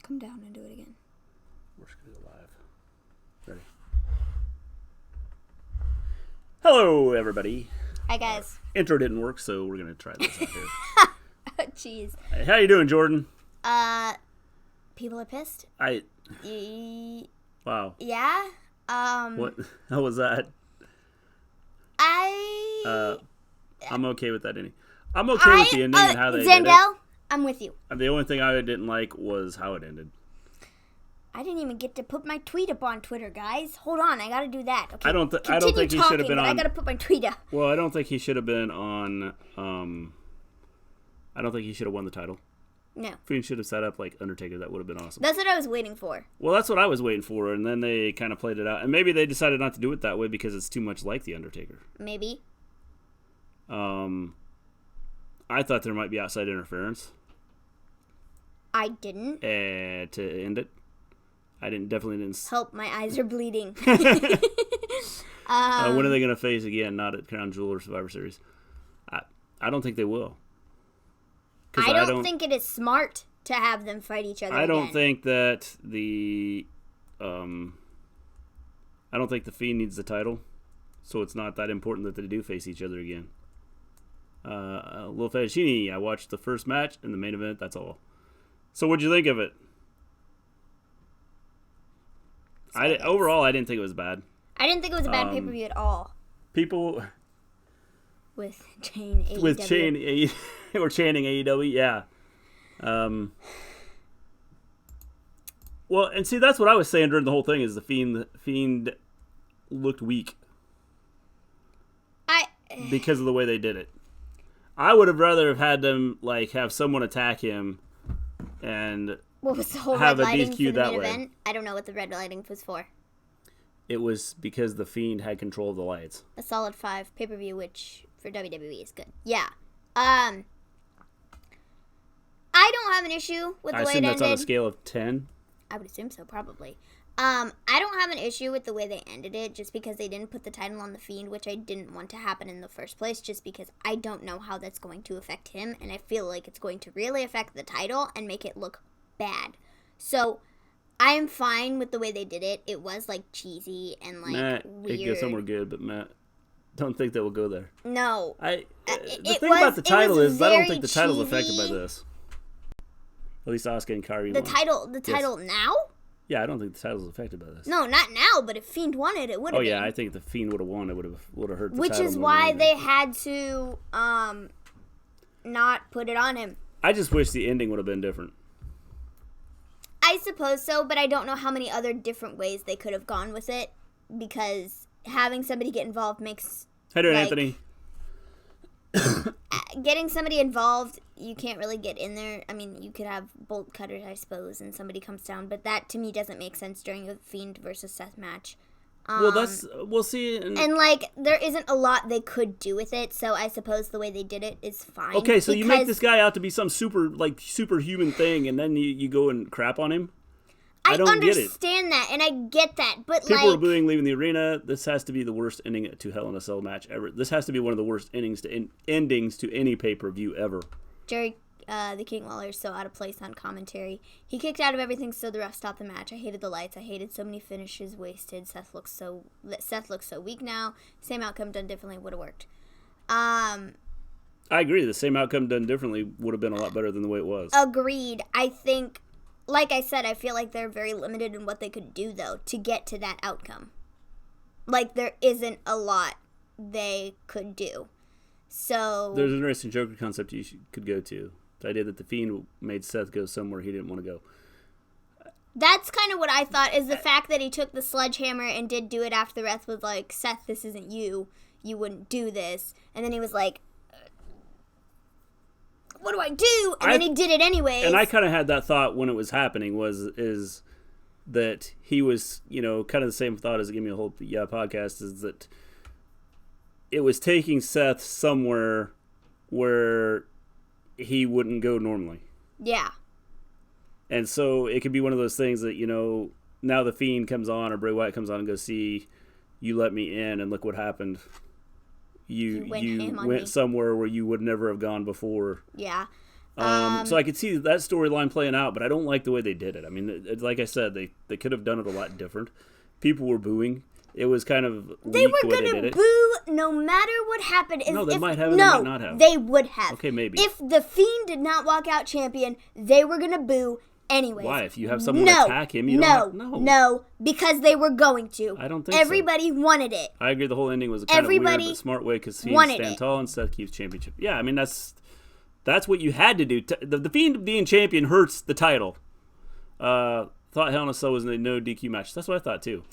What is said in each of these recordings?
Come down and do it again. We're just going to go live. Ready? Hello, everybody. Hi, guys. Intro didn't work, so we're going to try this out here. Oh, jeez. Hey, how you doing, Jordan? People are pissed. Wow. Yeah. What? How was that? I'm okay with that ending. I'm okay with the ending and how they did it. I'm with you. The only thing I didn't like was how it ended. I didn't even get to put my tweet up on Twitter, guys. Hold on, I gotta do that. Okay. I don't think he should have been on. I gotta put my tweet up. Well, I don't think he should have been on. I don't think he should have won the title. No. Fiend should have set up like Undertaker. That would have been awesome. That's what I was waiting for. Well, that's what I was waiting for, and then they kind of played it out, and maybe they decided not to do it that way because it's too much like the Undertaker. Maybe. I thought there might be outside interference. I didn't. To end it. I definitely didn't. Help, my eyes are bleeding. When are they going to face again? Not at Crown Jewel or Survivor Series. I don't think they will. I don't think it is smart to have them fight each other I don't again. think that the... I don't think the Fiend needs the title. So it's not that important that they do face each other again. Little Fettuccine, I watched the first match and the main event, that's all. So what'd you think of it? Overall, I didn't think it was bad. I didn't think it was a bad pay-per-view at all. People... With chain AEW. With chain or chanting AEW, yeah. Well, and see, that's what I was saying during the whole thing, is the Fiend looked weak. Because of the way they did it. I would have rather have had them have someone attack him and what was the whole have red a lighting DQ for the that main way. event? I don't know what the red lighting was for. It was because the Fiend had control of the lights. A solid 5 pay-per-view, which for WWE is good. Yeah. I don't have an issue with the way it ended. I assume that's on a scale of 10. I would assume so, probably. I don't have an issue with the way they ended it, just because they didn't put the title on the Fiend, which I didn't want to happen in the first place, just because I don't know how that's going to affect him, and I feel like it's going to really affect the title and make it look bad. So, I'm fine with the way they did it. It was, cheesy and, Matt, weird. it goes somewhere good, but Matt, don't think that will go there. No. The thing about the title is, I don't think the title's affected by this. At least Asuka and Kairi The won. title now? Yeah, I don't think the title's affected by this. No, not now, but if Fiend won it, it would have been. Oh, yeah, I think if the Fiend would have won, it would have hurt the title. Which is why they had to not put it on him. I just wish the ending would have been different. I suppose so, but I don't know how many other different ways they could have gone with it, because having somebody get involved makes... How you doing, Anthony? Getting somebody involved, you can't really get in there. I mean, you could have bolt cutters, I suppose, and somebody comes down, but that, to me, doesn't make sense during a Fiend versus Seth match. We'll see. And, there isn't a lot they could do with it, so I suppose the way they did it is fine. Okay, so you make this guy out to be some superhuman thing, and then you go and crap on him? I don't get it. I understand that, and I get that, but people are booing leaving the arena. This has to be the worst ending to Hell in a Cell match ever. This has to be one of the worst endings to any pay-per-view ever. Jerry, the King Lawler, is so out of place on commentary. He kicked out of everything, so the ref stopped the match. I hated the lights. I hated so many finishes wasted. Seth looks so weak now. Same outcome done differently would have worked. I agree. The same outcome done differently would have been a lot better than the way it was. Agreed. I think, like I said, I feel like they're very limited in what they could do, though, to get to that outcome. There isn't a lot they could do. So there's an interesting Joker concept you could go to. The idea that the Fiend made Seth go somewhere he didn't want to go. That's kind of what I thought, is the fact that he took the sledgehammer and did do it after the ref was like, Seth, this isn't you. You wouldn't do this. And then he was like, what do I do? And then he did it anyways. And I kind of had that thought when it was happening, is that he was, kind of the same thought as Give Me a Whole podcast, is that it was taking Seth somewhere where he wouldn't go normally. Yeah. And so it could be one of those things that, now the Fiend comes on or Bray Wyatt comes on and goes, see, you let me in and look what happened. You went somewhere where you would never have gone before. Yeah. So I could see that storyline playing out, but I don't like the way they did it. I mean, like I said, they could have done it a lot different. People were booing. It was kind of they were going to boo no matter what happened. No, they might have and they might not have. They would have. Okay, maybe. If the Fiend did not walk out champion, they were going to boo anyways. Why? If you have someone attack him, you don't have... No, because they were going to. I don't think Everybody wanted it. I agree the whole ending was a kind of weird but smart way because Fiend stand tall and Seth keeps championship. Yeah, I mean, that's what you had to do. The Fiend being champion hurts the title. Thought Hell in a Cell was a no DQ match. That's what I thought too.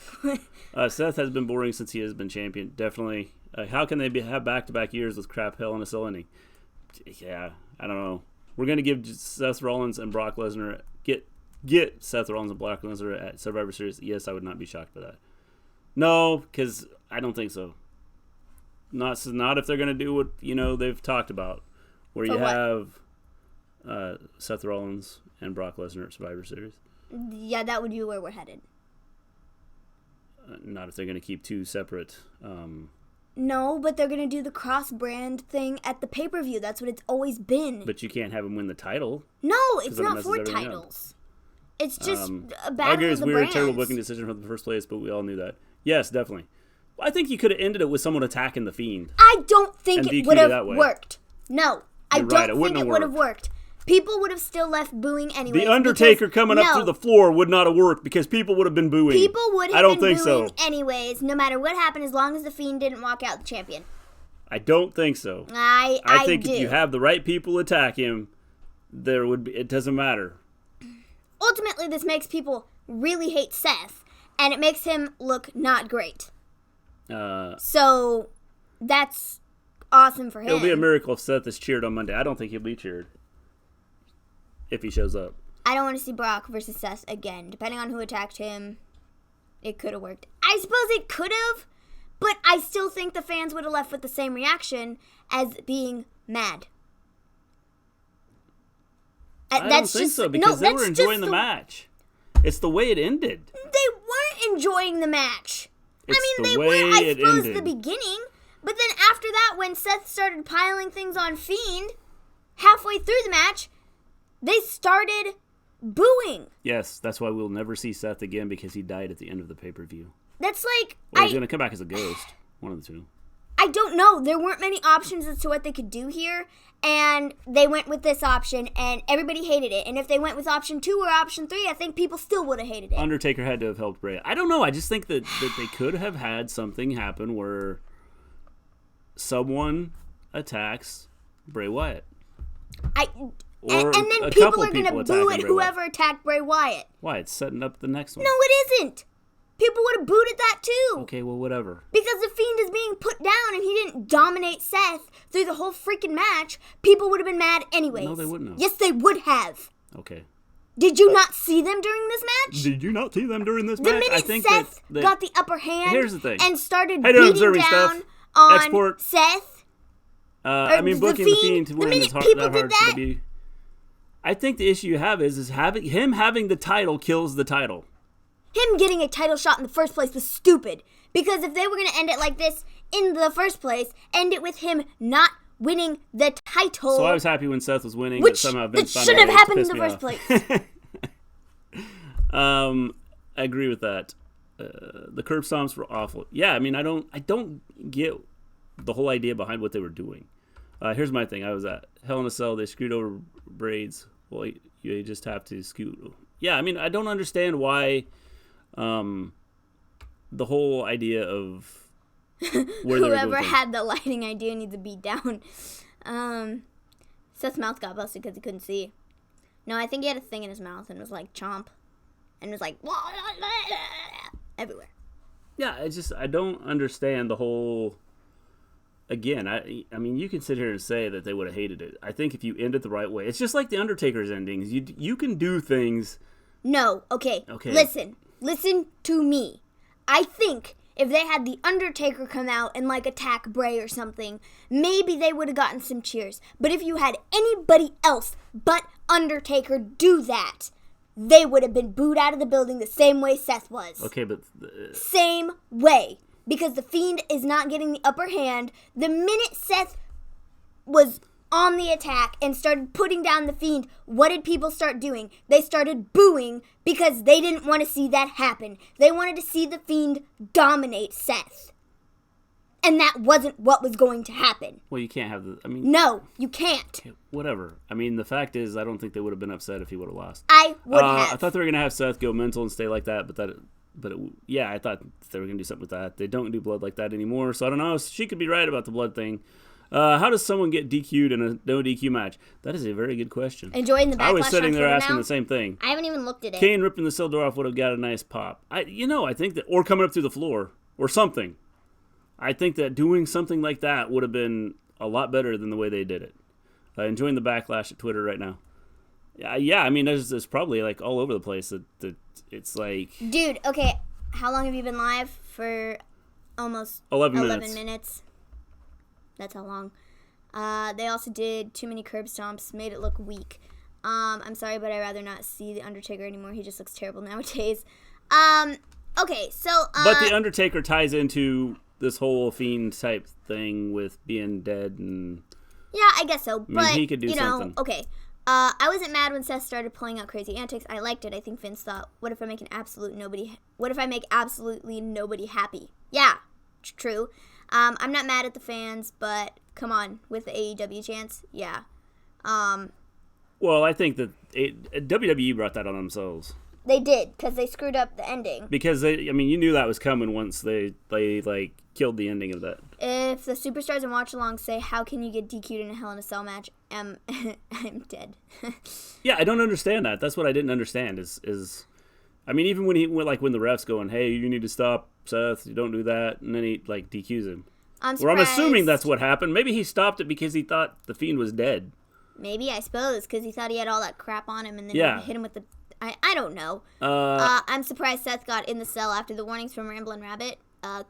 Seth has been boring since he has been champion. Definitely. How can they have back-to-back years with crap Hell in a Cell ending? Yeah, I don't know. We're gonna give Seth Rollins and Brock Lesnar get Seth Rollins and Brock Lesnar at Survivor Series. Yes, I would not be shocked by that. No, because I don't think so. Not if they're gonna do what they've talked about, where you have Seth Rollins and Brock Lesnar at Survivor Series. Yeah, that would be where we're headed. Not if they're going to keep two separate... No, but they're going to do the cross-brand thing at the pay-per-view. That's what it's always been. But you can't have them win the title. No, it's not for titles. Up. It's just a battle of the brands. I agree, it's weird, terrible booking decision from the first place, but we all knew that. Yes, definitely. I think you could have ended it with someone attacking the Fiend. I don't think it would have worked. No, I don't think it would have worked. People would have still left booing anyway. The Undertaker coming up through the floor would not have worked because people would have been booing. People would have been booing anyways, no matter what happened, as long as the Fiend didn't walk out the champion. I don't think so. I think if you have the right people attack him, it doesn't matter. Ultimately, this makes people really hate Seth, and it makes him look not great. So that's awesome for him. It'll be a miracle if Seth is cheered on Monday. I don't think he'll be cheered. If he shows up. I don't want to see Brock versus Seth again. Depending on who attacked him, it could have worked. I suppose it could have, but I still think the fans would have left with the same reaction as being mad. I don't think so, because they were enjoying the match. It's the way it ended. They weren't enjoying the match. They were, I suppose, the beginning. But then after that, when Seth started piling things on Fiend, halfway through the match, they started booing. Yes, that's why we'll never see Seth again because he died at the end of the pay-per-view. That's like... Or he's going to come back as a ghost. One of the two. I don't know. There weren't many options as to what they could do here, and they went with this option, and everybody hated it. And if they went with option 2 or option 3, I think people still would have hated it. Undertaker had to have helped Bray. I don't know. I just think that they could have had something happen where someone attacks Bray Wyatt. And then people are going to boo at whoever attacked Bray Wyatt. Why? It's setting up the next one. No, it isn't. People would have booed at that too. Okay, well, whatever. Because the Fiend is being put down and he didn't dominate Seth through the whole freaking match. People would have been mad anyways. No, they wouldn't have. Yes, they would have. Okay. Did you not see them during this match? Did you not see them during this match? The minute Seth got the upper hand here's the thing. And started beating down on Seth. Booking the Fiend to win is hard. People did that. I think the issue you have is having the title kills the title. Him getting a title shot in the first place was stupid. Because if they were going to end it like this in the first place, end it with him not winning the title. So I was happy when Seth was winning. Which somehow shouldn't have happened in the first place. I agree with that. The curb stomps were awful. Yeah, I don't get the whole idea behind what they were doing. Here's my thing. I was at Hell in a Cell. They screwed over braids. Well, you just have to scoot. Yeah, I don't understand why the whole idea of where whoever had the lighting idea needs to be down. Seth's mouth got busted because he couldn't see. No, I think he had a thing in his mouth and was like chomp. And was like everywhere. Yeah, I don't understand the whole... Again, I mean, you can sit here and say that they would have hated it. I think if you end it the right way, it's just like the Undertaker's endings. You can do things. No, okay. Listen to me. I think if they had the Undertaker come out and attack Bray or something, maybe they would have gotten some cheers. But if you had anybody else but Undertaker do that, they would have been booed out of the building the same way Seth was. Okay, but same way. Because the Fiend is not getting the upper hand. The minute Seth was on the attack and started putting down the Fiend, what did people start doing? They started booing because they didn't want to see that happen. They wanted to see the Fiend dominate Seth. And that wasn't what was going to happen. Well, you can't have no, you can't. Whatever. I mean, the fact is, I don't think they would have been upset if he would have lost. I would have. I thought they were going to have Seth go mental and stay like that, I thought they were going to do something with that. They don't do blood like that anymore, so I don't know. She could be right about the blood thing. How does someone get DQ'd in a no DQ match? That is a very good question. Enjoying the backlash. I was sitting there asking now? the same thing. I haven't even looked at it. Kane ripping the cell door off would have got a nice pop. I think that, or coming up through the floor, or something. I think that doing something like that would have been a lot better than the way they did it. Enjoying the backlash at Twitter right now. Yeah, I mean, there's probably like all over the place that it's like... Dude, okay, how long have you been live? For almost 11 minutes. That's how long. They also did too many curb stomps, made it look weak. I'm sorry, but I'd rather not see The Undertaker anymore. He just looks terrible nowadays. Okay, so... but The Undertaker ties into this whole Fiend type thing with being dead and... Yeah, I guess so, but, he could do something. Okay. I wasn't mad when Seth started pulling out crazy antics. I liked it. I think Vince thought, what if I make absolutely nobody happy? Yeah, true. I'm not mad at the fans, but come on, with the AEW chance, yeah. Well, I think that WWE brought that on themselves. They did, because they screwed up the ending. Because you knew that was coming once they like killed the ending of that. If the superstars and watch-alongs say, how can you get DQ'd in a Hell in a Cell match, I'm dead. Yeah, I don't understand that. That's what I didn't understand is even when when the ref's going, hey, you need to stop Seth, you don't do I'm DQs him. I'm surprised. I'm assuming that's what happened. Maybe he stopped it because he thought the Fiend was dead. Maybe, I suppose, because he thought he had all that crap on him and then he hit him with the... I don't know. I'm surprised Seth got in the cell after the warnings from Ramblin' Rabbit.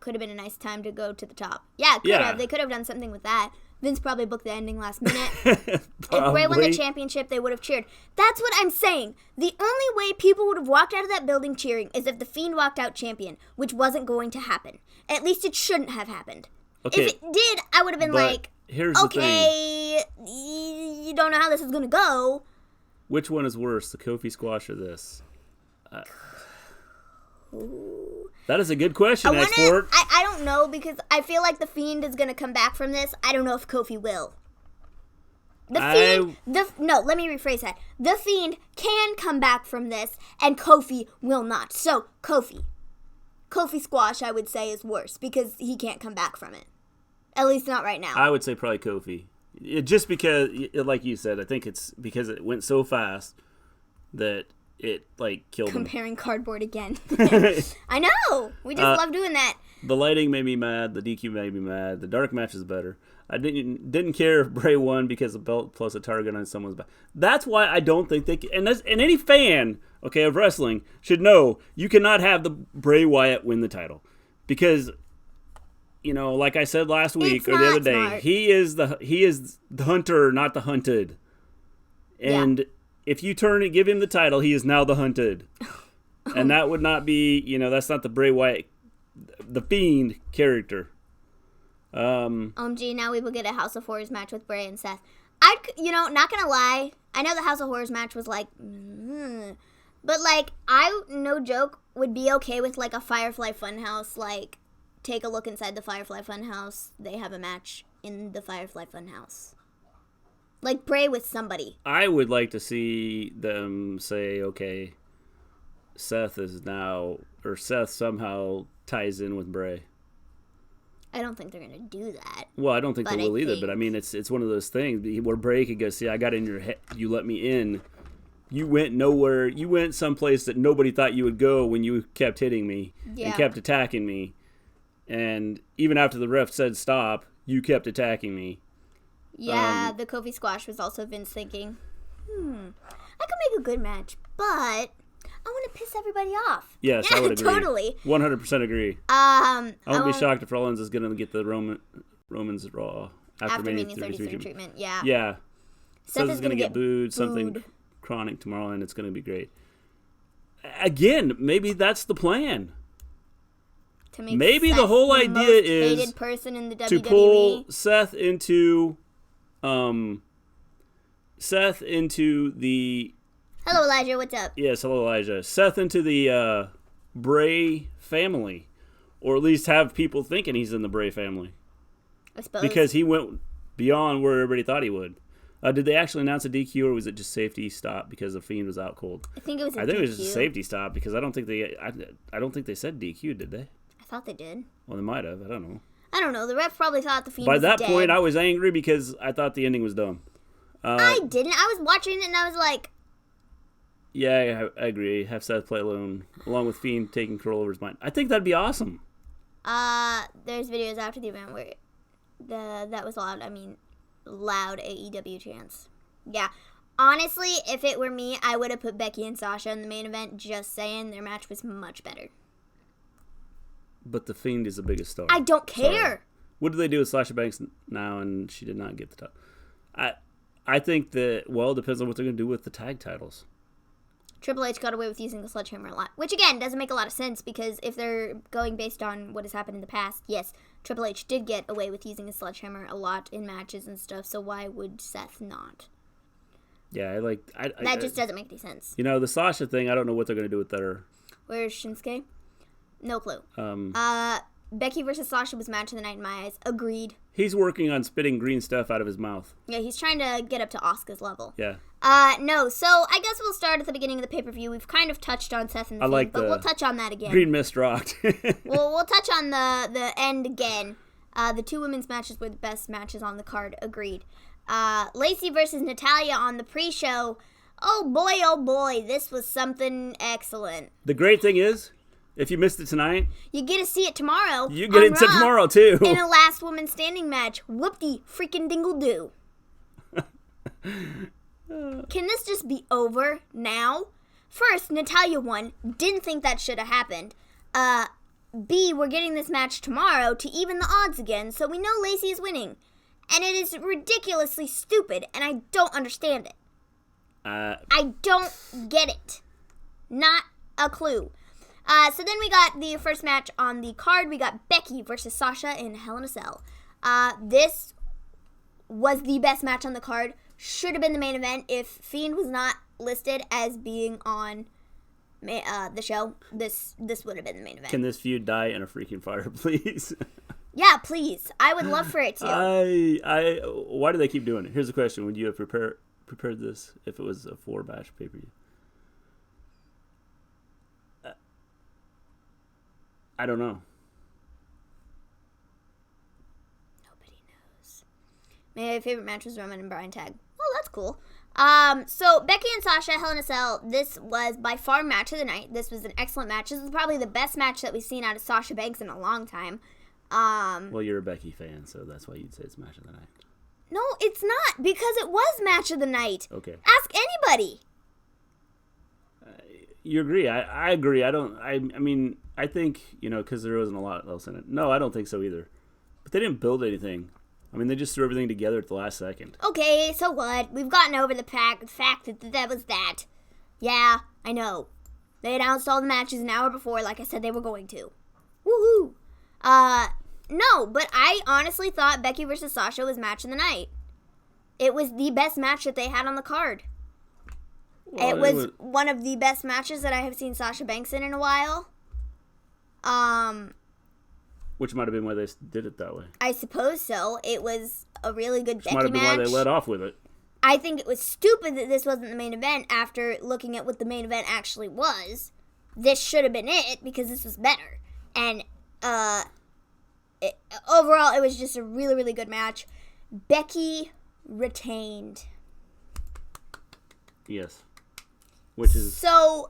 Could have been a nice time to go to the top. Yeah, could have. They could have done something with that. Vince probably booked the ending last minute. If Bray won the championship, they would have cheered. That's what I'm saying. The only way people would have walked out of that building cheering is if the Fiend walked out champion, which wasn't going to happen. At least it shouldn't have happened. Okay. If it did, I would have been here's the thing. You don't know how this is going to go. Which one is worse, the Kofi squash or this? That is a good question, Export. I don't know, because I feel like the Fiend is going to come back from this. I don't know if Kofi will. Let me rephrase that. The Fiend can come back from this, and Kofi will not. So, Kofi squash, I would say, is worse, because he can't come back from it. At least not right now. I would say probably Kofi. Just because, like you said, I think it's because it went so fast that it, killed him. Comparing cardboard again. I know! We just love doing that. The lighting made me mad. The DQ made me mad. The dark match is better. I didn't care if Bray won because a belt plus a target on someone's back. That's why I don't think they can. And any fan, of wrestling should know you cannot have the Bray Wyatt win the title. Because... like I said last week or the other day, smart. he is the hunter, not the hunted. And if you give him the title, he is now the hunted. And that would not be, that's not the Bray Wyatt, the Fiend character. OMG, now we will get a House of Horrors match with Bray and Seth. Not gonna lie, I know the House of Horrors match was but I, no joke, would be okay with a Firefly Funhouse, take a look inside the Firefly Funhouse. They have a match in the Firefly Funhouse. Bray with somebody. I would like to see them say, okay, Seth somehow ties in with Bray. I don't think they're going to do that. Well, I don't think they will either, but it's one of those things where Bray could go, see, I got in your head, you let me in. You went nowhere. You went someplace that nobody thought you would go when you kept hitting me and kept attacking me. And even after the ref said stop, you kept attacking me. Yeah, the Kofi squash was also Vince thinking, I could make a good match, but I want to piss everybody off. Yes, I would agree. Totally. 100% agree. I won't be shocked if Rollins is going to get the Roman's Raw after Mania 33 treatment. Yeah. Yeah. Seth is going to get booed, something chronic tomorrow, and it's going to be great. Again, maybe that's the plan. Maybe Seth the whole idea is is person in the WWE. to pull Seth into Seth into the... Hello, Elijah. What's up? Yes, hello, Elijah. Seth into the Bray family. Or at least have people thinking he's in the Bray family. I suppose. Because he went beyond where everybody thought he would. Did they actually announce a DQ, or was it just safety stop because the Fiend was out cold? I think it was a DQ. I think it was just a safety stop because I don't think they said DQ, did they? I thought they did. Well, they might have. I don't know. I don't know. The ref probably thought the Fiend was dead. By that point, I was angry because I thought the ending was dumb. I didn't. I was watching it and I was like... Yeah, I agree. Have Seth play alone with Fiend taking control over his mind. I think that'd be awesome. There's videos after the event where that was loud. I mean, loud AEW chants. Yeah. Honestly, if it were me, I would have put Becky and Sasha in the main event. Just saying, their match was much better. But the Fiend is the biggest star. I don't care. Sorry. What do they do with Sasha Banks now? And she did not get the title. I think that, well, it depends on what they're going to do with the tag titles. Triple H got away with using the sledgehammer a lot. Which, again, doesn't make a lot of sense because if they're going based on what has happened in the past, yes, Triple H did get away with using a sledgehammer a lot in matches and stuff, so why would Seth not? Yeah, that just doesn't make any sense. You know, the Sasha thing, I don't know what they're going to do with that. Where's Shinsuke? No clue. Becky versus Sasha was match of the night in my eyes. Agreed. He's working on spitting green stuff out of his mouth. Yeah, he's trying to get up to Asuka's level. Yeah. No, so I guess we'll start at the beginning of the pay-per-view. We've kind of touched on Seth and the Fiend, but we'll touch on that again. Green mist rocked. We'll touch on the end again. The two women's matches were the best matches on the card. Agreed. Lacey versus Natalya on the pre-show. Oh boy, this was something excellent. The great thing is, if you missed it tonight, you get to see it tomorrow. You get it tomorrow, too. In a last woman standing match. Whoop-de freaking dingle-doo. Can this just be over now? First, Natalya won. Didn't think that should have happened. B, we're getting this match tomorrow to even the odds again, so we know Lacey is winning. And it is ridiculously stupid, and I don't understand it. I don't get it. Not a clue. So then we got the first match on the card. We got Becky versus Sasha in Hell in a Cell. This was the best match on the card. Should have been the main event if Fiend was not listed as being on the show. This would have been the main event. Can this feud die in a freaking fire, please? Yeah, please. I would love for it to. Why do they keep doing it? Here's the question: would you have prepared this if it was a 4-batch pay-per-view? I don't know. Nobody knows. My favorite match was Rowan and Bryan tag. Oh, that's cool. So Becky and Sasha, Hell in a Cell. This was by far match of the night. This was an excellent match. This is probably the best match that we've seen out of Sasha Banks in a long time. Well, you're a Becky fan, so that's why you'd say it's match of the night. No, it's not, because it was match of the night. Okay. Ask anybody. You agree. I agree. I mean, I think, because there wasn't a lot else in it. No, I don't think so either. But they didn't build anything. I mean, they just threw everything together at the last second. Okay, so what? We've gotten over the fact that was that. Yeah, I know. They announced all the matches an hour before, like I said they were going to. Woohoo! No, but I honestly thought Becky versus Sasha was match of the night. It was the best match that they had on the card. Well, it was one of the best matches that I have seen Sasha Banks in a while. Which might have been why they did it that way. I suppose so. It was a really good Becky match. Might have been why they let off with it. I think it was stupid that this wasn't the main event after looking at what the main event actually was. This should have been it because this was better. And overall, it was just a really, really good match. Becky retained. Yes. Which is so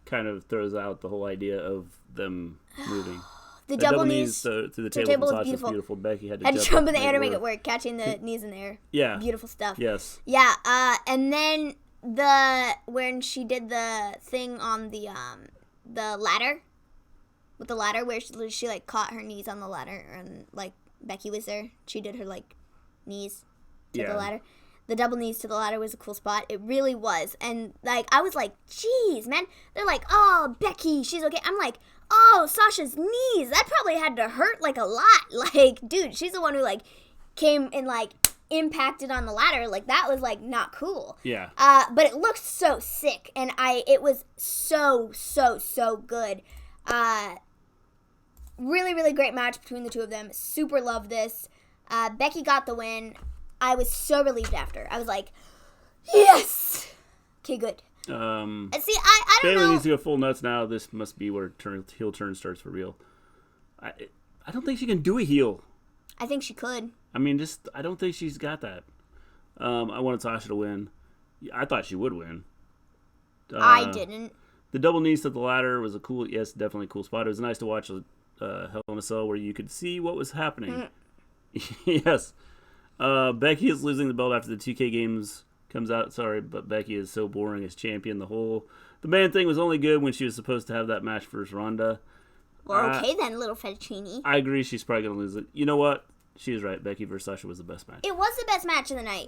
kind of throws out the whole idea of them moving. The double knees to the table was beautiful. Becky had to jump in the air to make it work, catching the knees in the air. Yeah. Beautiful stuff. Yes. Yeah, and then when she did the thing on the ladder, with the ladder where she like caught her knees on the ladder and like Becky was there. She did her like knees to the ladder. The double knees to the ladder was a cool spot. It really was. And like I was like, geez, man. They're like, oh, Becky, she's okay. I'm like, oh, Sasha's knees. That probably had to hurt like a lot. Like, dude, she's the one who like came and like impacted on the ladder. Like, that was, like, not cool. Yeah. But it looked so sick, and it was so good. Really, really great match between the two of them. Super loved this. Becky got the win. I was so relieved after. I was like, yes! Okay, good. See, I don't Bayley know. needs to go full nuts now. This must be where heel turn starts for real. I don't think she can do a heel. I think she could. I mean, I don't think she's got that. I wanted Sasha to win. I thought she would win. I didn't. The double knees to the ladder was definitely a cool spot. It was nice to watch Hell in a Cell where you could see what was happening. Yes. Becky is losing the belt after the 2K games comes out. Sorry, but Becky is so boring as champion. The man thing was only good when she was supposed to have that match versus Ronda. Well, okay then, little fettuccine. I agree she's probably going to lose it. You know what? She was right. Becky versus Sasha was the best match. It was the best match of the night.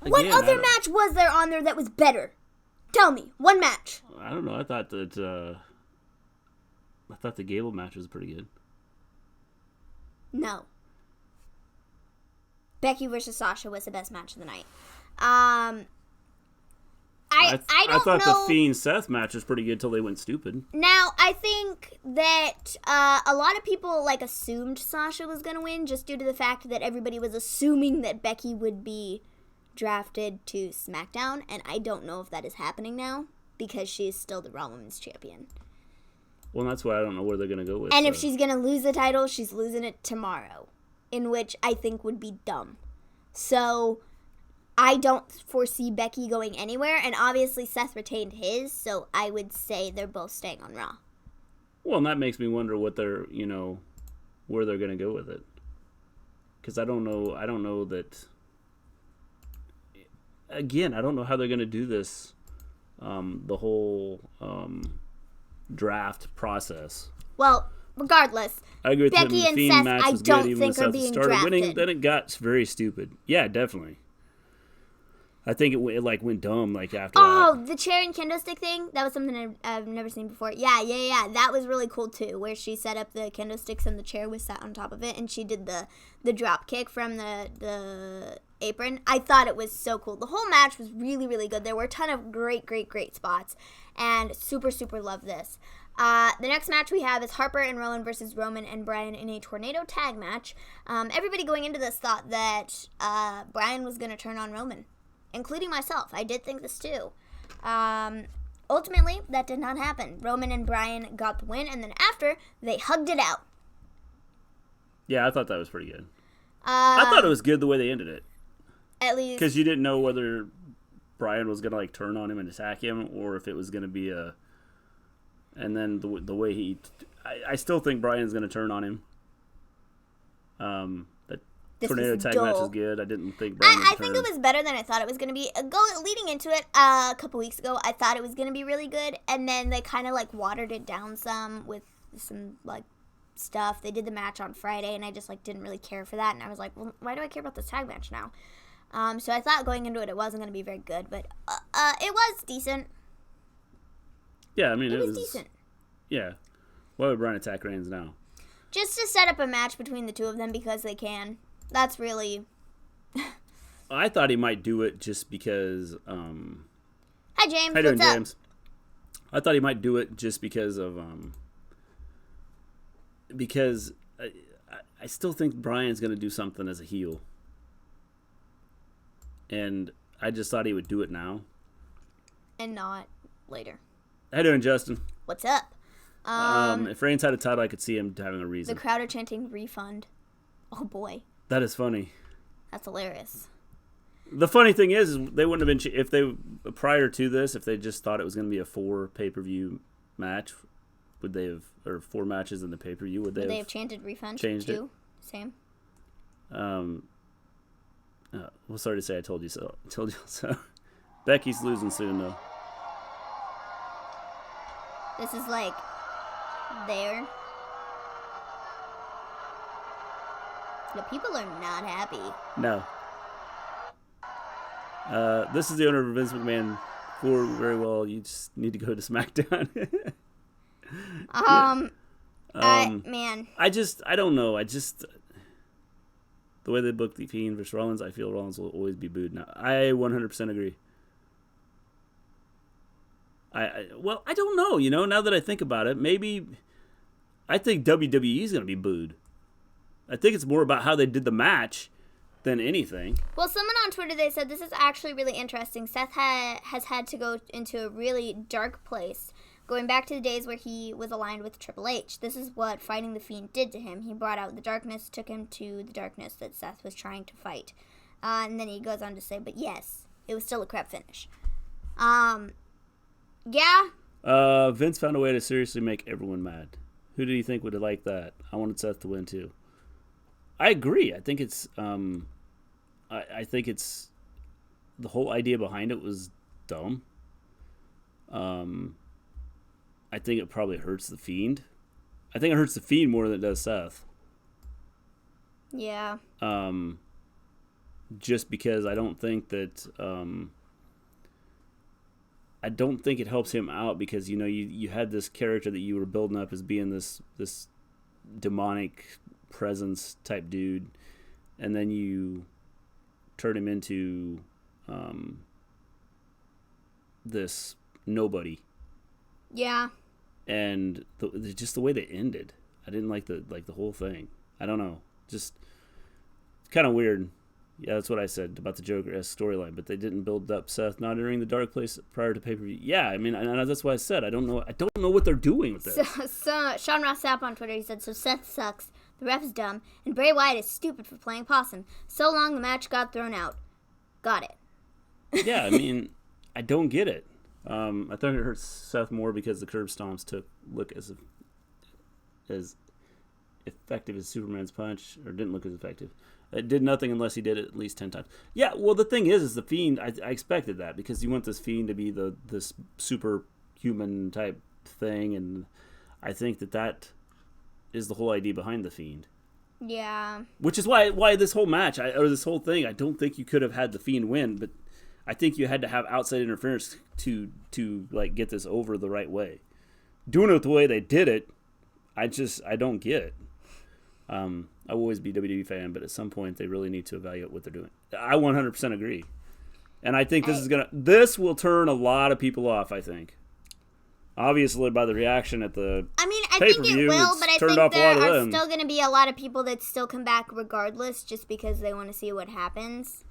What other match was there on there that was better? Tell me. One match. I don't know. I thought the Gable match was pretty good. No. Becky versus Sasha was the best match of the night. I don't thought know. the Fiend Seth match was pretty good till they went stupid. Now, I think that a lot of people assumed Sasha was going to win just due to the fact that everybody was assuming that Becky would be drafted to SmackDown, and I don't know if that is happening now because she's still the Raw Women's Champion. Well, that's why I don't know where they're going to go with. And if she's going to lose the title, she's losing it tomorrow, in which I think would be dumb. So I don't foresee Becky going anywhere, and obviously Seth retained his, so I would say they're both staying on Raw. Well, and that makes me wonder what they're, where they're going to go with it. Because I don't know that. Again, I don't know how they're going to do this, the whole draft process. Well, regardless, I agree with Becky him. and Fiend Seth, match I was don't good, even think when are Seth being started drafted. winning, then it got very stupid. Yeah, definitely. I think it went dumb after that. Oh, the chair and kendo stick thing? That was something I've never seen before. Yeah. That was really cool, too, where she set up the kendo sticks and the chair was sat on top of it, and she did the drop kick from the apron. I thought it was so cool. The whole match was really, really good. There were a ton of great spots, and super, super love this. The next match we have is Harper and Rowan versus Roman and Bryan in a tornado tag match. Everybody going into this thought that Bryan was going to turn on Roman, including myself. I did think this too. Ultimately, that did not happen. Roman and Bryan got the win, and then after, they hugged it out. Yeah, I thought that was pretty good. I thought it was good the way they ended it. At least. Because you didn't know whether Bryan was going to turn on him and attack him, or if it was going to be a... And then the way he... I still think Bryan's going to turn on him. That tornado tag match is good. I didn't think Bryan would I think it was better than I thought it was going to be. Leading into it a couple weeks ago, I thought it was going to be really good. And then they kind of watered it down some with some stuff. They did the match on Friday, and I just didn't really care for that. And I was like, well, why do I care about this tag match now? So I thought going into it wasn't going to be very good. But it was decent. Yeah, I mean, it was decent. Yeah. Why would Bryan attack Reigns now? Just to set up a match between the two of them because they can. That's really... I thought he might do it just because... Hi, James. How you doing, What's up? James? I thought he might do it just because of... because I still think Bryan's going to do something as a heel. And I just thought he would do it now. And not later. How you doing, Justin? What's up? If Reigns had a title, I could see him having a reason. The crowd are chanting refund. Oh, boy. That is funny. That's hilarious. The funny thing is they wouldn't have been... If they... Prior to this, if they just thought it was going to be a 4 pay-per-view match, would they have... Or 4 matches in the pay-per-view, would they have chanted refund? Changed too? it? Same. Well, sorry to say I told you so. Becky's losing soon, though. This is there. The people are not happy. No. This is the owner of Vince McMahon. For very well, you just need to go to SmackDown. Man. I don't know. the way they booked the Fiend versus Rollins, I feel Rollins will always be booed. Now, I 100% agree. Well, I don't know, now that I think about it, maybe I think WWE is going to be booed. I think it's more about how they did the match than anything. Well, someone on Twitter, they said this is actually really interesting. Seth has had to go into a really dark place, going back to the days where he was aligned with Triple H. This is what fighting the Fiend did to him. He brought out the darkness, took him to the darkness that Seth was trying to fight. And then he goes on to say, but yes, it was still a crap finish. Yeah. Vince found a way to seriously make everyone mad. Who do you think would have liked that? I wanted Seth to win too. I agree. I think it's I think it's the whole idea behind it was dumb. I think it probably hurts the Fiend. I think it hurts the Fiend more than it does Seth. Yeah. Just because I don't think that I don't think it helps him out because you had this character that you were building up as being this demonic presence type dude, and then you turn him into this nobody. Yeah. And just the way they ended, I didn't like the whole thing. I don't know, just kind of weird. Yeah, that's what I said about the Joker-esque storyline, but they didn't build up Seth not entering the dark place prior to pay-per-view. Yeah, I mean, and that's why I said I don't know what they're doing with this. So Sean Ross Sapp on Twitter, he said, so Seth sucks, the ref is dumb, and Bray Wyatt is stupid for playing possum. So long the match got thrown out. Got it. Yeah, I mean, I don't get it. I think it hurts Seth more because the curb stomps look as effective as Superman's punch, or didn't look as effective. It did nothing unless he did it at least 10 times. Yeah, well, the thing is the Fiend, I expected that because you want this Fiend to be this superhuman type thing, and I think that is the whole idea behind the Fiend. Yeah. Which is why this whole match, or this whole thing, I don't think you could have had the Fiend win, but I think you had to have outside interference to like get this over the right way. Doing it the way they did it, I don't get it. I will always be a WWE fan, but at some point they really need to evaluate what they're doing. I 100% agree. And I think this will turn a lot of people off, I think. Obviously, by the reaction at the I think it will, but I think there are still going to be a lot of people that still come back regardless just because they want to see what happens.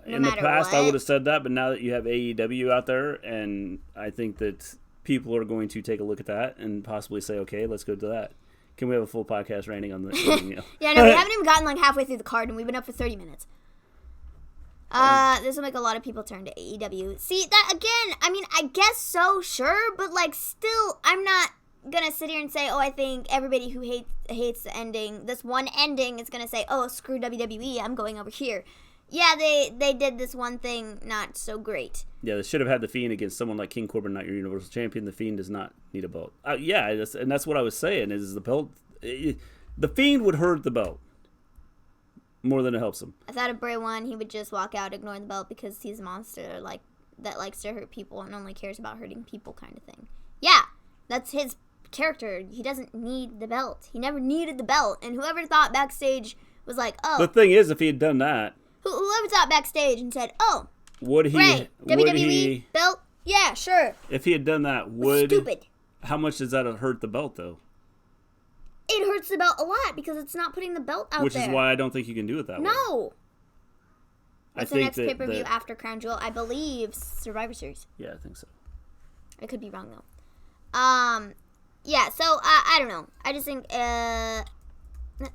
In the past, I would have said that, but now that you have AEW out there, and I think that people are going to take a look at that and possibly say, okay, let's go to that. Can we have a full podcast ranting on this? Yeah, no, we haven't even gotten halfway through the card, and we've been up for 30 minutes. This will make a lot of people turn to AEW. See, that, again, I guess so, sure, but, still, I'm not going to sit here and say, I think everybody who hates the ending, this one ending, is going to say, screw WWE, I'm going over here. Yeah, they did this one thing not so great. Yeah, they should have had the Fiend against someone like King Corbin, not your Universal Champion. The Fiend does not need a belt. That's what I was saying, is the belt... the Fiend would hurt the belt more than it helps him. I thought if Bray won, he would just walk out ignoring the belt because he's a monster that likes to hurt people and only cares about hurting people kind of thing. Yeah, that's his character. He doesn't need the belt. He never needed the belt. And whoever thought backstage was like, The thing is, if he had done that... Whoever thought backstage and said, would he... Right, WWE belt? Yeah, sure. If he had done that, stupid. How much does that hurt the belt, though? It hurts the belt a lot because it's not putting the belt out there. Which is why I don't think you can do it that way. No. What's the next pay-per-view that... after Crown Jewel? I believe Survivor Series. Yeah, I think so. I could be wrong, though. Yeah, so I don't know. I just think,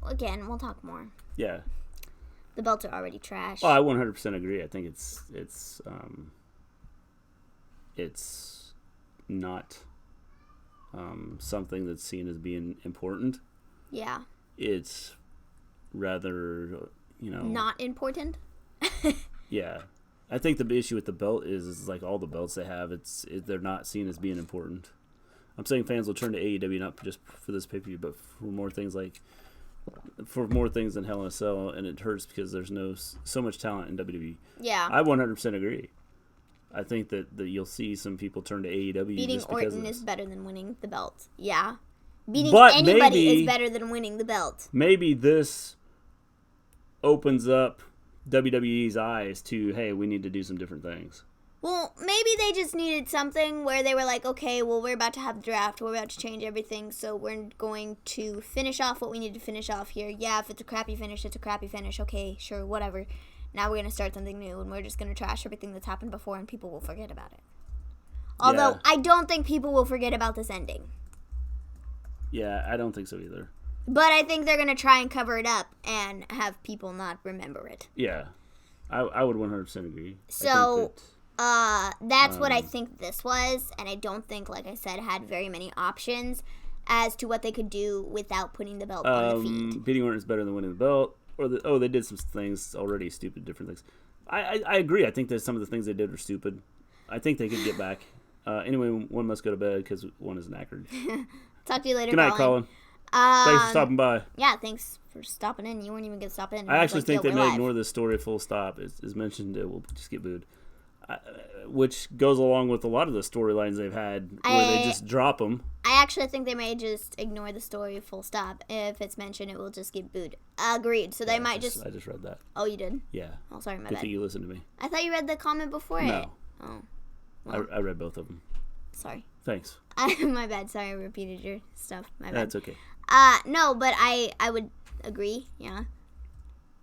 again, we'll talk more. Yeah. The belts are already trash. Oh, I 100% agree. I think it's not something that's seen as being important. Yeah. It's rather, not important. Yeah. I think the issue with the belt is like all the belts they have, they're not seen as being important. I'm saying fans will turn to AEW not just for this pay-per-view, but for more things than Hell in a Cell, and it hurts because there's so much talent in WWE. Yeah. I 100% agree. I think that you'll see some people turn to AEW. Beating just because Orton is better than winning the belt. Yeah. Beating anybody is better than winning the belt. Maybe this opens up WWE's eyes to, hey, we need to do some different things. Well, maybe they just needed something where they were like, okay, well, we're about to have the draft. We're about to change everything, so we're going to finish off what we need to finish off here. Yeah, if it's a crappy finish, it's a crappy finish. Okay, sure, whatever. Now we're going to start something new, and we're just going to trash everything that's happened before, and people will forget about it. Although, I don't think people will forget about this ending. Yeah, I don't think so either. But I think they're going to try and cover it up and have people not remember it. Yeah, I would 100% agree. So... that's what I think this was, and I don't think, like I said, had very many options as to what they could do without putting the belt on the Fiend. Beating Orton is better than winning the belt, or they did some things already, stupid, different things. I agree. I think that some of the things they did were stupid. I think they could get back. Anyway, one must go to bed because one is knackered. Talk to you later, Good night, Colin. Thanks for stopping by. Yeah, thanks for stopping in. You weren't even going to stop in. I actually think they may ignore this story full stop. As mentioned, it will just get booed. Which goes along with a lot of the storylines they've had where they just drop them. I actually think they may just ignore the story full stop. If it's mentioned, it will just get booed. Agreed. So they might just... I just read that. Oh, you did? Yeah. Oh, sorry, my Good bad. thing you listened to me. I thought you read the comment before it. No. Oh. Well. I read both of them. Sorry. Thanks. My bad. Sorry I repeated your stuff. My bad. That's okay. No, but I would agree. Yeah.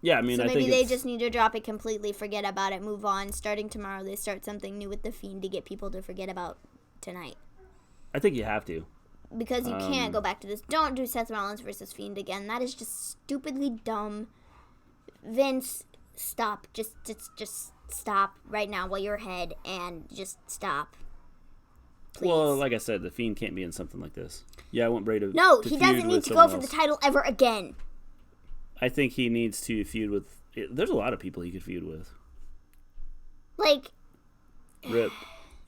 Yeah, I mean, so I think maybe they just need to drop it completely, forget about it, move on. Starting tomorrow, they start something new with the Fiend to get people to forget about tonight. I think you have to. Because you can't go back to this. Don't do Seth Rollins versus Fiend again. That is just stupidly dumb. Vince, stop. Just stop right now while you're ahead, and just stop. Please. Well, like I said, the Fiend can't be in something like this. Yeah, I want Bray to No, to he feud doesn't need with to go someone for else. the title ever again. I think he needs to feud with... There's a lot of people he could feud with. Like... Rip.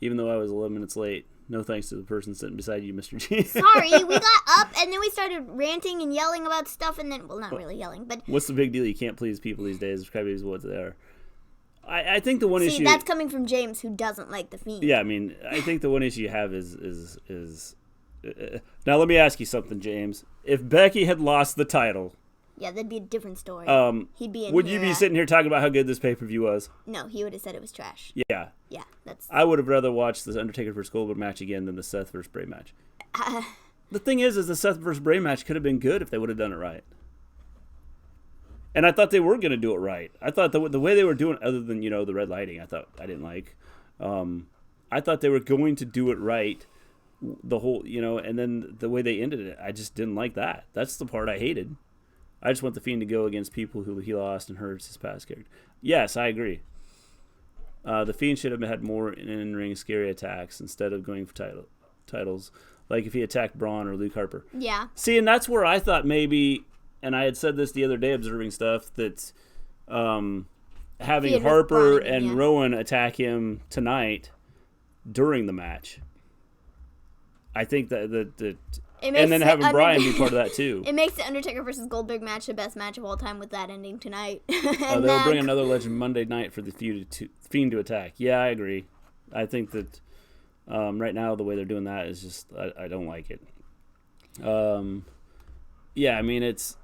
Even though I was 11 minutes late. No thanks to the person sitting beside you, Mr. G. Sorry, we got up and then we started ranting and yelling about stuff and then... Well, not really yelling, but... What's the big deal? You can't please people these days. Crybabies what they are. I think the one issue... See, that's coming from James, who doesn't like the Fiend. Yeah, I mean, I think the one issue you have is now let me ask you something, James. If Becky had lost the title... Yeah, that'd be a different story. He'd be in would here, you be sitting here talking about how good this pay-per-view was? No, he would have said it was trash. Yeah. Yeah, that's... I would have rather watched the Undertaker vs. Goldberg match again than the Seth vs. Bray match. The thing is the Seth vs. Bray match could have been good if they would have done it right. And I thought they were going to do it right. I thought the way they were doing, other than, the red lighting, I didn't like. I thought they were going to do it right, the whole, and then the way they ended it, I just didn't like that. That's the part I hated. I just want the Fiend to go against people who he lost and hurts his past character. Yes, I agree. The Fiend should have had more in-ring scary attacks instead of going for titles. Like if he attacked Braun or Luke Harper. Yeah. See, and that's where I thought maybe, and I had said this the other day observing stuff, that having Harper and Rowan attack him tonight during the match. I think that and then having Bryan be part of that too. It makes the Undertaker versus Goldberg match the best match of all time with that ending tonight. They'll bring another legend Monday night for the Fiend to attack. Yeah, I agree. I think that right now the way they're doing that is just I don't like it. Yeah, I mean it's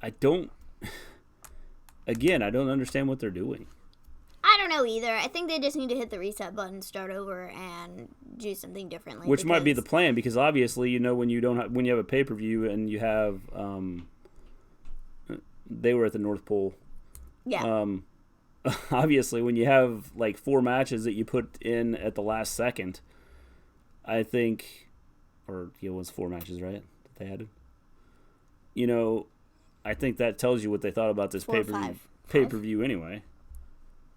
I don't. Again, I don't understand what they're doing. I don't know either. I think they just need to hit the reset button, start over, and do something differently. Which might be the plan, because obviously, when you have a pay-per-view and you have, they were at the North Pole. Yeah. Obviously, when you have like 4 matches that you put in at the last second, I think, or it was 4 matches, right? That they added. I think that tells you what they thought about this pay-per-view anyway.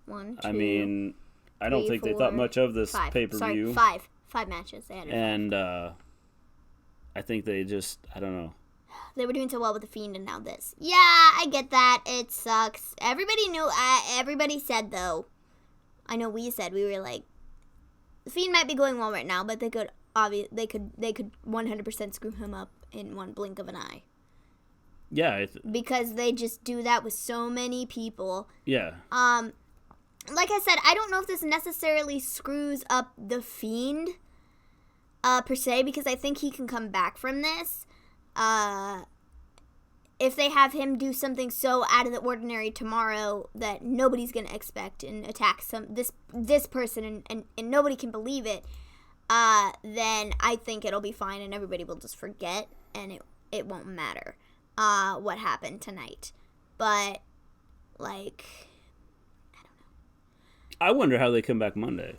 1, 2, I mean, I don't think they thought much of this pay-per-view. Sorry, 5 matches. They added 5. And I think they just, I don't know. They were doing so well with the Fiend, and now this. Yeah, I get that. It sucks. Everybody knew. Everybody said, though. I know we said, we were like, the Fiend might be going well right now, but they could 100% screw him up in one blink of an eye. Yeah. Because they just do that with so many people. Yeah. Like I said, I don't know if this necessarily screws up the Fiend, per se, because I think he can come back from this. if they have him do something so out of the ordinary tomorrow that nobody's going to expect and attack this person and nobody can believe it, then I think it'll be fine and everybody will just forget and it won't matter what happened tonight. But, like, I don't know. I wonder how they come back Monday.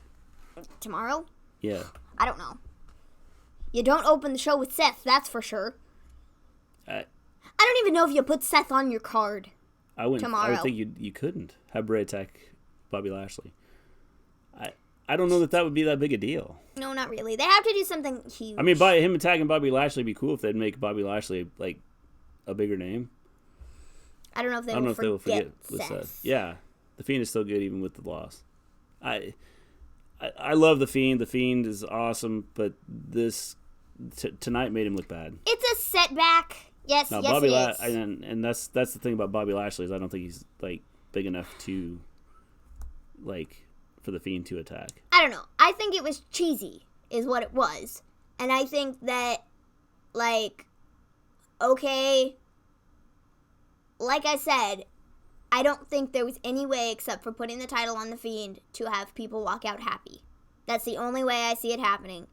Tomorrow? Yeah. I don't know. You don't open the show with Seth, that's for sure. I don't even know if you put Seth on your card tomorrow. I would think you couldn't have Bray attack Bobby Lashley. I don't know that would be that big a deal. No, not really. They have to do something huge. I mean, by him attacking Bobby Lashley would be cool if they'd make Bobby Lashley, like, a bigger name. I don't know if they will forget Seth. Yeah. The Fiend is still good even with the loss. I love The Fiend. The Fiend is awesome, but this tonight made him look bad. It's a setback. Yes, now, yes, Bobby it is. And that's the thing about Bobby Lashley is I don't think he's, like, big enough to, like, for The Fiend to attack. I don't know. I think it was cheesy is what it was. And I think that, like, okay, like I said, I don't think there was any way except for putting the title on The Fiend to have people walk out happy. That's the only way I see it happening.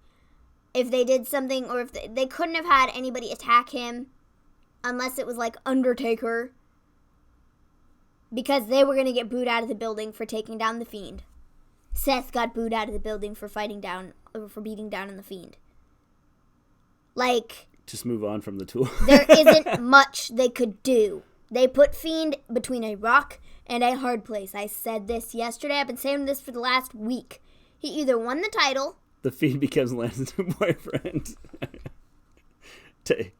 If they did something, or if they couldn't have had anybody attack him unless it was like Undertaker, because they were going to get booed out of the building for taking down The Fiend. Seth got booed out of the building for beating down on The Fiend. Like, just move on from the tool. There isn't much they could do. They put Fiend between a rock and a hard place. I said this yesterday. I've been saying this for the last week. He either won the title. The Fiend becomes Lance's boyfriend. They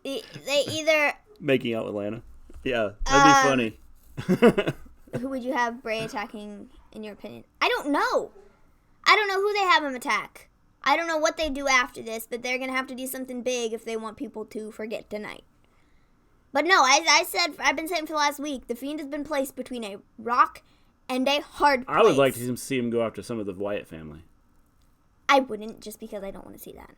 either... Making out with Lana. Yeah, that'd be funny. Who would you have Bray attacking, in your opinion? I don't know. I don't know who they have him attack. I don't know what they do after this, but they're going to have to do something big if they want people to forget tonight. But no, I've been saying for the last week, The Fiend has been placed between a rock and a hard place. I would like to see him go after some of the Wyatt family. I wouldn't, just because I don't want to see that.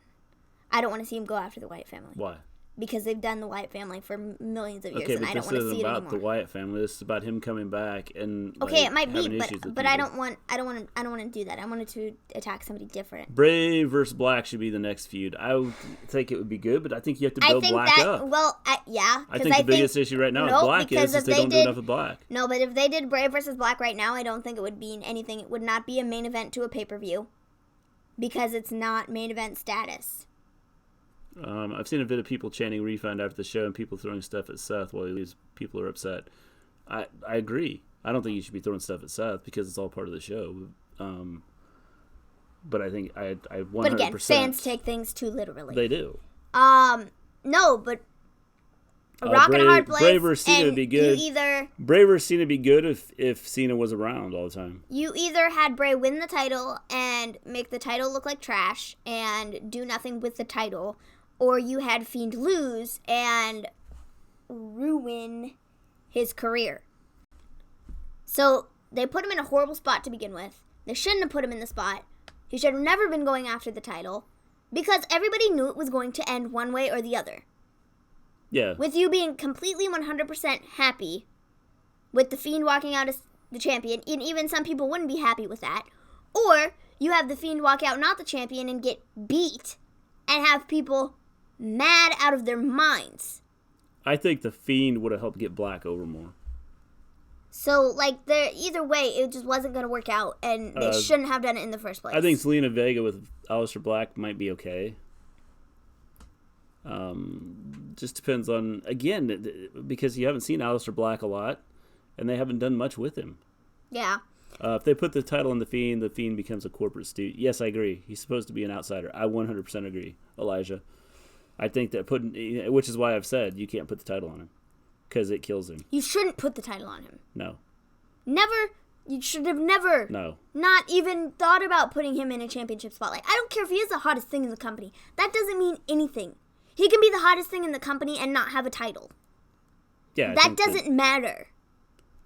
I don't want to see him go after the Wyatt family. Why? Because they've done the Wyatt family for millions of years, okay, and I don't want to see it anymore. this isn't about the Wyatt family. This is about him coming back and okay, it might be, but I don't want to do that. I wanted to attack somebody different. Bray versus Black should be the next feud. I would think it would be good, but I think you have to build Black up. Well, yeah. I think the biggest issue right now with Black is they don't do enough with Black. No, but if they did Bray versus Black right now, I don't think it would be anything. It would not be a main event to a pay-per-view because it's not main event status. I've seen a bit of people chanting refund after the show and people throwing stuff at Seth while he leaves. People are upset. I agree. I don't think you should be throwing stuff at Seth because it's all part of the show. But I think I 100%. But again, fans take things too literally. They do. No, but a rock and a hard place. Bray versus Cena would be good. Bray versus Cena would be good if Cena was around all the time. You either had Bray win the title and make the title look like trash and do nothing with the title, or you had Fiend lose and ruin his career. So they put him in a horrible spot to begin with. They shouldn't have put him in the spot. He should have never been going after the title because everybody knew it was going to end one way or the other. Yeah. With you being completely 100% happy with the Fiend walking out as the champion, and even some people wouldn't be happy with that. Or you have the Fiend walk out not the champion and get beat and have people mad out of their minds. I think the Fiend would have helped get Black over more. So, like, either way, it just wasn't going to work out, and they shouldn't have done it in the first place. I think Zelina Vega with Aleister Black might be okay. Just depends on, again, because you haven't seen Aleister Black a lot, and they haven't done much with him. Yeah. If they put the title on the Fiend becomes a corporate stooge. Yes, I agree. He's supposed to be an outsider. I 100% agree, Elijah. I think that which is why I've said you can't put the title on him, because it kills him. You shouldn't put the title on him. No. Never. You should have never. No. Not even thought about putting him in a championship spotlight. I don't care if he is the hottest thing in the company. That doesn't mean anything. He can be the hottest thing in the company and not have a title. Yeah. That doesn't matter.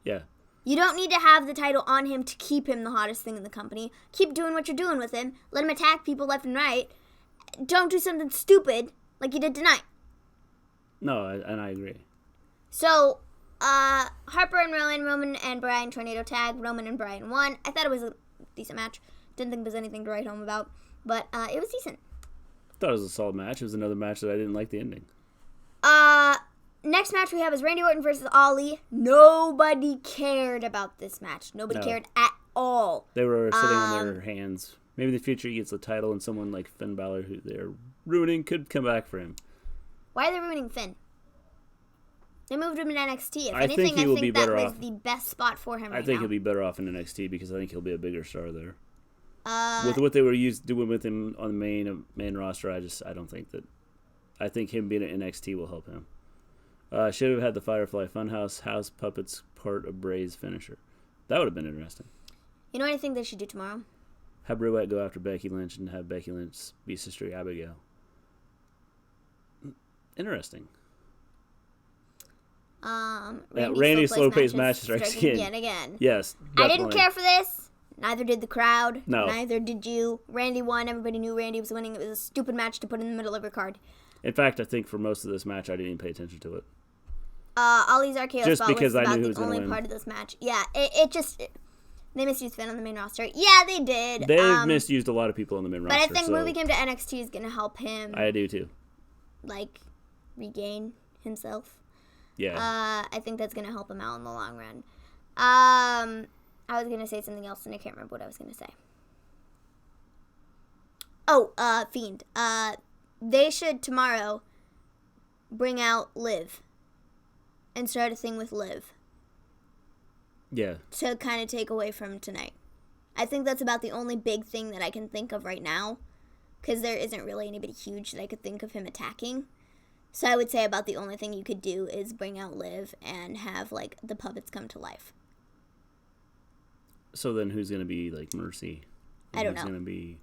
Yeah. You don't need to have the title on him to keep him the hottest thing in the company. Keep doing what you're doing with him. Let him attack people left and right. Don't do something stupid like you did tonight. No, and I agree. So, Harper and Rowan and Bryan tornado tag. Roman and Bryan won. I thought it was a decent match. Didn't think there was anything to write home about, but it was decent. I thought it was a solid match. It was another match that I didn't like the ending. Next match we have is Randy Orton versus Ali. Nobody cared about this match. Nobody cared at all. They were sitting on their hands. Maybe in the future he gets the title and someone like Finn Balor, who they're ruining, could come back for him. Why are they ruining Finn? They moved him to NXT. If I anything, think he will be that better was off. the best spot for him right now. I think he'll be better off in NXT because I think he'll be a bigger star there. With what they were doing with him on the main roster, I don't think that. I think him being at NXT will help him. Should have had the Firefly Funhouse House Puppets part of Bray's finisher. That would have been interesting. You know what I think they should do tomorrow? Have Bray Wyatt go after Becky Lynch and have Becky Lynch be Sister Abigail. Interesting. Randy slow-paced match strikes again. Yes, definitely. I didn't care for this. Neither did the crowd. No. Neither did you. Randy won. Everybody knew Randy was winning. It was a stupid match to put in the middle of your card. In fact, I think for most of this match, I didn't even pay attention to it. Ali's RKO just spot because was I about knew who the was going to only win. part of this match. Yeah, they misused Finn on the main roster. Yeah, they did. They've misused a lot of people on the main roster. But I think moving him to NXT is going to help him. I do too. Regain himself. Yeah. I think that's going to help him out in the long run. I was going to say something else, and I can't remember what I was going to say. Oh, Fiend. They should tomorrow bring out Liv and start a thing with Liv. Yeah. To kind of take away from tonight. I think that's about the only big thing that I can think of right now, because there isn't really anybody huge that I could think of him attacking. So I would say about the only thing you could do is bring out Liv and have, the puppets come to life. So then who's going to be, Mercy? I don't know. Who's going to be...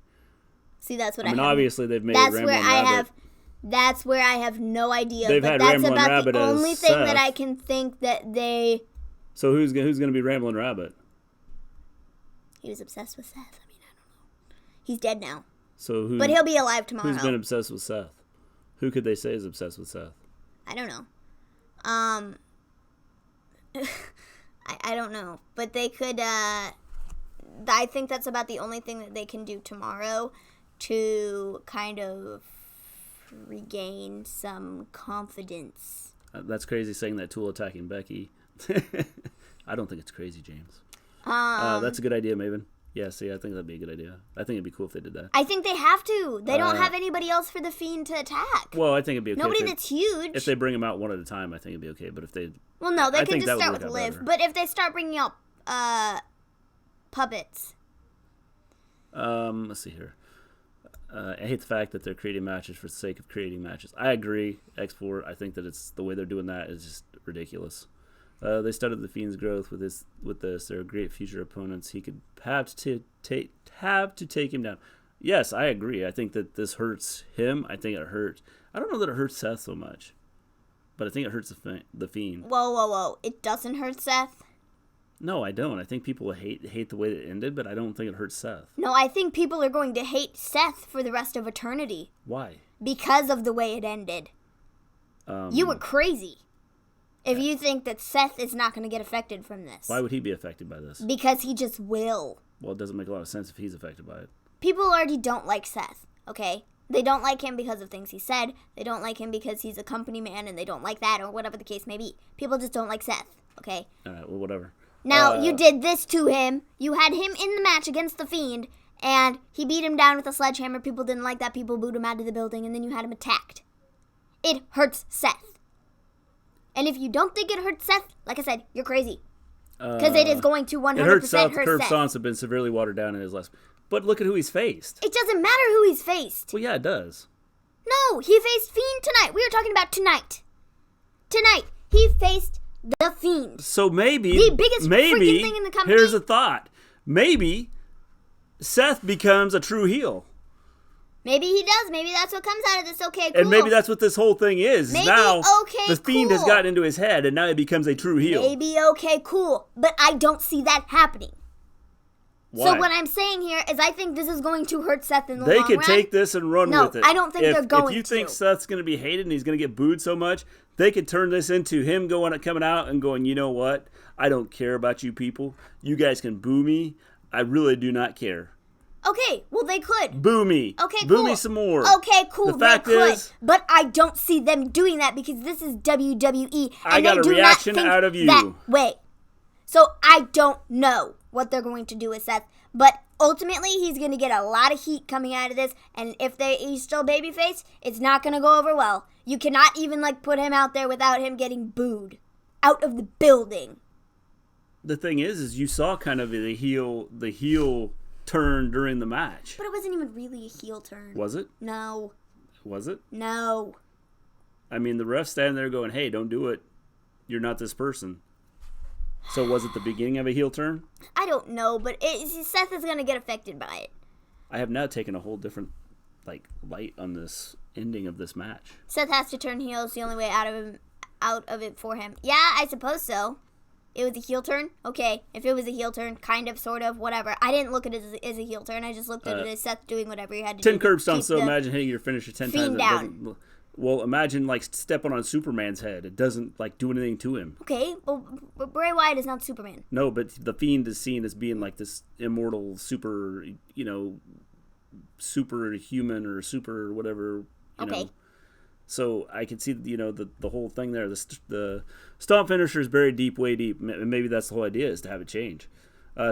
See, that's what I mean, obviously they've made Ramblin' Rabbit. That's where I have no idea. They've but had that's Ramblin' about Rabbit the as only thing Seth. that I can think that they... So who's going to be Ramblin' Rabbit? He was obsessed with Seth. I mean, I don't know. He's dead now. But he'll be alive tomorrow. Who's been obsessed with Seth? Who could they say is obsessed with Seth? I don't know. I don't know. But they could, I think that's about the only thing that they can do tomorrow to kind of regain some confidence. That's crazy saying that Tool attacking Becky. I don't think it's crazy, James. That's a good idea, Maven. Yeah, see, I think that'd be a good idea. I think it'd be cool if they did that. I think they have to. They don't have anybody else for the Fiend to attack. Well, I think it'd be okay. Nobody that's huge. If they bring them out one at a time, I think it'd be okay. But if they... Well, no, they can just start with Liv. Better. But if they start bringing out puppets... Let's see here. I hate the fact that they're creating matches for the sake of creating matches. I agree. X4, I think that it's the way they're doing that is just ridiculous. They started the Fiend's growth with this. They're great future opponents. He could have to take him down. Yes, I agree. I think that this hurts him. I think it hurts. I don't know that it hurts Seth so much, but I think it hurts the Fiend. Whoa! It doesn't hurt Seth. No, I don't. I think people hate the way it ended, but I don't think it hurts Seth. No, I think people are going to hate Seth for the rest of eternity. Why? Because of the way it ended. You were crazy. If you think that Seth is not going to get affected from this. Why would he be affected by this? Because he just will. Well, it doesn't make a lot of sense if he's affected by it. People already don't like Seth, okay? They don't like him because of things he said. They don't like him because he's a company man and they don't like that or whatever the case may be. People just don't like Seth, okay? All right, well, whatever. Now, you did this to him. You had him in the match against the Fiend, and he beat him down with a sledgehammer. People didn't like that. People booed him out of the building, and then you had him attacked. It hurts Seth. And if you don't think it hurts Seth, like I said, you're crazy. Because it is going to 100% hurt Seth. Curb Stomps have been severely watered down in his last... But look at who he's faced. It doesn't matter who he's faced. Well, yeah, it does. No, he faced Fiend tonight. We were talking about tonight. Tonight, he faced the Fiend. So maybe... The biggest freaking thing in the company. Here's a thought. Maybe Seth becomes a true heel. Maybe he does. Maybe that's what comes out of this. Okay, cool. And maybe that's what this whole thing is. Maybe, now, okay, the Fiend has gotten into his head, and now he becomes a true heel. Maybe, okay, cool. But I don't see that happening. Why? So what I'm saying here is I think this is going to hurt Seth in the long run. They could take this and run with it. No, I don't think they're going to. If you think Seth's going to be hated and he's going to get booed so much, they could turn this into him coming out and going, you know what? I don't care about you people. You guys can boo me. I really do not care. Okay, well, they could. Boo me. Okay, Boo cool. me some more. Okay, cool. The fact is, but I don't see them doing that because this is WWE. And I got a reaction out of you. That way. So I don't know what they're going to do with Seth, but ultimately he's going to get a lot of heat coming out of this, and if he's still babyface, it's not going to go over well. You cannot even put him out there without him getting booed out of the building. The thing is you saw kind of the heel turn during the match. But it wasn't even really a heel turn. Was it? No. Was it? No. I mean, the ref standing there going, hey, don't do it. You're not this person. So was it the beginning of a heel turn? I don't know, but Seth is going to get affected by it. I have now taken a whole different light on this ending of this match. Seth has to turn heel. It's the only way out of it for him. Yeah, I suppose so. It was a heel turn? Okay. If it was a heel turn, kind of, sort of, whatever. I didn't look at it as a heel turn. I just looked at it as Seth doing whatever he had to do. 10 curb stomps, so imagine hitting your finisher 10 Fiend times. Down. Well, imagine stepping on Superman's head. It doesn't do anything to him. Okay, but Bray Wyatt is not Superman. No, but the Fiend is seen as being this immortal super, superhuman or super whatever. Okay. Know. So I can see, the whole thing there. The stomp finisher is buried deep, way deep. Maybe that's the whole idea, is to have it change.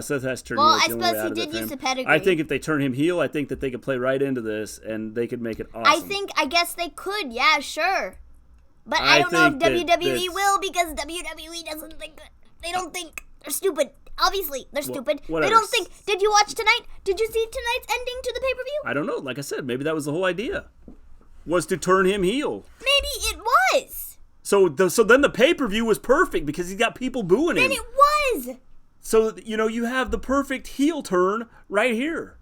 Seth has to turn heel. Well, I suppose he did use the pedigree. I think if they turn him heel, I think that they could play right into this, and they could make it awesome. I guess they could, yeah, sure. But I don't know if WWE will, because WWE doesn't think, they don't think, they're stupid. Obviously, they're stupid. Whatever. They don't think, did you watch tonight? Did you see tonight's ending to the pay-per-view? I don't know. Like I said, maybe that was the whole idea, was to turn him heel. Maybe it was. So then the pay-per-view was perfect because he got people booing him. Then it was. So, you have the perfect heel turn right here.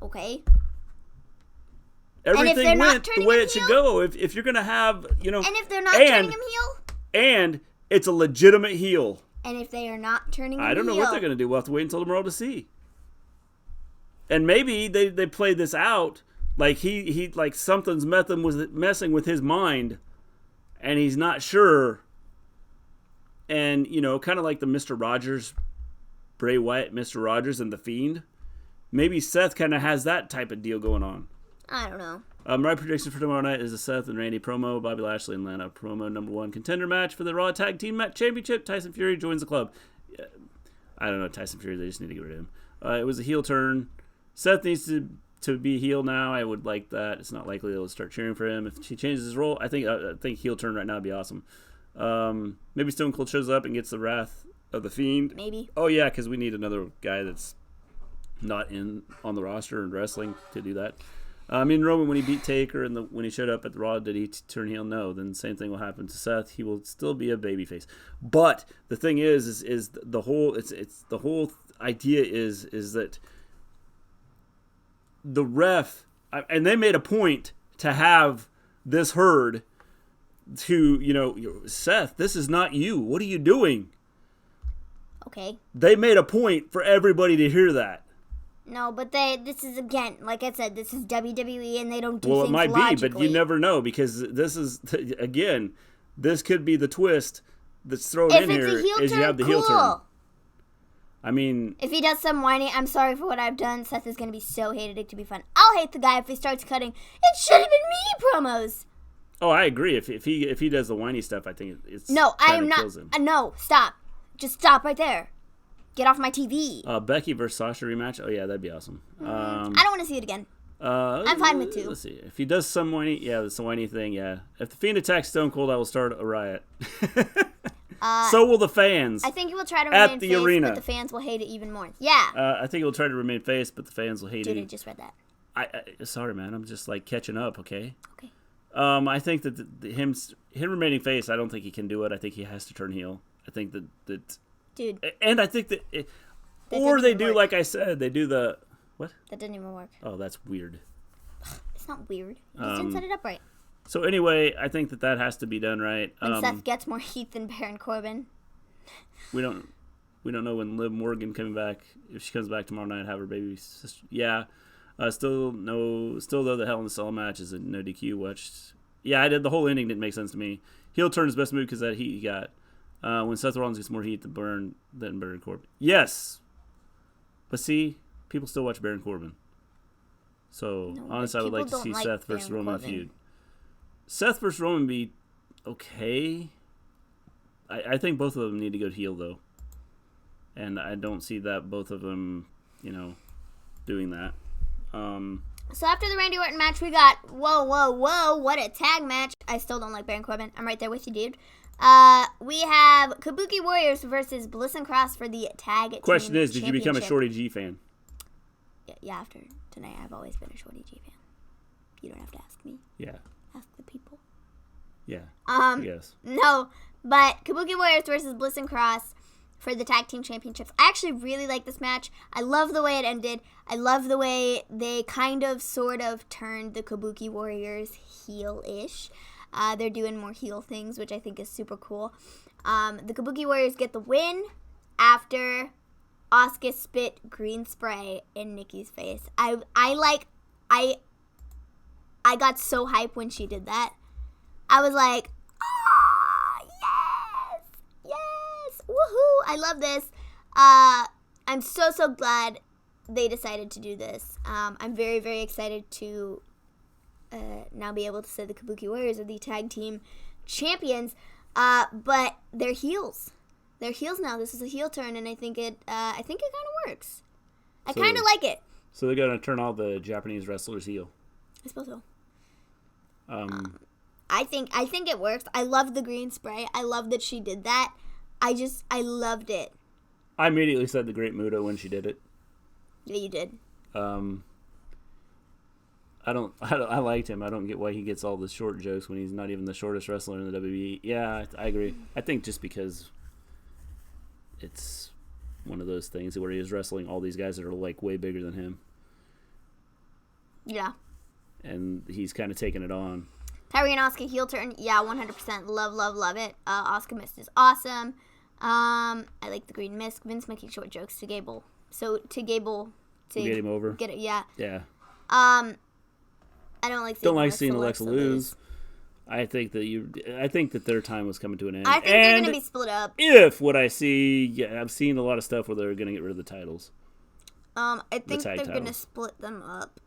Okay. Everything went the way it should go. If you're going to have, And if they're not turning him heel? And it's a legitimate heel. And if they are not turning him heel? I don't know what they're going to do. We'll have to wait until tomorrow to see. And maybe they played this out like he something's messing with his mind and he's not sure. And, kind of like the Mr. Rogers, Bray Wyatt, Mr. Rogers, and The Fiend. Maybe Seth kind of has that type of deal going on. I don't know. My prediction for tomorrow night is a Seth and Randy promo, Bobby Lashley and Lana promo #1 contender match for the Raw Tag Team Championship. Tyson Fury joins the club. I don't know, Tyson Fury, they just need to get rid of him. It was a heel turn. Seth needs to be heel now. I would like that. It's not likely they'll start cheering for him. If he changes his role, I think heel turn right now would be awesome. Maybe Stone Cold shows up and gets the wrath of the Fiend. Maybe. Oh, yeah, because we need another guy that's not on the roster and wrestling to do that. Roman, when he beat Taker and when he showed up at the Raw, did he turn heel? No. Then the same thing will happen to Seth. He will still be a babyface. But the thing is the whole the whole idea is that the ref, and they made a point to have this heard to, Seth, this is not you. What are you doing? Okay. They made a point for everybody to hear that. No, but this is, again, like I said, this is WWE and they don't do things things logically. Well, it might be, but you never know because this is, again, this could be the twist that's thrown in here is you have the heel turn. I mean, if he does some whining, I'm sorry for what I've done. Seth is going to be so hated it could be fun. I'll hate the guy if he starts cutting, it should have been me promos. Oh, I agree. If he does the whiny stuff, I think it's no, I am not. No, stop. Just stop right there. Get off my TV. Becky versus Sasha rematch. Oh yeah, that'd be awesome. I don't want to see it again. I'm fine with 2. Let's see. If he does some whiny, the whiny thing, yeah. If the Fiend attacks Stone Cold, I will start a riot. So will the fans. I think he will try to remain face, arena. But the fans will hate it even more. Yeah. I think he'll try to remain face, but the fans will hate it. Dude, I just read that. I sorry, man. I'm just catching up. Okay. Okay. I think that him remaining face, I don't think he can do it. I think he has to turn heel. I think that. Dude. And I think that. Or they do, like I said, they do the what? That didn't even work. Oh, that's weird. It's not weird. You just didn't set it up right. So anyway, I think that has to be done right. When Seth gets more heat than Baron Corbin. We don't. We don't know when Liv Morgan coming back. If she comes back tomorrow night, have her baby sister. Yeah. Still though the Hell in a Cell match is a no DQ. Watched. Yeah, I did. The whole ending didn't make sense to me. Heel turn is best move because that heat he got. When Seth Rollins gets more heat than Baron Corbin. Yes. But see, people still watch Baron Corbin. So, honestly, I would like to see Seth versus Roman feud. Seth versus Roman would be okay. I think both of them need to go heel, though. And I don't see that both of them, doing that. So after the Randy Orton match, we got, whoa, what a tag match. I still don't like Baron Corbin. I'm right there with you, dude. We have Kabuki Warriors versus Bliss and Cross for the tag Question team is, did you become a Shorty G fan? Yeah, after tonight, I've always been a Shorty G fan. You don't have to ask me. Yeah. Ask the people. Yeah. Yes. No, but Kabuki Warriors versus Bliss and Cross for the tag team championships. I actually really like this match. I love the way it ended. I love the way they sort of turned the Kabuki Warriors heel-ish. They're doing more heel things, which I think is super cool. The Kabuki Warriors get the win after Asuka spit green spray in Nikki's face. I got so hyped when she did that. I was like, yes, woohoo! I love this. I'm so glad they decided to do this. I'm very, very excited to now be able to say the Kabuki Warriors are the tag team champions. But they're heels. They're heels now. This is a heel turn, and I think it kind of works. I kind of like it. So they're gonna turn all the Japanese wrestlers heel. I suppose so. I think it works. I love the green spray. I love that she did that. I loved it. I immediately said the Great Muta when she did it. Yeah, you did. I liked him. I don't get why he gets all the short jokes when he's not even the shortest wrestler in the WWE. Yeah, I agree. I think just because it's one of those things where he is wrestling all these guys that are like way bigger than him. Yeah. And he's kind of taking it on. Kyrie and Asuka heel turn. Yeah, 100%. Love it. Asuka mist is awesome. I like the green mist. Vince making short jokes to Gable. So to Gable to get him over. Get it. Yeah. Yeah. I don't like seeing Alexa lose. I think that their time was coming to an end. I think they're going to be split up. If what I see, I've seen a lot of stuff where they're going to get rid of the titles. I think they're going to split them up.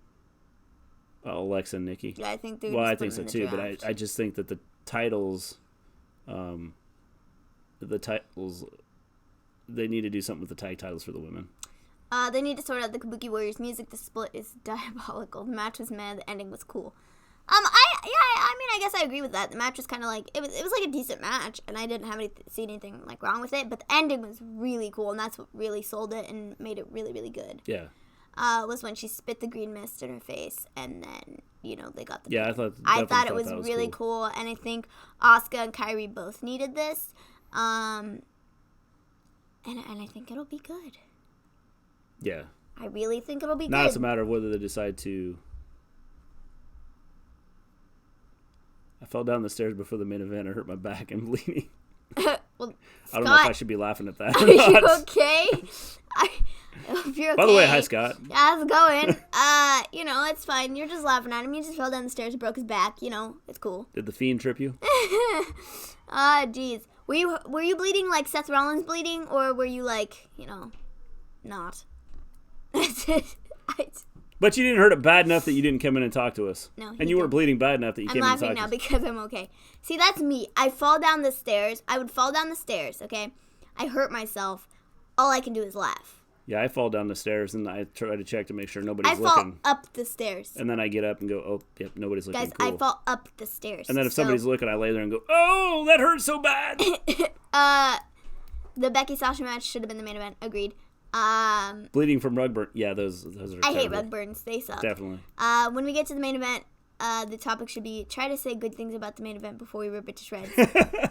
Alexa and Nikki. Yeah, I think they're. Well, I think so too, but I just think that the titles, they need to do something with the tag titles for the women. They need to sort out the Kabuki Warriors music. The split is diabolical. The match was mad. The ending was cool. I guess I agree with that. The match was kind of like it was like a decent match, and I didn't see anything like wrong with it. But the ending was really cool, and that's what really sold it and made it really, really good. Yeah. Was when she spit the green mist in her face, and then they got the. Yeah, I thought it was really cool, and I think Asuka and Kyrie both needed this, and I think it'll be good. Yeah. I really think it'll be good. Now it's a matter of whether they decide to. I fell down the stairs before the main event. I hurt my back and bleeding. Well, I don't know if I should be laughing at that. Are you okay? I hope you're okay. By the way, hi Scott. Yeah, how's it going? It's fine. You're just laughing at him. He just fell down the stairs and broke his back. It's cool. Did the Fiend trip you? Jeez. Were you bleeding like Seth Rollins bleeding, or were you like, not? But you didn't hurt it bad enough that you didn't come in and talk to us. No. And you weren't bleeding bad enough that you came in and talked to us. I'm laughing now because I'm okay. See, that's me. I fall down the stairs. I would fall down the stairs, okay? I hurt myself. All I can do is laugh. Yeah, I fall down the stairs and I try to check to make sure nobody's looking. I fall up the stairs. And then I get up and go, oh, yep, nobody's looking. Guys, cool. I fall up the stairs. And then if somebody's looking, I lay there and go, oh, that hurts so bad. The Becky Sasha match should have been the main event. Agreed. Bleeding from rug burn. Yeah, those are terrible. I hate rug burns. They suck. Definitely. When we get to the main event, the topic should be try to say good things about the main event before we rip it to shreds.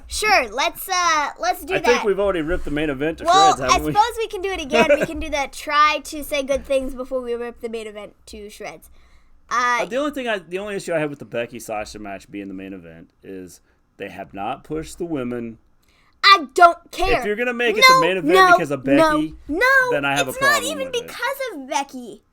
Sure, let's do that. I think we've already ripped the main event to shreds, haven't we? I suppose we can do it again. We can do that. Try to say good things before we rip the main event to shreds. The only issue I have with the Becky Sasha match being the main event is they have not pushed the women I don't care. If you're going to make it the main event because of Becky, then I have a problem with it. It's not even because of Becky.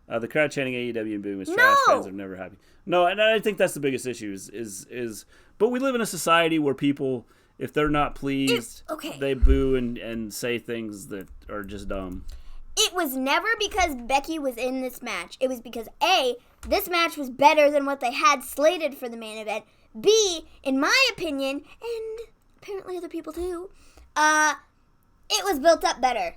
The crowd chanting AEW and booing is trash. Fans are never happy. No, and I think that's the biggest issue is but we live in a society where people, if they're not pleased, they boo and say things that are just dumb. It was never because Becky was in this match. It was because, A, this match was better than what they had slated for the main event. B, in my opinion, and apparently other people too, it was built up better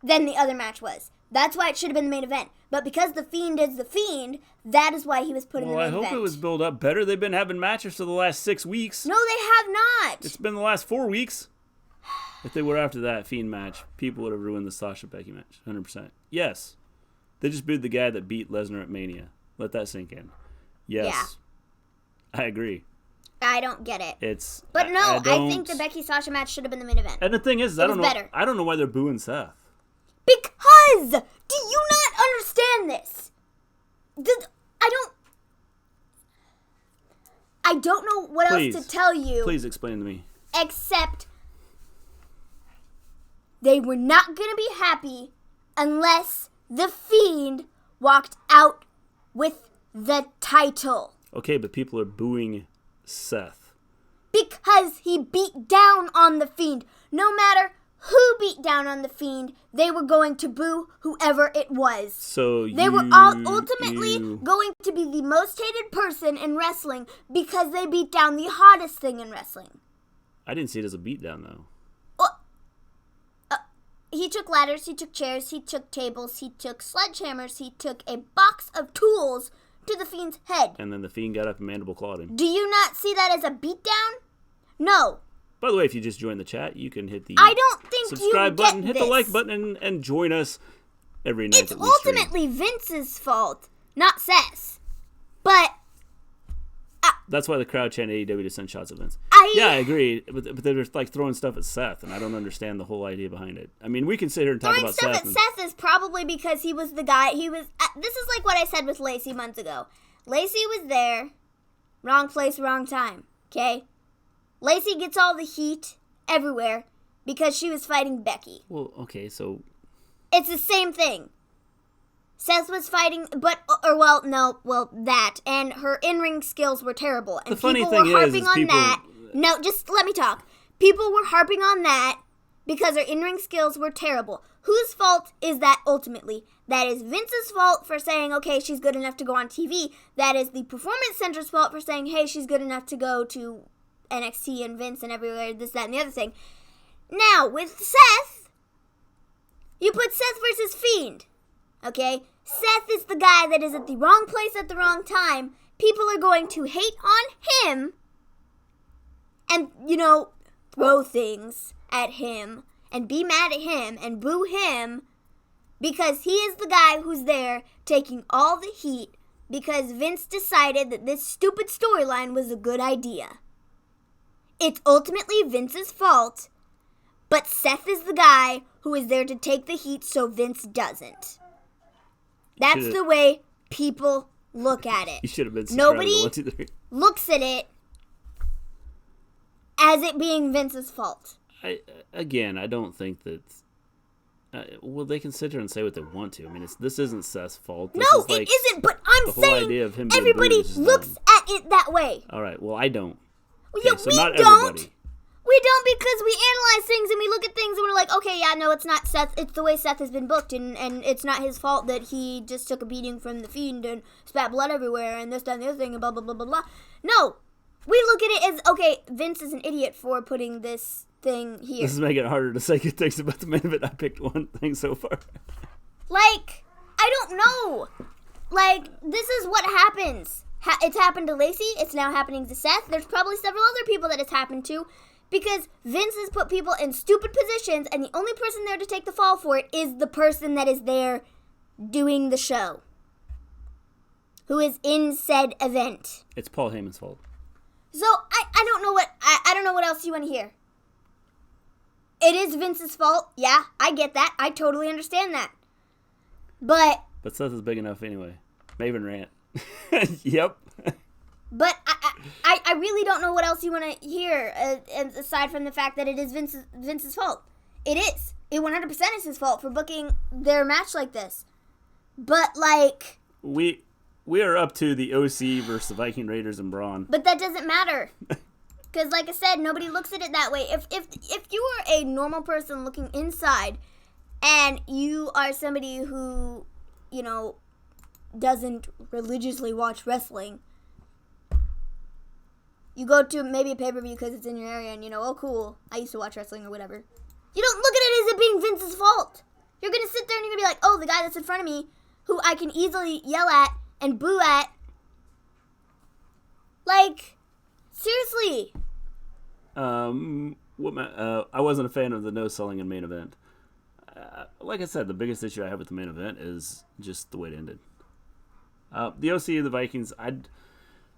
than the other match was. That's why it should have been the main event. But because the Fiend is the Fiend, that is why he was put in the main event. I hope it was built up better. They've been having matches for the last 6 weeks. No, they have not. It's been the last 4 weeks. If they were after that Fiend match, people would have ruined the Sasha Becky match. 100%. Yes. They just booed the guy that beat Lesnar at Mania. Let that sink in. Yes. Yeah. I agree. I don't get it. I think the Becky Sasha match should have been the main event. And the thing is, I don't know why they're booing Seth. Because do you not understand this? I don't know what else to tell you. Please explain to me. Except they were not going to be happy unless the Fiend walked out with the title. Okay, but people are booing Seth. Because he beat down on the Fiend. No matter who beat down on the Fiend, they were going to boo whoever it was. So they were all ultimately going to be the most hated person in wrestling because they beat down the hottest thing in wrestling. I didn't see it as a beatdown, though. He took ladders, he took chairs, he took tables, he took sledgehammers, he took a box of tools to the Fiend's head. And then the Fiend got up and mandible clawed him. Do you not see that as a beatdown? No. By the way, if you just joined the chat, you can hit the subscribe button, hit the like button, and join us every night. It's ultimately Vince's fault, not Seth's. But that's why the crowd chanted AEW to send shots at Vince. I agree, but they're like throwing stuff at Seth, and I don't understand the whole idea behind it. I mean, we can sit here and talk about Seth. Throwing stuff at Seth is probably because he was the guy. This is like what I said with Lacey months ago. Lacey was there, wrong place, wrong time. Okay. Lacey gets all the heat everywhere because she was fighting Becky. Well, okay, so it's the same thing. Seth was fighting, that, and her in-ring skills were terrible. And the funny thing No, just let me talk. People were harping on that because her in-ring skills were terrible. Whose fault is that ultimately? That is Vince's fault for saying, okay, she's good enough to go on TV. That is the Performance Center's fault for saying, hey, she's good enough to go to NXT and Vince and everywhere, this, that, and the other thing. Now, with Seth, you put Seth versus Fiend. Okay? Seth is the guy that is at the wrong place at the wrong time. People are going to hate on him and, throw things at him and be mad at him and boo him because he is the guy who's there taking all the heat because Vince decided that this stupid storyline was a good idea. It's ultimately Vince's fault, but Seth is the guy who is there to take the heat so Vince doesn't. That's the way people look at it. You should have been Nobody looks at it as it being Vince's fault. I don't think that... they can sit there and say what they want to. I mean, this isn't Seth's fault. It isn't, but I'm saying everybody looks at it that way. All right, well, I don't. Okay, so not everybody. We don't because we analyze things and we look at things and we're like, okay, yeah, no, it's not Seth. It's the way Seth has been booked and it's not his fault that he just took a beating from the Fiend and spat blood everywhere and this, that, and the other thing and blah, blah, blah, blah, blah. No, we look at it as, okay, Vince is an idiot for putting this thing here. This is making it harder to say good things about the main event. I picked one thing so far. I don't know. This is what happens. It's happened to Lacey. It's now happening to Seth. There's probably several other people that it's happened to. Because Vince has put people in stupid positions, and the only person there to take the fall for it is the person that is there doing the show. Who is in said event. It's Paul Heyman's fault. So, I don't know I don't know what else you want to hear. It is Vince's fault. Yeah, I get that. I totally understand that. But Seth is big enough anyway. Maven rant. Yep. But I really don't know what else you want to hear aside from the fact that it is Vince's fault. It is. It 100% is his fault for booking their match like this. But, like... We are up to the OC versus the Viking Raiders and Braun. But that doesn't matter. Because, like I said, nobody looks at it that way. If you are a normal person looking inside and you are somebody who, you know, doesn't religiously watch wrestling, you go to maybe a pay-per-view because it's in your area and you know, oh, cool, I used to watch wrestling or whatever. You don't look at it as it being Vince's fault. You're going to sit there and you're going to be like, oh, the guy that's in front of me, who I can easily yell at and boo at. Like, seriously. I wasn't a fan of the no selling in main event. Like I said, the biggest issue I have with the main event is just the way it ended. The OC of the Vikings,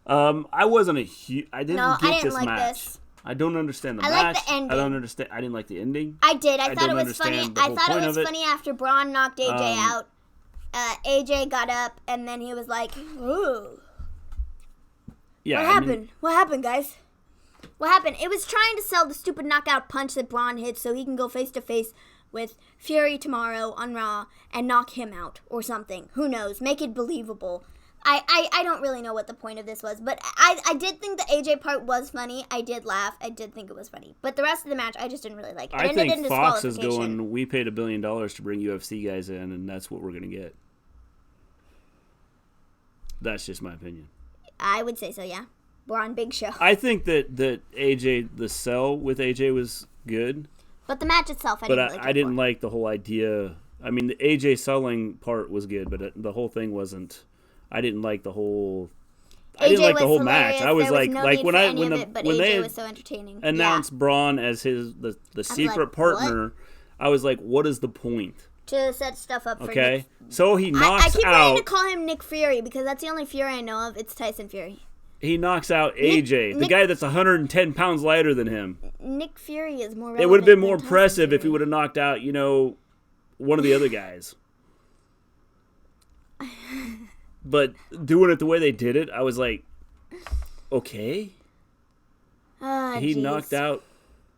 I wasn't a huge... I didn't get this like match. This. I don't understand the match. I like the ending. I don't understand. I didn't like the ending. I did. I thought it was funny. I thought it was funny after Braun knocked AJ out. AJ got up and then he was like, "Ooh." Yeah. What happened? What happened, guys? What happened? It was trying to sell the stupid knockout punch that Braun hit so he can go face to face with Fury tomorrow on Raw and knock him out or something. Who knows? Make it believable. I don't really know what the point of this was, but I did think the AJ part was funny. I did laugh. I did think it was funny. But the rest of the match, I just didn't really like. I think Fox is going, we paid $1 billion to bring UFC guys in, and that's what we're going to get. That's just my opinion. I would say so, yeah. We're on Big Show. I think that AJ, the sell with AJ was good. But the match itself, I didn't like the whole idea. I mean, the AJ selling part was good, but the whole thing wasn't. I didn't like the whole. I didn't like the whole match. I was like, when they was so entertaining. Announced Braun as the secret partner, I was like, what is the point? To set stuff up for Nick. So he knocks out. I keep wanting to call him Nick Fury because that's the only Fury I know of. It's Tyson Fury. He knocks out AJ, the guy that's 110 pounds lighter than him. Nick Fury is more relevant. It would have been more impressive if he would have knocked out, one of the other guys. But doing it the way they did it, I was like, okay. He knocked out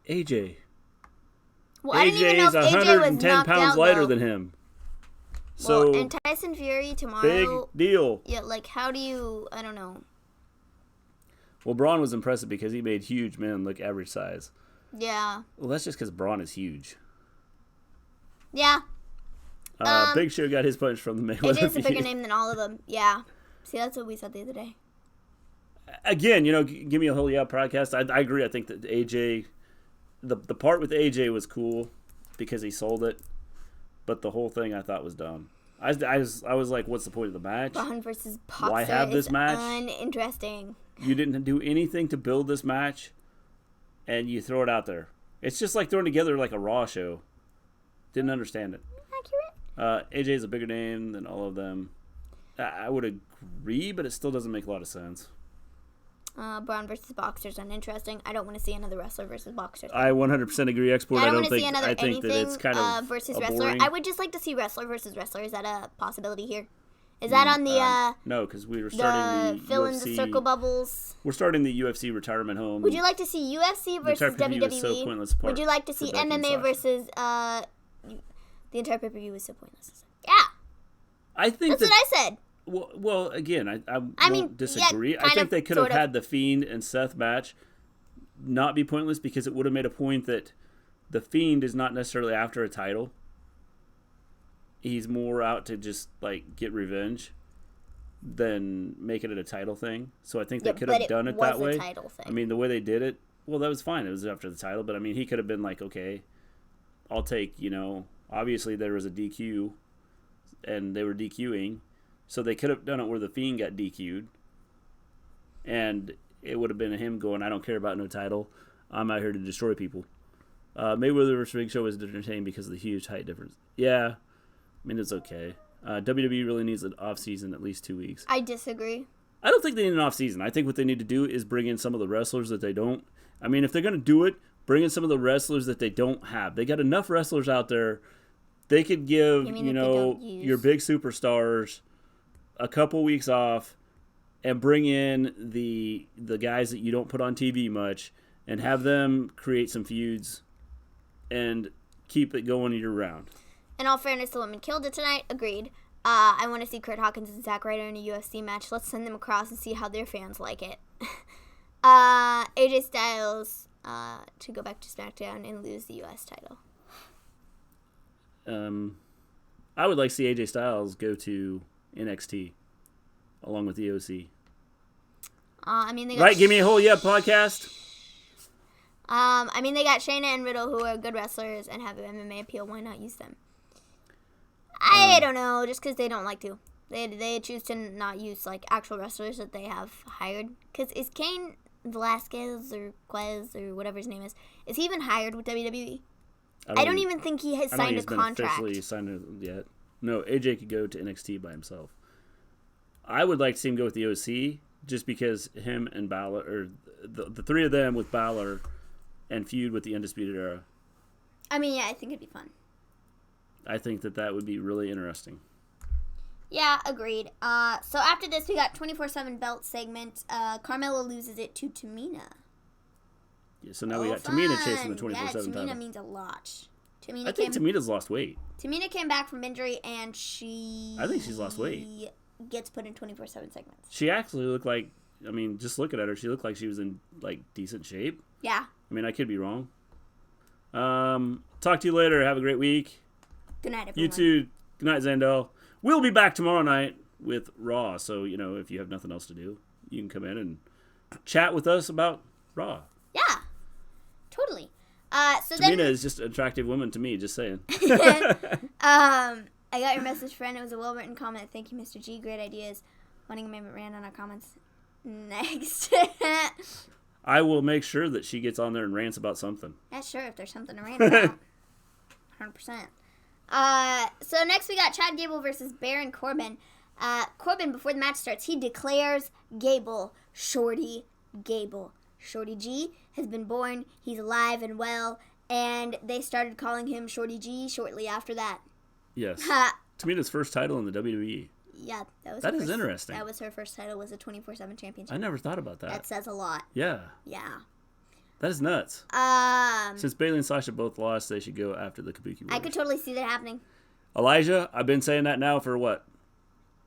AJ. Well, I didn't even know if AJ was 110 pounds lighter than him. So, and Tyson Fury tomorrow. Big deal. Yeah, like, how do you, I don't know. Well, Braun was impressive because he made huge men look average size. Yeah. Well, that's just because Braun is huge. Yeah. Big Show got his punch from the Mayweather. AJ's a bigger name than all of them. Yeah. See, that's what we said the other day. Again, give me a whole podcast. I agree. I think that AJ, the part with AJ was cool because he sold it, but the whole thing I thought was dumb. I was like, what's the point of the match? Braun versus Boxer. Why have this match? Uninteresting. You didn't do anything to build this match, and you throw it out there. It's just like throwing together like a Raw show. Didn't understand it. Accurate. AJ's a bigger name than all of them. I would agree, but it still doesn't make a lot of sense. Braun versus Boxer's uninteresting. I don't want to see another wrestler versus Boxer. I 100% agree, Export. I don't want to see another anything that it's kind of versus wrestler. Boring. I would just like to see wrestler versus wrestler. Is that a possibility here? Is that on the no, because we were starting the fill UFC, in the circle bubbles. We're starting the UFC retirement home. Would you like to see UFC versus WWE? So pointless part. Would you like to see MMA versus the entire pay-per-view was so pointless. Yeah. I think that's what I said. Well, again, I won't disagree. I think they could have had the Fiend and Seth match not be pointless because it would have made a point that the Fiend is not necessarily after a title. He's more out to just like get revenge than making it a title thing. So I think they could have done it that way. Title thing. I mean, the way they did it, well, that was fine. It was after the title, but I mean, he could have been like, okay, I'll take, obviously there was a DQ and they were DQing. So they could have done it where the Fiend got DQ'd. And it would have been him going, I don't care about no title. I'm out here to destroy people. Mayweather vs. Big Show was entertaining because of the huge height difference. Yeah. I mean, it's okay. WWE really needs an off-season at least 2 weeks. I disagree. I don't think they need an off-season. I think what they need to do is bring in some of the wrestlers that they don't. I mean, if they're going to do it, bring in some of the wrestlers that they don't have. They got enough wrestlers out there. They could give, your big superstars a couple weeks off and bring in the guys that you don't put on TV much and have them create some feuds and keep it going year round. In all fairness, the women killed it tonight. Agreed. I want to see Kurt Hawkins and Zack Ryder in a UFC match. Let's send them across and see how their fans like it. AJ Styles to go back to SmackDown and lose the US title. I would like to see AJ Styles go to NXT along with the OC. They got right, give me a whole podcast. They got Shayna and Riddle, who are good wrestlers and have an MMA appeal. Why not use them? I don't know, just because they don't like to. They choose to not use like actual wrestlers that they have hired. Because is Cain Velasquez or Quez or whatever his name is he even hired with WWE? I don't even think he has signed a contract. Been officially signed it yet. No, AJ could go to NXT by himself. I would like to see him go with the OC just because him and Balor, or the three of them with Balor, and feud with the Undisputed Era. I think it'd be fun. I think that would be really interesting. Yeah, agreed. So after this, we got 24/7 belt segment. Carmella loses it to Tamina. Yeah, so now we got Tamina chasing the 24/7 title. title. Tamina means a lot. I think Tamina's lost weight. Tamina came back from injury, and I think she's lost weight. Gets put in 24/7 segments. She actually looked like, just looking at her, she looked like she was in decent shape. Yeah. I could be wrong. Talk to you later. Have a great week. Good night, everyone. You too. Good night, Zandel. We'll be back tomorrow night with Raw. So, if you have nothing else to do, you can come in and chat with us about Raw. Yeah. Totally. Tamina is just an attractive woman to me, just saying. I got your message, friend. It was a well-written comment. Thank you, Mr. G. Great ideas. Wanting a Maven rant on our comments. Next. I will make sure that she gets on there and rants about something. Yeah, sure, if there's something to rant about. 100%. So next we got Chad Gable versus Baron Corbin. Corbin, before the match starts, he declares Gable Shorty Gable. Shorty G has been born. He's alive and well. And they started calling him Shorty G shortly after that. Yes. Tamina's first title in the WWE. Yeah, that is interesting. That was her first title, was a 24/7 championship. I never thought about that. That says a lot. Yeah. Yeah. That is nuts. Since Bayley and Sasha both lost, they should go after the Kabuki Warriors. I could totally see that happening. Elijah, I've been saying that now for what?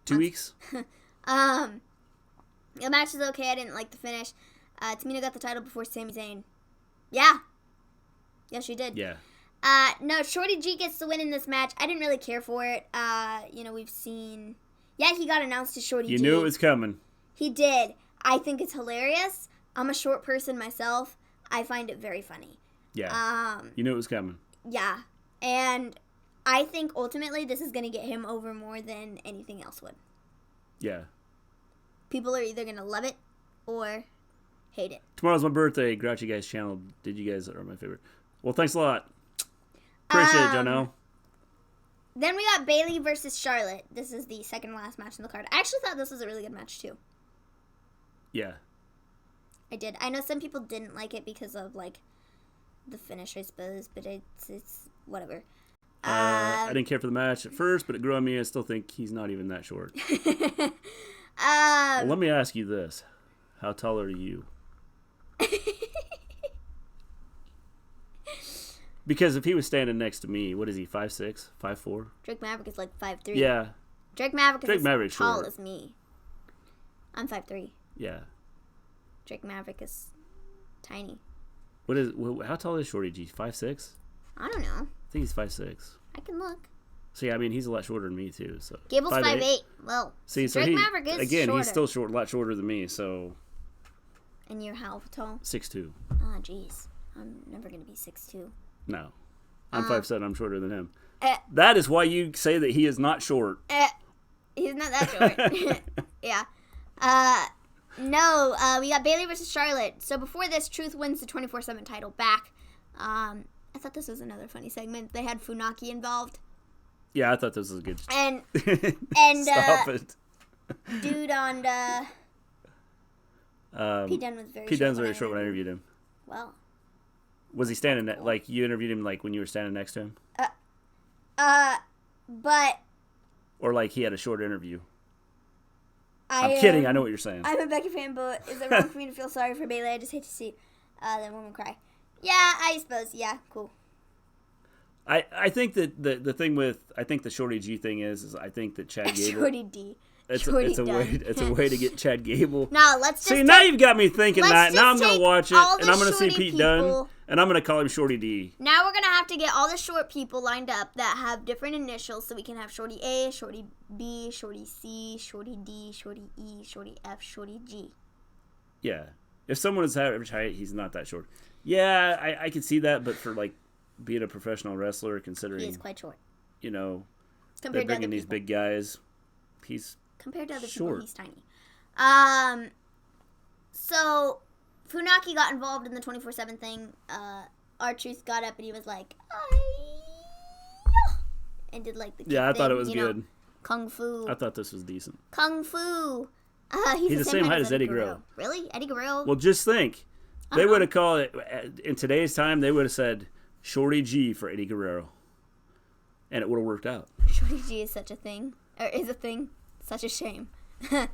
2 weeks? The match is okay. I didn't like the finish. Tamina got the title before Sami Zayn. Yeah. Yeah, she did. Yeah. No, Shorty G gets the win in this match. I didn't really care for it. We've seen... Yeah, he got announced as Shorty G. You knew it was coming. He did. I think it's hilarious. I'm a short person myself. I find it very funny. Yeah. You knew it was coming. Yeah. And I think ultimately this is going to get him over more than anything else would. Yeah. People are either going to love it or hate it. Tomorrow's my birthday. Grouchy Guys channel. Did you guys are my favorite. Well, thanks a lot. Appreciate it, Jono. Then we got Bayley versus Charlotte. This is the second to last match in the card. I actually thought this was a really good match, too. Yeah. I did. I know some people didn't like it because of, the finish, I suppose, but it's whatever. I didn't care for the match at first, but it grew on me. I still think he's not even that short. Well, let me ask you this. How tall are you? Because if he was standing next to me, what is he, 5'6", 5'4"? Drake Maverick is 5'3". Yeah. Drake Maverick is as tall short. as me. I'm 5'3". Yeah. Drake Maverick is tiny. How tall is Shorty G? 5'6"? I don't know. I think he's 5'6". I can look. So, yeah, he's a lot shorter than me, too. So Gable's 5'8". Well, see, so Drake Maverick is again, shorter. He's still a lot shorter than me, so... And you're how tall? 6'2". Oh, jeez. I'm never going to be 6'2". No. I'm 5'7". I'm shorter than him. That is why you say that he is not short. He's not that short. Yeah. No, we got Bayley versus Charlotte. So before this, Truth wins the 24/7 title back. I thought this was another funny segment. They had Funaki involved. Yeah, I thought this was good. And Stop it. Dude on Pete Dunne was very short when I interviewed him. Well. Was he standing you interviewed him when you were standing next to him? But or he had a short interview. I I'm kidding. I know what you're saying. I'm a Becky fan, but is it wrong for me to feel sorry for Bayley? I just hate to see that woman cry. Yeah, I suppose. Yeah, cool. I think that the thing with the Shorty G thing is I think that Chad Gable. Shorty D. It's a way to get Chad Gable. No, let's just now you've got me thinking that. Now I'm gonna watch it and I'm gonna see Pete Dunne and I'm gonna call him Shorty D. Now we're gonna have to get all the short people lined up that have different initials, so we can have Shorty A, Shorty B, Shorty C, Shorty D, Shorty E, Shorty F, Shorty G. Yeah, if someone is average height, he's not that short. Yeah, I can see that, but for like being a professional wrestler, considering he is quite short. You know, compared they're bringing these big guys. He's compared to other short. people, he's tiny. So Funaki got involved in the 24/7 thing. R-Truth got up and he was like, and did like the kick I thought thing, it was good. Kung Fu. I thought this was decent. Kung Fu. He's the same height as Eddie Guerrero. Really? Eddie Guerrero? Well, just think. They would have called it, in today's time, they would have said Shorty G for Eddie Guerrero. And it would have worked out. Shorty G is such a thing. Or is a thing. Such a shame. I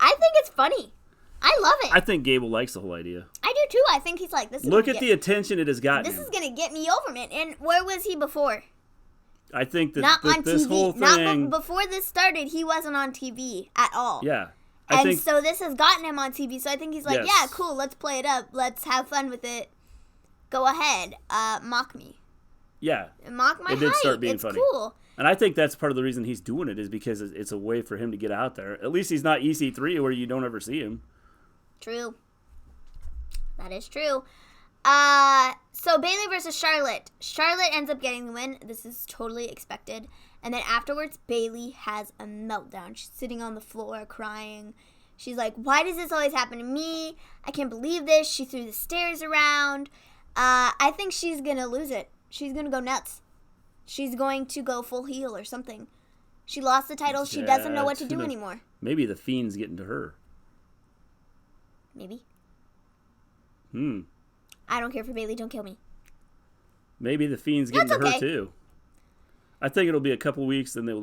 think it's funny. I love it. I think Gable likes the whole idea. I do too. I think he's like, this is Look at the attention it has gotten. This is going to get me over, man. And where was he before? I think that Not on this TV. whole thing... Before this started, he wasn't on TV at all. Yeah. So this has gotten him on TV. So I think he's like, yeah, cool, let's play it up. Let's have fun with it. Go ahead. Mock me. Yeah. Mock my height. It did start being funny. Cool. And I think that's part of the reason he's doing it is because it's a way for him to get out there. At least he's not EC3 where you don't ever see him. True. That is true. So Bayley versus Charlotte. Charlotte ends up getting the win. This is totally expected. And then afterwards, Bayley has a meltdown. She's sitting on the floor crying. She's like, why does this always happen to me? I can't believe this. She threw the stairs around. I think she's going to lose it. She's going to go nuts. She's going to go full heel or something. She lost the title. She doesn't know what to do anymore. Maybe the Fiend's getting to her. Maybe. I don't care for Bayley. Don't kill me. Maybe the Fiend's getting to her too. I think it'll be a couple weeks, then they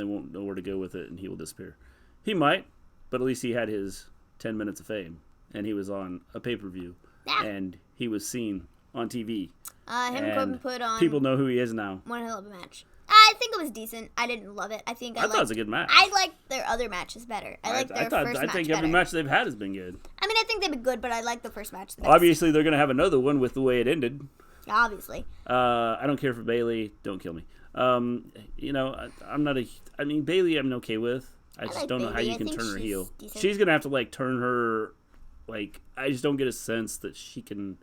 won't know where to go with it, and he will disappear. He might, but at least he had his 10 minutes of fame, and he was on a pay-per-view, and he was seen on TV. Him and Corbin put on... People know who he is now. One hell of a match. I think it was decent. I didn't love it. I thought it was a good match. I liked their other matches better. I think every match they've had has been good. I mean, I think they've been good, but I like the first match the best. Obviously, they're going to have another one with the way it ended. Yeah, obviously. I don't care for Bayley. Don't kill me. I'm not a... I mean, Bayley I'm okay with. I just don't know how you can turn her heel. Decent. She's going to have to, turn her... I just don't get a sense that she can,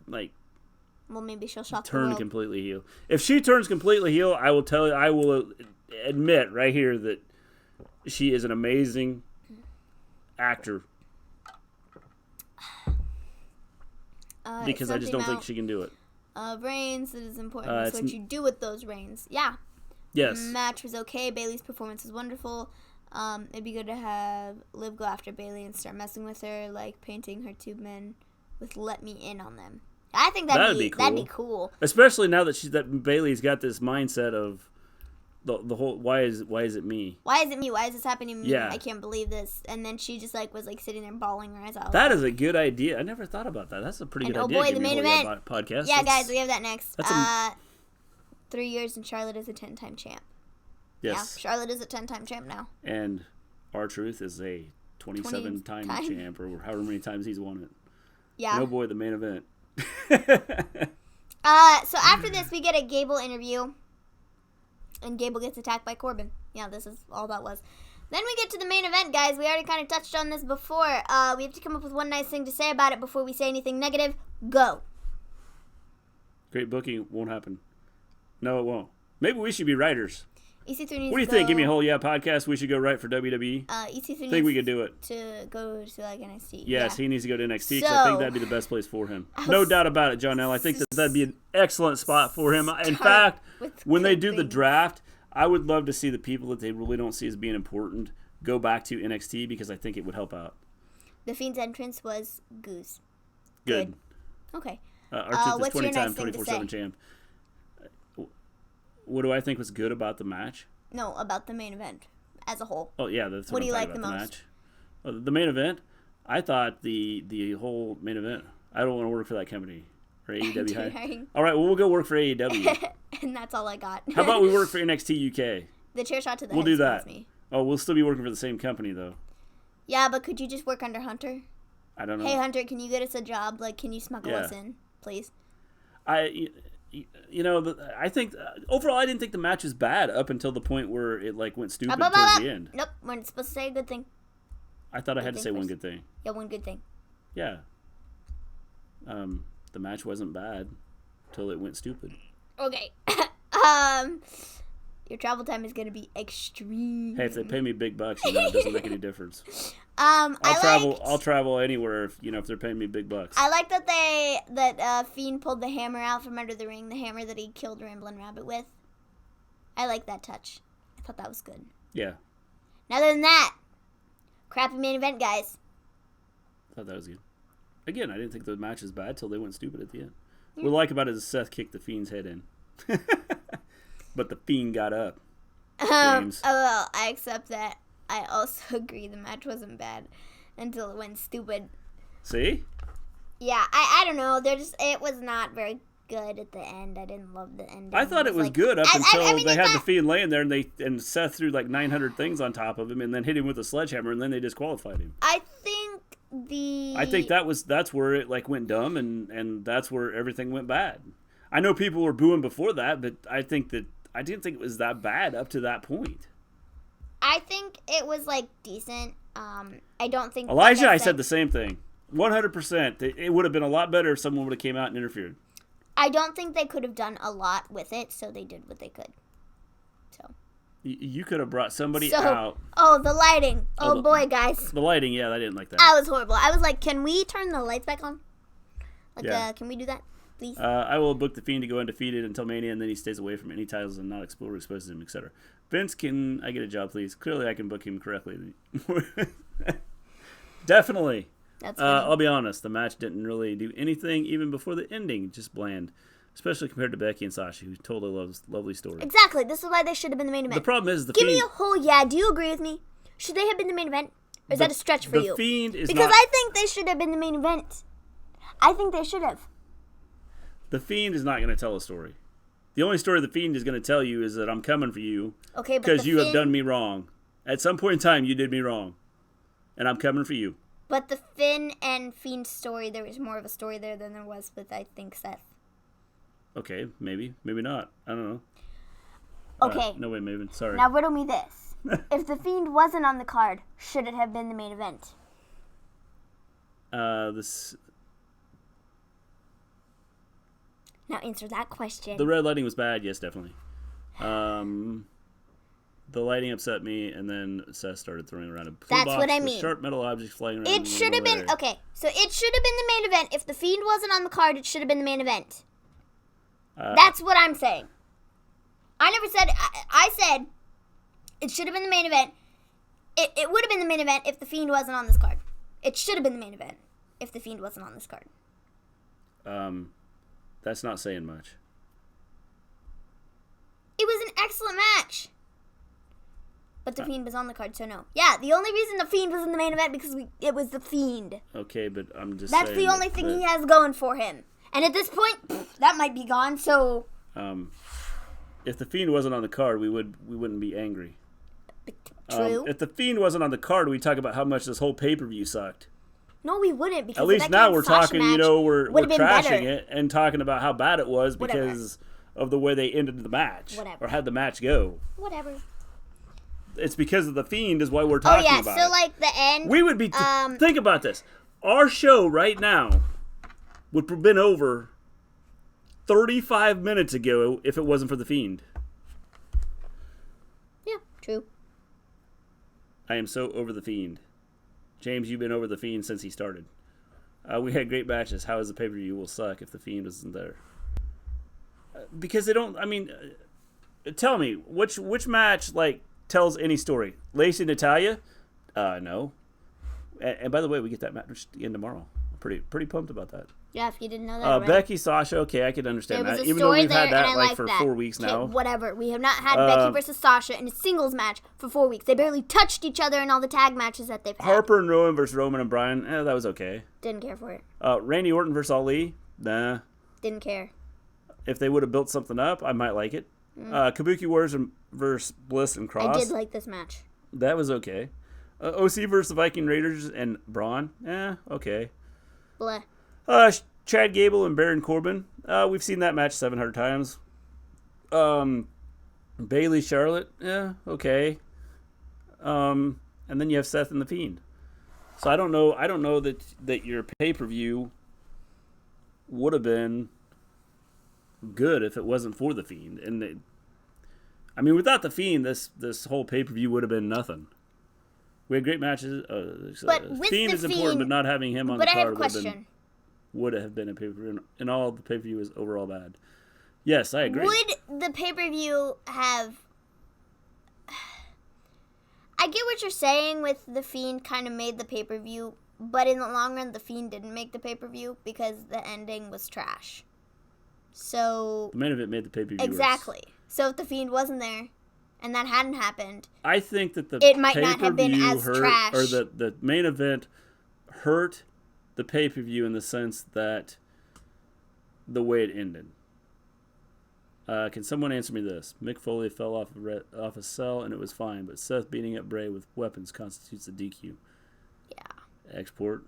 well, maybe she'll shock turn the world. completely heel. If she turns completely heel, I will admit right here that she is an amazing actor. Because I just don't think she can do it. Reigns, it is important. It's what you do with those reigns. Yeah. Yes. The match was okay. Bayley's performance was wonderful. It'd be good to have Liv go after Bayley and start messing with her, painting her tube men with "Let Me In" on them. I think that'd be cool. Especially now that Bayley's got this mindset of the whole why is it me? Why is it me? Why is this happening to me? Yeah. I can't believe this. And then she just was sitting there bawling her eyes out. That is a good idea. I never thought about that. That's a pretty good idea. Oh boy, the main event podcast. Yeah, guys, we have that next. 3 years and Charlotte is a 10-time champ. Yes. Yeah, Charlotte is a 10-time champ now. And R-Truth is a 27-time champ, or however many times he's won it. Yeah. No boy, the main event. So after this, we get a Gable interview, and Gable gets attacked by Corbin. Yeah, this is all that was. Then we get to the main event, guys. We already kind of touched on this before. We have to come up with one nice thing to say about it before we say anything negative. Go. Great booking won't happen. No, it won't. Maybe we should be writers. EC3 needs what do you think? Give me a whole podcast. We should go write for WWE. EC3 think we could do it. To go to NXT. Yes, he needs to go to NXT because I think that'd be the best place for him. No doubt about it, John L. I think that'd be an excellent spot for him. In fact, when they do the draft, I would love to see the people that they really don't see as being important go back to NXT because I think it would help out. The Fiend's entrance was goose. Good. Okay. R-Truth is 20-time, nice 24/7 champ. What do I think was good about the match? No, about the main event as a whole. Oh, yeah, that's what do you like the most? Match. The main event. I thought the whole main event. I don't want to work for that company or AEW. High. All right, well we'll go work for AEW. And that's all I got. How about we work for NXT UK? The chair shot to the We'll head do that. Me. Oh, we'll still be working for the same company though. Yeah, but could you just work under Hunter? I don't know. Hey Hunter, can you get us a job? Like, can you smuggle us in, please? I think overall I didn't think the match was bad up until the point where it like went stupid towards the end. Nope, we're supposed to say a good thing. I thought I had to say one good thing. Yeah, one good thing. Yeah. The match wasn't bad till it went stupid. Okay. Your travel time is gonna be extreme. Hey, if they pay me big bucks, it doesn't make any difference. I'll travel anywhere if they're paying me big bucks. I like that Fiend pulled the hammer out from under the ring, the hammer that he killed Ramblin' Rabbit with. I like that touch. I thought that was good. Yeah. And other than that, crappy main event, guys. I thought that was good. Again, I didn't think the match was bad till they went stupid at the end. What I like about it is Seth kicked the Fiend's head in. But the Fiend got up. James. Well, I accept that. I also agree the match wasn't bad until it went stupid. See? Yeah, I don't know. It was not very good at the end. I didn't love the ending. I thought it was good up until they had the Fiend laying there and Seth threw like 900 things on top of him and then hit him with a sledgehammer and then they disqualified him. I think that's where it like went dumb and that's where everything went bad. I know people were booing before that, but I didn't think it was that bad up to that point. I think it was like decent. I don't think Elijah. I said the same thing. 100%. It would have been a lot better if someone would have came out and interfered. I don't think they could have done a lot with it, so they did what they could. So you could have brought somebody out. Oh, the lighting. Oh boy, guys. The lighting. Yeah, I didn't like that. That was horrible. I was like, can we turn the lights back on? Like, can we do that? Please. I will book the Fiend to go undefeated until Mania, and then he stays away from any titles and not exposes him, etc. Vince, can I get a job, please? Clearly, I can book him correctly. Definitely. That's funny. I'll be honest. The match didn't really do anything, even before the ending. Just bland, especially compared to Becky and Sasha, who told a lovely story. Exactly. This is why they should have been the main event. The problem is Give me a whole yeah. Do you agree with me? Should they have been the main event? Or is that a stretch for you? The Fiend is because I think they should have been the main event. I think they should have. The Fiend is not going to tell a story. The only story the Fiend is going to tell you is that I'm coming for you. Okay, because you have done me wrong. At some point in time, you did me wrong. And I'm coming for you. But the Finn and Fiend story, there was more of a story there than there was with, I think, Seth. Okay, maybe. Maybe not. I don't know. Okay. No way, Maven. Sorry. Now riddle me this. If the Fiend wasn't on the card, should it have been the main event? Now answer that question. The red lighting was bad. Yes, definitely. The lighting upset me, and then Seth started throwing around a That's what I mean. Sharp metal objects flying around. It should have been okay. So it should have been the main event. If the Fiend wasn't on the card, it should have been the main event. That's what I'm saying. I never said. I said it should have been the main event. It would have been the main event if the Fiend wasn't on this card. It should have been the main event if the Fiend wasn't on this card. That's not saying much. It was an excellent match. But the Fiend was on the card, so no. Yeah, the only reason the Fiend was in the main event because it was the Fiend. Okay, but I'm just That's saying the only thing he has going for him. And at this point, that might be gone, so... If the Fiend wasn't on the card, we wouldn't be angry. True. If the Fiend wasn't on the card, we'd talk about how much this whole pay-per-view sucked. No, we wouldn't. Because at least now we're talking, we're trashing better. it and talking about how bad it was because of the way they ended the match. Whatever. Or had the match go. Whatever. It's because of the Fiend is why we're talking about it. Oh, yeah, so like the end... We would be... think about this. Our show right now would have been over 35 minutes ago if it wasn't for the Fiend. Yeah, true. I am so over the Fiend. James, you've been over the Fiend since he started. We had great matches. How is the pay-per-view will suck if the Fiend wasn't there? Because they don't... I mean, tell me, which match, like, tells any story? Lacey and Natalya? No. And by the way, we get that match in tomorrow. Pretty pumped about that. Yeah, if you didn't know that already. Becky, Sasha, okay, I could understand there was that. a Even though story we've there, had that and I like like for that. 4 weeks now. Whatever. We have not had Becky versus Sasha in a singles match for 4 weeks. They barely touched each other in all the tag matches that they've had. Harper and Rowan versus Roman and Bryan, that was okay. Didn't care for it. Randy Orton versus Ali, nah. Didn't care. If they would have built something up, I might like it. Kabuki Warriors versus Bliss and Cross. I did like this match. That was okay. OC versus the Viking Raiders and Braun, okay. Bleh. Chad Gable and Baron Corbin. We've seen that match 700 times. Bayley, Charlotte, okay. And then you have Seth and the Fiend. So I don't know that your pay-per-view would have been good if it wasn't for the Fiend. And without the Fiend, this whole pay-per-view would have been nothing. We had great matches. But with Fiend the is important, but not having him on the card card I have a question. would have been a pay-per-view, and all the pay-per-view is overall bad. Yes, I agree. Would the pay-per-view have... I get what you're saying with the Fiend kind of made the pay-per-view, but in the long run, the Fiend didn't make the pay-per-view because the ending was trash. So... The main event made the pay-per-view Exactly. worse. So if the Fiend wasn't there, and that hadn't happened... I think that it might not have been as hurt, trash. Or the main event hurt the pay-per-view in the sense that the way it ended. Can someone answer me this? Mick Foley fell off a cell and it was fine, but Seth beating up Bray with weapons constitutes a DQ. Yeah. Export.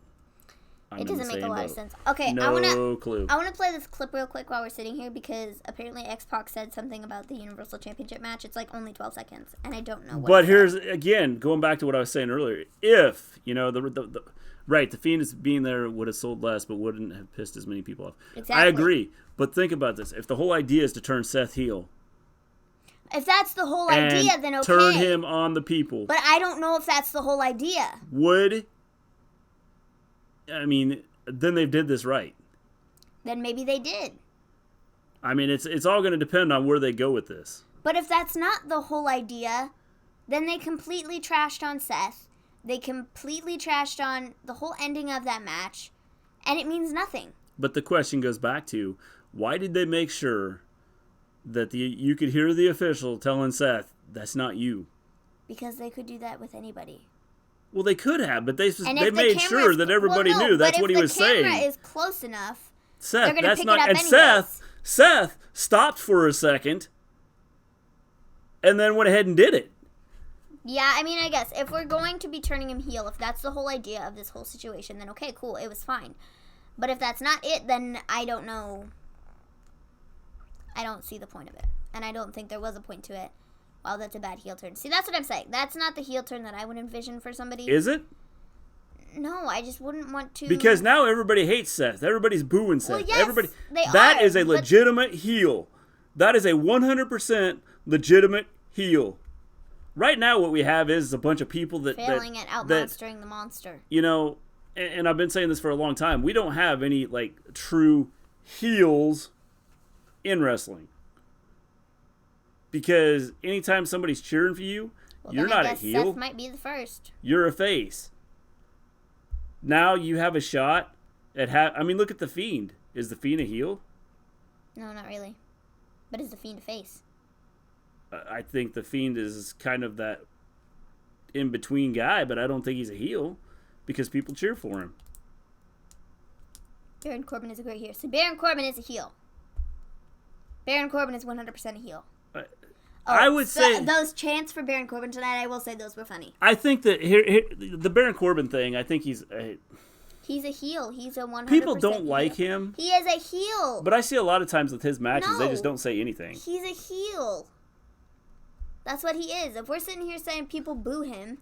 It doesn't make a lot of sense. Okay, no clue. I want to play this clip real quick while we're sitting here because apparently X-Pac said something about the Universal Championship match. It's like only 12 seconds, and I don't know what. But here's again going back to what I was saying earlier. If the Fiend is being there would have sold less, but wouldn't have pissed as many people off. Exactly. I agree, but think about this: if the whole idea is to turn Seth heel, if that's the whole idea, then okay. Turn him on the people. But I don't know if that's the whole idea. Then they did this right. Then maybe they did. It's all going to depend on where they go with this. But if that's not the whole idea, then they completely trashed on Seth. They completely trashed on the whole ending of that match, and it means nothing. But the question goes back to, why did they make sure that you could hear the official telling Seth, that's not you? Because they could do that with anybody. Well, they could have, but they made sure that everybody knew that's what he was saying. If the camera is close enough, Seth, they're going to pick it up and anyways. Seth stopped for a second and then went ahead and did it. Yeah, I guess if we're going to be turning him heel, if that's the whole idea of this whole situation, then okay, cool, it was fine. But if that's not it, then I don't know. I don't see the point of it. And I don't think there was a point to it. Wow, that's a bad heel turn. See, that's what I'm saying. That's not the heel turn that I would envision for somebody. Is it? No, I just wouldn't want to. Because now everybody hates Seth. Everybody's booing Seth. Well, yes, That is a legitimate heel. That is a 100% legitimate heel. Right now, what we have is a bunch of people that failing at out-monstering the monster. And I've been saying this for a long time. We don't have any true heels in wrestling. Because anytime somebody's cheering for you, you're not a heel. Seth might be the first. You're a face. Now you have a shot at look at the Fiend. Is the Fiend a heel? No, not really. But is the Fiend a face? I think the Fiend is kind of that in-between guy, but I don't think he's a heel because people cheer for him. Baron Corbin is a great heel. So Baron Corbin is a heel. Baron Corbin is 100% a heel. I would say those chants for Baron Corbin tonight, I will say those were funny. I think that here the Baron Corbin thing, I think he's a heel. He's a 100% people don't heel. like him. He is a heel. But I see a lot of times with his matches, they just don't say anything. He's a heel. That's what he is. If we're sitting here saying people boo him,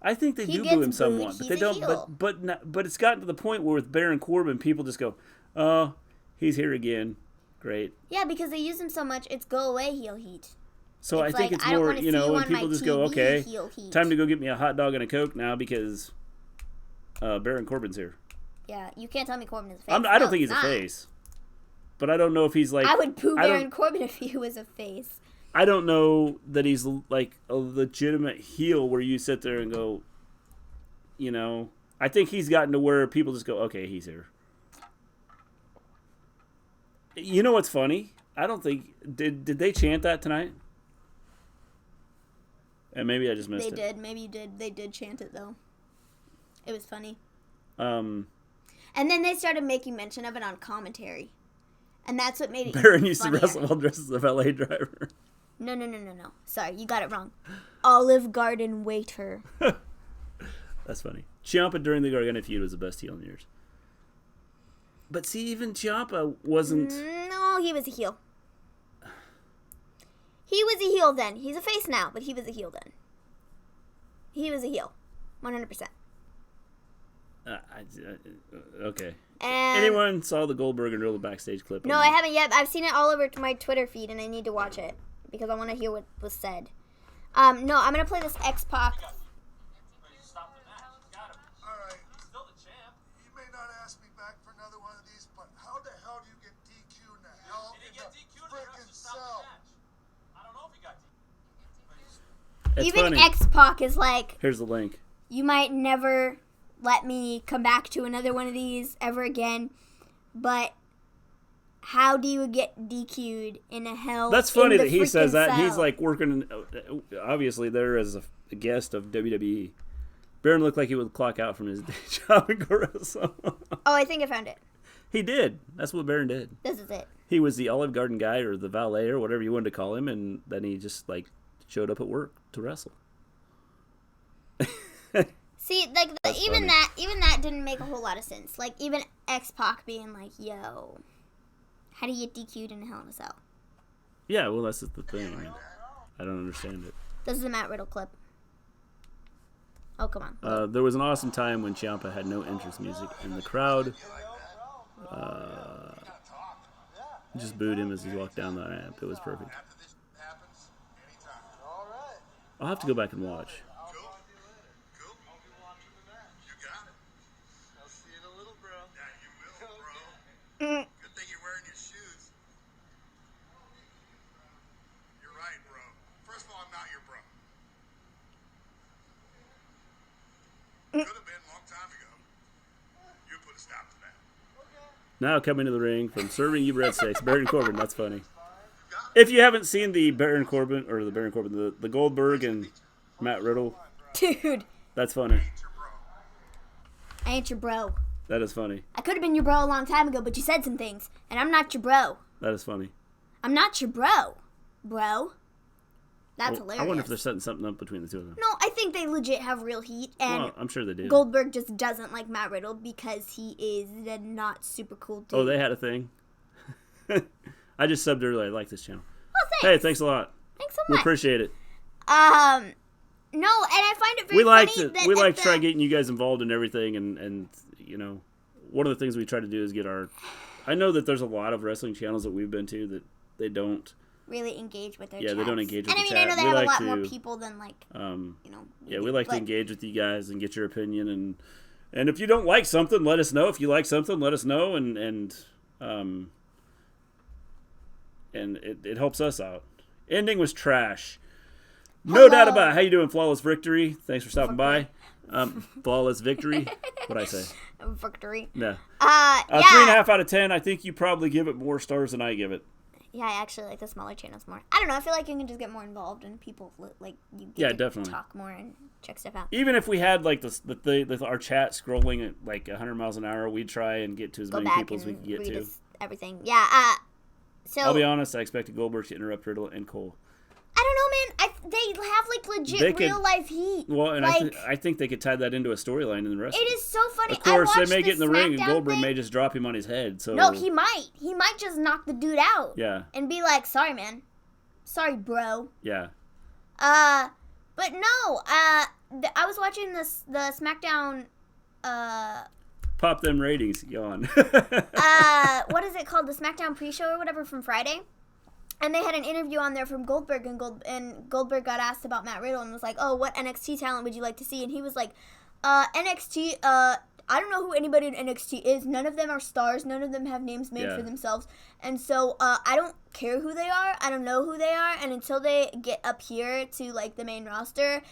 I think they do boo him somewhat, but they don't. Heel. But it's gotten to the point where with Baron Corbin, people just go, "Oh, he's here again, great." Yeah, because they use him so much, it's go away heel heat. So I think it's more, when people just go, "Okay, time to go get me a hot dog and a Coke now because Baron Corbin's here." Yeah, you can't tell me Corbin is a face. I don't think he's a face, but I don't know if he's I would boo Baron Corbin if he was a face. I don't know that he's a legitimate heel where you sit there and go, I think he's gotten to where people just go, okay, he's here. You know what's funny? I don't think did they chant that tonight? And maybe I just missed it. They did. Maybe you did. They did chant it though. It was funny. And then they started making mention of it on commentary, and that's what made it. Baron used to wrestle while dressed as a valet driver. No. Sorry, you got it wrong. Olive Garden waiter. That's funny. Ciampa during the Gargano feud was the best heel in years. But see, even Ciampa wasn't... No, he was a heel. He was a heel then. He's a face now, but he was a heel then. He was a heel. 100%. Okay. And anyone saw the Goldberg and Riddle backstage clip? No, I haven't yet. I've seen it all over my Twitter feed, and I need to watch it because I want to hear what was said. No, I'm going to play this X-Pac. Even X-Pac is like, here's the link. You might never let me come back to another one of these ever again, but how do you get DQ'd in a hell? That's funny that he says that. He's like working, obviously, there as a guest of WWE. Baron looked like he would clock out from his day job and go wrestle. Oh, I think I found it. He did. That's what Baron did. This is it. He was the Olive Garden guy or the valet or whatever you wanted to call him, and then he just like showed up at work to wrestle. See, like even that didn't make a whole lot of sense. Like even X-Pac being like, "Yo, how do you get DQ'd in a Hell in a Cell?" Yeah, well, that's the thing. I don't understand it. This is a Matt Riddle clip. Oh, come on. There was an awesome time when Ciampa had no entrance music, and the crowd just booed him as he walked down the ramp. It was perfect. I'll have to go back and watch. Good thing you're wearing your shoes. You're right, bro. First of all, I'm not your bro. Could have been a long time ago. You put a stop to that. Now coming to the ring from serving you breadsticks, Baron Corbin. That's funny. If you haven't seen the the Goldberg and Matt Riddle, dude, that's funny. I ain't your bro. That is funny. I could have been your bro a long time ago, but you said some things, and I'm not your bro. That is funny. I'm not your bro. That's hilarious. I wonder if they're setting something up between the two of them. No, I think they legit have real heat, and I'm sure they do. Goldberg just doesn't like Matt Riddle because he is a not super cool dude. Oh, they had a thing? I just subbed earlier. I like this channel. Oh, thanks. Hey, thanks a lot. Thanks so much. We appreciate it. No, and I find it very funny that... We like to try getting you guys involved in everything, and you know, one of the things we try to do is get our... I know that there's a lot of wrestling channels that we've been to that they don't... really engage with their chats. They don't engage with the chat. And I mean, I know they have a lot more people than, like, you know... Yeah, we like to engage with you guys and get your opinion, and if you don't like something, let us know. If you like something, let us know, and it helps us out. Ending was trash. No doubt about it. How you doing, Flawless Victory? Thanks for stopping by. Flawless Victory. What'd I say? Victory. Yeah. Yeah. 3.5 out of 10. I think you probably give it more stars than I give it. Yeah, I actually like the smaller channels more. I don't know. I feel like you can just get more involved and people like you get to definitely talk more and check stuff out. Even if we had like our chat scrolling at like 100 miles an hour, we'd try and get to as many people as we could get to. Everything. Yeah. So I'll be honest. I expected Goldberg to interrupt Riddle and Cole. I don't know, man. They have like legit real life heat. Well, and like, I think they could tie that into a storyline in the rest. It is so funny. Of course, they may get in the ring and Goldberg may just drop him on his head. So no, he might. He might just knock the dude out. Yeah. And be like, "Sorry, man. Sorry, bro." Yeah. But no. I was watching the SmackDown. Pop them ratings, yawn. What is it called? The SmackDown pre-show or whatever from Friday. And they had an interview on there from Goldberg, and Goldberg got asked about Matt Riddle and was like, "Oh, what NXT talent would you like to see?" And he was like, "NXT. I don't know who anybody in NXT is. None of them are stars. None of them have names made for themselves. And so I don't care who they are. I don't know who they are. And until they get up here to like the main roster,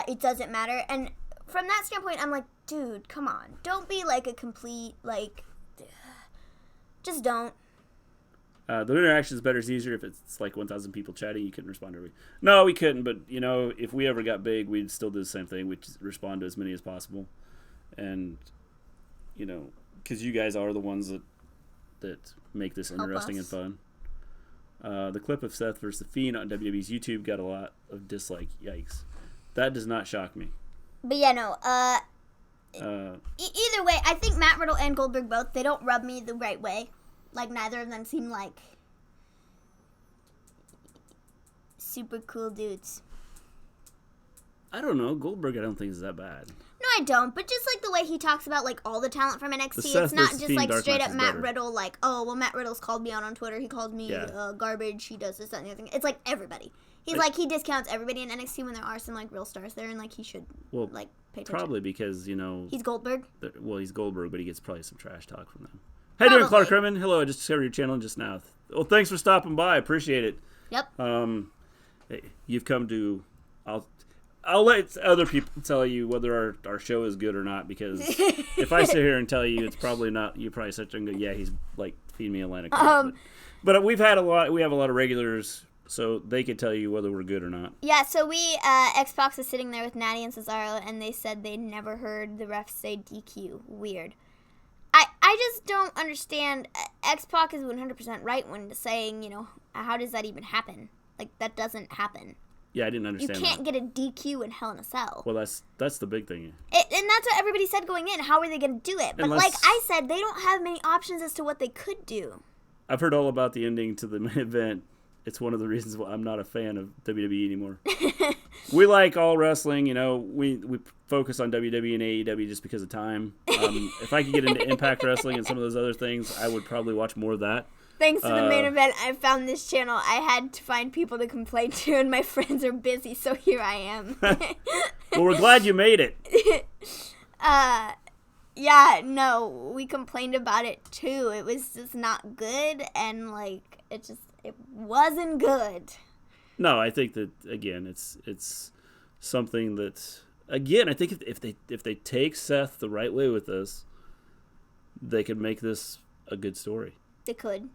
it doesn't matter." And from that standpoint, I'm like, dude, come on, don't be like a complete like, just don't. The interaction is better. It's easier if it's like 1,000 people chatting. You couldn't respond to everybody. No, we couldn't. But if we ever got big, we'd still do the same thing. We'd respond to as many as possible, and because you guys are the ones that make this interesting and fun. The clip of Seth versus the Fiend on WWE's YouTube got a lot of dislike. Yikes! That does not shock me. But yeah, no. Either way, I think Matt Riddle and Goldberg both, they don't rub me the right way. Like, neither of them seem like super cool dudes. I don't know. Goldberg, I don't think is that bad. No, I don't. But just like the way he talks about like all the talent from NXT, The it's not Seth just Fiend like Dark straight match up is Matt better. Riddle. Like, oh well, Matt Riddle's called me out on Twitter. He called me garbage. He does this, that, and the other thing. It's like everybody. He's he discounts everybody in NXT when there are some like real stars there, and like he should like pay attention. Probably because he's Goldberg. He's Goldberg, but he gets probably some trash talk from them. How you doing, Clark Herman? Hello, I just discovered your channel just now. Well, thanks for stopping by. I appreciate it. Yep. You've come to. I'll let other people tell you whether our show is good or not, because if I sit here and tell you it's probably not, you probably sit there and go, yeah, he's like Feed Me Atlantic. But we have a lot of regulars, so they could tell you whether we're good or not. Yeah, so Xbox is sitting there with Natty and Cesaro, and they said they never heard the refs say DQ. Weird. I just don't understand. X-Pac is 100% right when saying, how does that even happen? Like, that doesn't happen. Yeah, I didn't understand. You can't get a DQ in Hell in a Cell. Well, that's the big thing. And that's what everybody said going in. How are they going to do it? But like I said, they don't have many options as to what they could do. I've heard all about the ending to the main event. It's one of the reasons why I'm not a fan of WWE anymore. We like all wrestling, we focus on WWE and AEW just because of time. If I could get into Impact Wrestling and some of those other things, I would probably watch more of that. Thanks to the main event, I found this channel. I had to find people to complain to, and my friends are busy, so here I am. Well, we're glad you made it. Yeah, no, we complained about it too. It was just not good, and it wasn't good. No, I think that again, it's something that again, I think if they take Seth the right way with this, they could make this a good story. They could.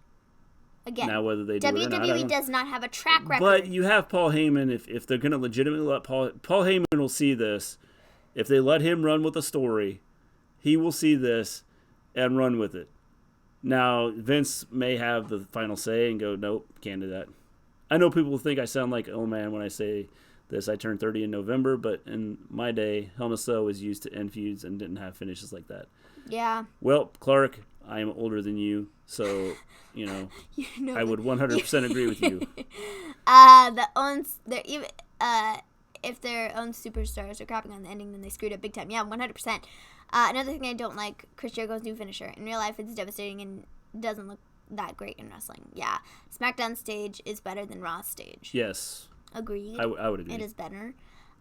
Again, now whether they do it or not, WWE does not have a track record. But you have Paul Heyman. If they're going to legitimately let Paul Heyman will see this. If they let him run with a story, he will see this and run with it. Now, Vince may have the final say and go, nope, can't do that. I know people think I sound like, oh man, when I say this. I turned 30 in November, but in my day, Hell in a Cell was used to end feuds and didn't have finishes like that. Yeah. Well, Clark, I am older than you, so, I would 100% agree with you. If their own superstars are crapping on the ending, then they screwed up big time. Yeah, 100%. Another thing I don't like, Chris Jericho's new finisher. In real life, it's devastating and doesn't look that great in wrestling. Yeah. SmackDown stage is better than Raw stage. Yes. Agreed. I would agree. It is better.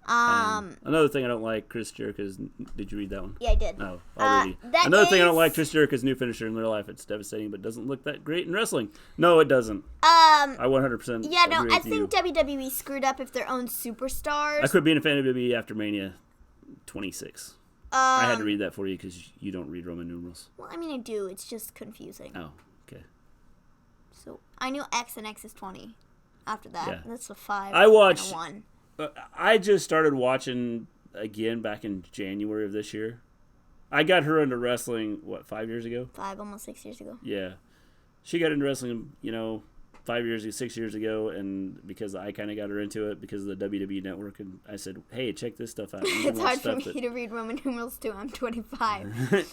Another thing I don't like, Chris Jericho's... Did you read that one? Yeah, I did. No, I'll read it. Another thing I don't like, Chris Jericho's new finisher in real life. It's devastating, but doesn't look that great in wrestling. No, it doesn't. I 100% Yeah, no, agree I with you. think WWE screwed up if their own superstars. I quit being a fan of WWE after Mania 26. I had to read that for you because you don't read Roman numerals. Well, I mean, I do. It's just confusing. Oh, okay. So, I knew X and X is 20. After that, Yeah. that's a 5 I watched... and a 1. I just started watching again back in January of this year. I got her into wrestling, 5 years ago? 5, almost 6 years ago. Yeah. She got into wrestling, 6 years ago, and because I kind of got her into it because of the WWE Network, and I said, hey, check this stuff out. It's hard for me to read Roman numerals too. I'm 25.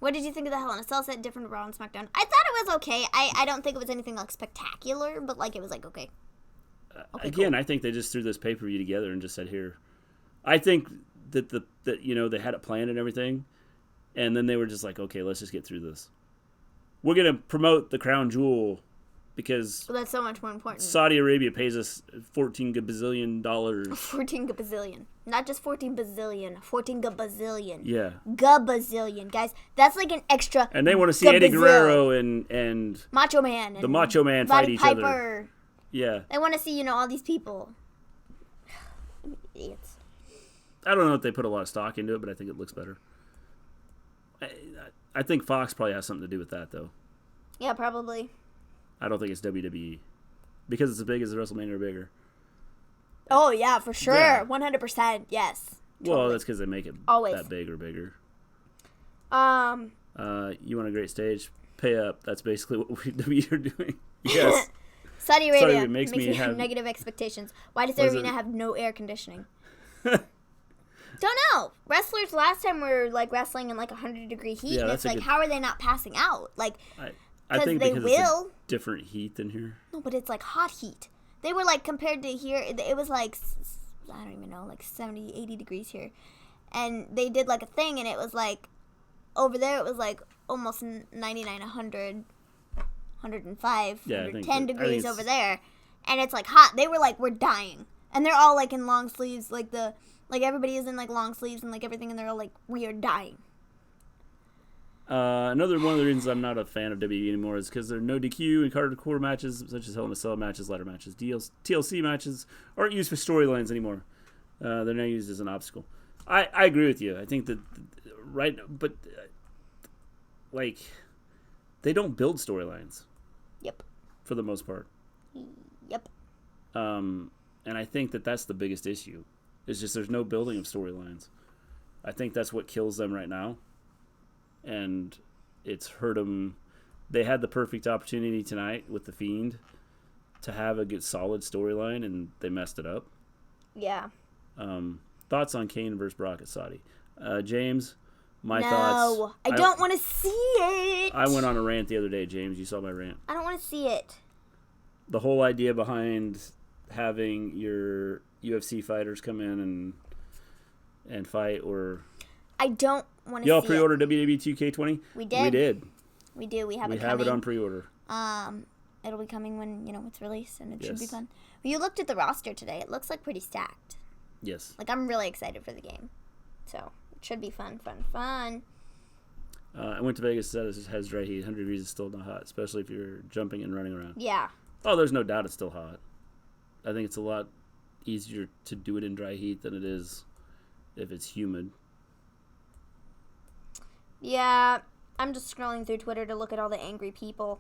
What did you think of the Hell in a Cell set? Different Raw and SmackDown? I thought it was okay. I don't think it was anything spectacular, but it was okay. Again, cool. I think they just threw this pay-per-view together and just said, here. I think that they had it planned and everything, and then they were just like, okay, let's just get through this. We're going to promote the Crown Jewel because that's so much more important. Saudi Arabia pays us $14 gabazillion. 14 gabazillion. Not just 14 bazillion. 14 gabazillion. Yeah. Gabazillion. Guys, that's like an extra. And they want to see Eddie Guerrero and Macho Man. And the Macho Man Roddy fight each Piper. other. Yeah. They want to see, all these people. Idiots. I don't know if they put a lot of stock into it, but I think it looks better. I think Fox probably has something to do with that, though. Yeah, probably. I don't think it's WWE. Because it's as big as WrestleMania or bigger. Oh, yeah, for sure. Yeah. 100%. Yes. Well, Totally. that's because they make it Always. that big or bigger. You want a great stage? Pay up. That's basically what we are doing. Yes. Saudi Arabia Sorry, it makes me have have negative expectations. Why does the Was arena it- have no air conditioning? Don't know. Wrestlers last time were like wrestling in like 100-degree heat, Yeah, and that's it's a like, good- how are they not passing out? Like, I think they because will. it's a different heat than here. No, but it's like hot heat. They were like, compared to here, it was like, I don't even know, like 70, 80 degrees here. And they did like a thing, and it was like, over there it was like almost 99, 100, 105, Yeah, I 110 think degrees it's- over there. And it's like hot. They were like, we're dying. And they're all like in long sleeves, like everybody is in like long sleeves and like everything, and they're all like, we are dying. Another one of the reasons I'm not a fan of WWE anymore is because there are no DQ and hardcore matches, such as Hell in a Cell matches, ladder matches. TLC matches aren't used for storylines anymore. They're now used as an obstacle. I agree with you. I think that, but like, they don't build storylines. Yep. For the most part. Yep. And I think that that's the biggest issue. It's just there's no building of storylines. I think that's what kills them right now. And it's hurt them. They had the perfect opportunity tonight with the Fiend to have a good solid storyline, and they messed it up. Yeah. Thoughts on Kane versus Brock at Saudi? James, my No, thoughts. I don't want to see it. I went on a rant the other day, James. You saw my rant. I don't want to see it. The whole idea behind having your UFC fighters come in and fight, or I don't want to see y'all it. pre-order WWE 2K20? We did. We did. We do. We have We it have coming. it on pre-order. It'll be coming when, it's released, and it should be Yes. fun. Well, you looked at the roster today. It looks like pretty stacked. Yes. Like, I'm really excited for the game. So, it should be fun. I went to Vegas. Said it has dry heat. 100 degrees is still not hot, especially if you're jumping and running around. Yeah. Oh, there's no doubt it's still hot. I think it's a lot easier to do it in dry heat than it is if it's humid. Yeah. I'm just scrolling through Twitter to look at all the angry people.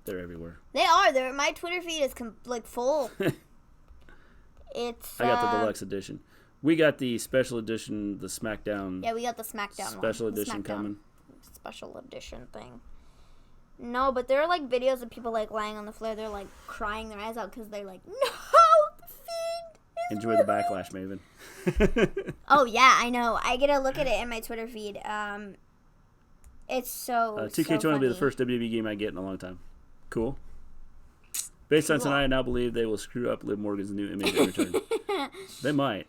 They're everywhere. They are. My Twitter feed is, full. It's, I got the deluxe edition. We got the special edition, the SmackDown. Yeah, we got the SmackDown special one. The edition SmackDown coming. Special edition thing. No, but there are, videos of people, lying on the floor. They're, crying their eyes out because they're like, no, the Fiend is Enjoy the backlash, Maven. Oh, yeah, I know. I get to look at it in my Twitter feed. It's so 2K20 so will be the funny. first WWE game I get in a long time. Cool. Based on Cool. tonight, I now believe they will screw up Liv Morgan's new image in return. They might.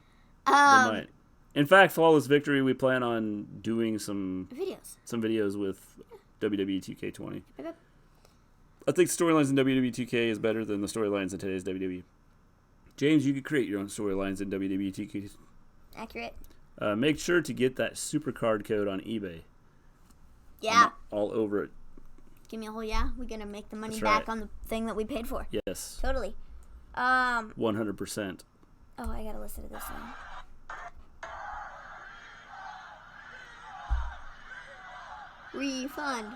In fact, Flawless Victory, we plan on doing some videos with WWE 2K20. Okay. I think storylines in WWE 2K is better than the storylines in today's WWE. James, you could create your own storylines in WWE 2K. Accurate. Make sure to get that super card code on eBay. Yeah. I'm all over it. Give me a whole yeah. We're going to make the money That's back right. on the thing that we paid for. Yes. Totally. 100%. Oh, I got to listen to this one. Refund.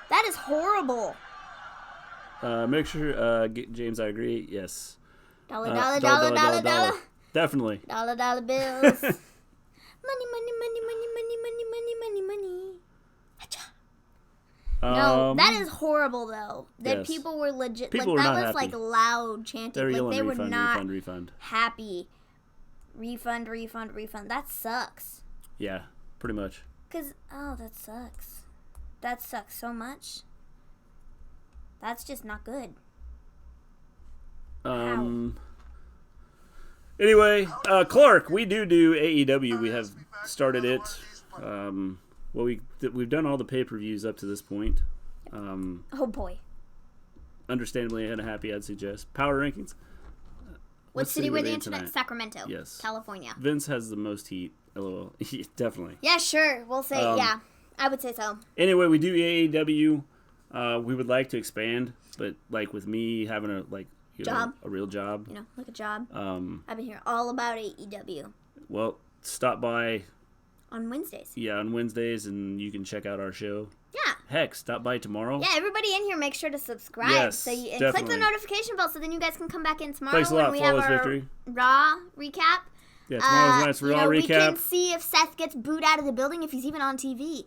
That is horrible. Make sure, James, I agree. Yes. Dollar. Definitely. Dollar bills. money. No, that is horrible though. That yes. people were legit. People were that not was happy. Loud chanting. They were yelling they were refund, not refund. happy. Refund. That sucks. Yeah, pretty much. That sucks. That sucks so much. That's just not good. Anyway, Clark, we do AEW. We have started it. Well, we've done all the pay-per-views up to this point. Oh boy. Understandably unhappy, I'd suggest. Power rankings. What city were they in tonight? tonight? Sacramento. Yes. California. Vince has the most heat. LOL. Definitely. Yeah, sure. We'll say, yeah. I would say so. Anyway, we do AEW. We would like to expand, but with me having a job. a real job. Like a job. I've been hearing all about AEW. Well, stop by. On Wednesdays. Yeah, on Wednesdays, and you can check out our show. Yeah. Heck, stop by tomorrow. Yeah, everybody in here, make sure to subscribe. Yes, And click definitely. the notification bell so then you guys can come back in tomorrow Thanks a lot, when we have Flawless our Victory. Raw recap. Yeah, tomorrow's night's Raw We recap. can see if Seth gets booed out of the building, if he's even on TV.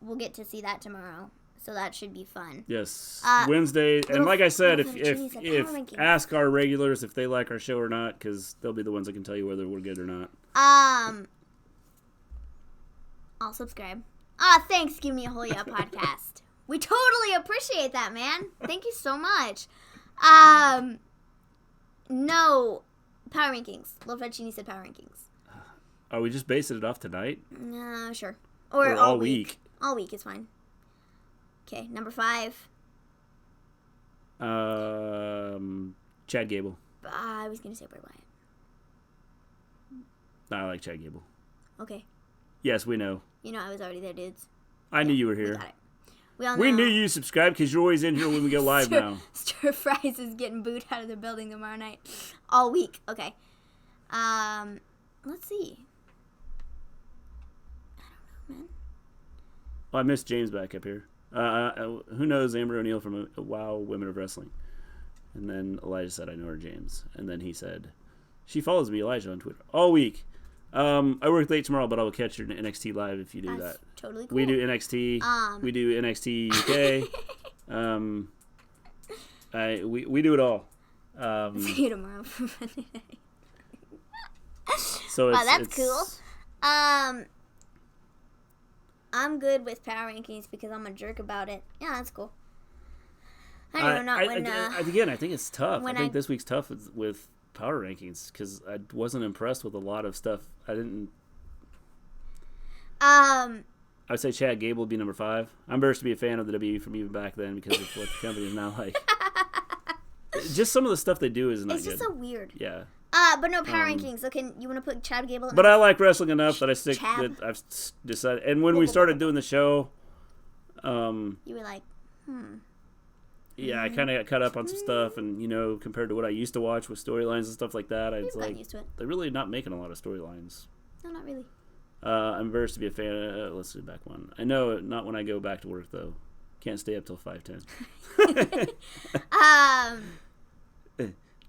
We'll get to see that tomorrow. So that should be fun. Yes, Wednesday, and like I said, if ask our regulars if they like our show or not, because they'll be the ones that can tell you whether we're good or not. I'll subscribe. Thanks, Give Me a Whole Yeah podcast. We totally appreciate that, man. Thank you so much. No, Power Rankings. Lil Fettuccine said Power Rankings. Are we just basing it off tonight? Sure. Or all week? All week is fine. Okay, number 5. Chad Gable. I was going to say Bray Wyatt. I like Chad Gable. Okay. Yes, we know. You know I was already there, dudes. I knew you were here. We got it. We all know. We knew you subscribed because you're always in here when we go live now. Stir Fries is getting booed out of the building tomorrow night. All week. Okay. Let's see. I don't know, man. Well, I missed James back up here. Who knows Amber O'Neal from WoW Women of Wrestling? And then Elijah said, I know her, James. And then he said, she follows me, Elijah, on Twitter. All week. I work late tomorrow, but I will catch you in NXT Live if you do That's that. Totally cool. We do NXT. We do NXT UK. We do it all. See you tomorrow for Monday night. So wow, that's cool. I'm good with Power Rankings because I'm a jerk about it. Yeah, that's cool. Again, I think it's tough. I think this week's tough with Power Rankings because I wasn't impressed with a lot of stuff. I would say Chad Gable would be number 5. I'm embarrassed to be a fan of the WWE from even back then because of what the company is now like. Just some of the stuff they do is not good. It's just so weird. Yeah. But no Power Rankings. So you want to put Chad Gable in? But I like wrestling enough that I've decided. And when we started doing the show, you were like, yeah, I kind of got caught up on some stuff, and compared to what I used to watch with storylines and stuff like that, I was like, used to it. They're really not making a lot of storylines. No, not really. I'm embarrassed to be a fan of, let's do back one. I know, not when I go back to work, though. Can't stay up till 5:10.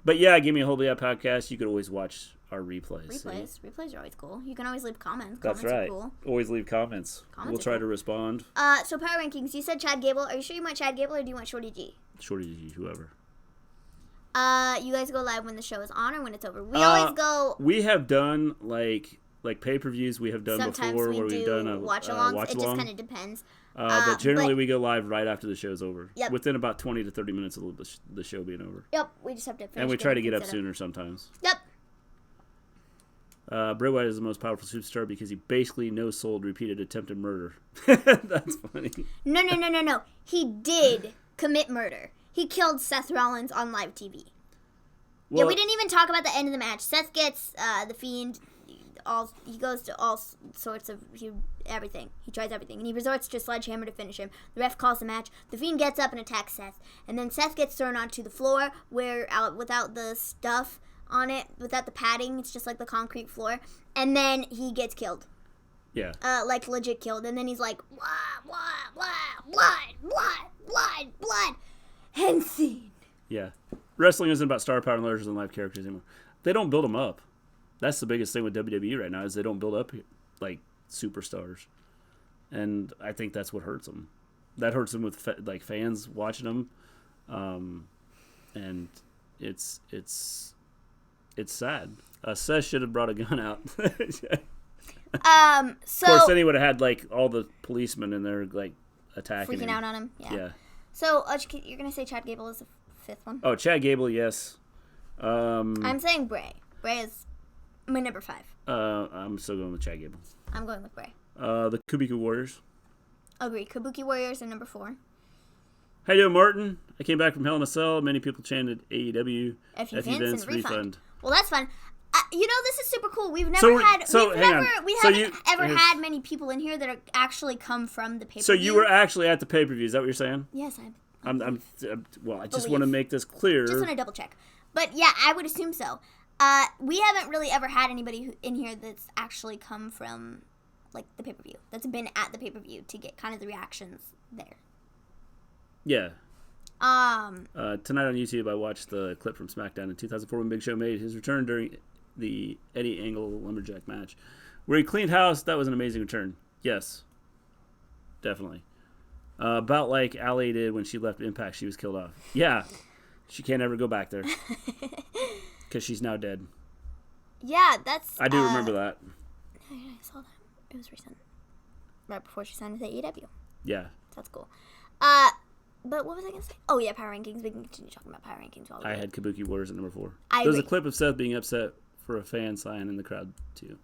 But yeah, Give Me a Whole Day podcast. You could always watch our replays. Replays are always cool. You can always leave comments. That's right. Are cool. Always leave comments. We'll try to respond. So Power Rankings. You said Chad Gable. Are you sure you want Chad Gable or do you want Shorty G? Shorty G, whoever. You guys go live when the show is on or when it's over? We always go. We have done like pay-per-views we have done before where we've done a watch-alongs. It just kind of depends. But generally we go live right after the show's over. Yep. Within about 20 to 30 minutes of the show being over. Yep. We just have to finish. And we try to get up sooner sometimes. Yep. Bray Wyatt is the most powerful superstar because he basically no-sold repeated attempted murder. That's funny. No. He did commit murder. He killed Seth Rollins on live TV. Well, yeah, we didn't even talk about the end of the match. Seth gets the Fiend. He goes to all sorts of everything. He tries everything, and he resorts to sledgehammer to finish him. The ref calls the match. The Fiend gets up and attacks Seth, and then Seth gets thrown onto the floor without the stuff on it, without the padding. It's just like the concrete floor, and then he gets killed. Yeah. Like legit killed, and then he's like, blood, and scene. Yeah. Wrestling isn't about star power and larger than life characters anymore. They don't build them up. That's the biggest thing with WWE right now is they don't build up like superstars, and I think that's what hurts them. That hurts them with fans watching them, and it's sad. Seth should have brought a gun out. So of course, then he would have had like all the policemen in there like attacking freaking him. out on him. Yeah. So you're gonna say Chad Gable is the 5th one? Oh, Chad Gable, yes. I'm saying Bray. Bray is my number 5. I'm still going with Chad Gable. I'm going with Bray. The Kabuki Warriors. Agree. Kabuki Warriors are number 4. How you doing, Martin? I came back from Hell in a Cell. Many people chanted AEW. FU Vince refund. Well, that's fun. This is super cool. We've never had many people in here that are actually come from the pay-per-view. So you were actually at the pay-per-view. Is that what you're saying? Yes, I just want to make this clear. Just want to double check. But yeah, I would assume so. We haven't really ever had anybody in here that's actually come from like the pay-per-view, that's been at the pay-per-view to get kind of the reactions there. Yeah. Tonight on YouTube, I watched the clip from SmackDown in 2004 when Big Show made his return during the Eddie Angle Lumberjack match, where he cleaned house. That was an amazing return. Yes, definitely. About like Allie did when she left Impact, she was killed off. Yeah, she can't ever go back there because she's now dead. Yeah, that's. I do remember that. I saw that. It was recent, right before she signed with AEW. Yeah, that's cool. But what was I going to say? Oh, yeah, power rankings. We can continue talking about power rankings. While I had Kabuki Warriors at number 4. There was a clip of Seth being upset for a fan sign in the crowd, too.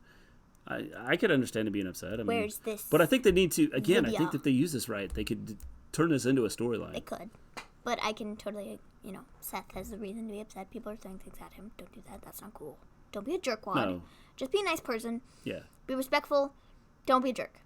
I could understand him being upset. Where's this? But I think they need to, again, video? I think if they use this right, they could turn this into a storyline. They could. But I can totally, Seth has the reason to be upset. People are throwing things at him. Don't do that. That's not cool. Don't be a jerkwad. No. Just be a nice person. Yeah. Be respectful. Don't be a jerk.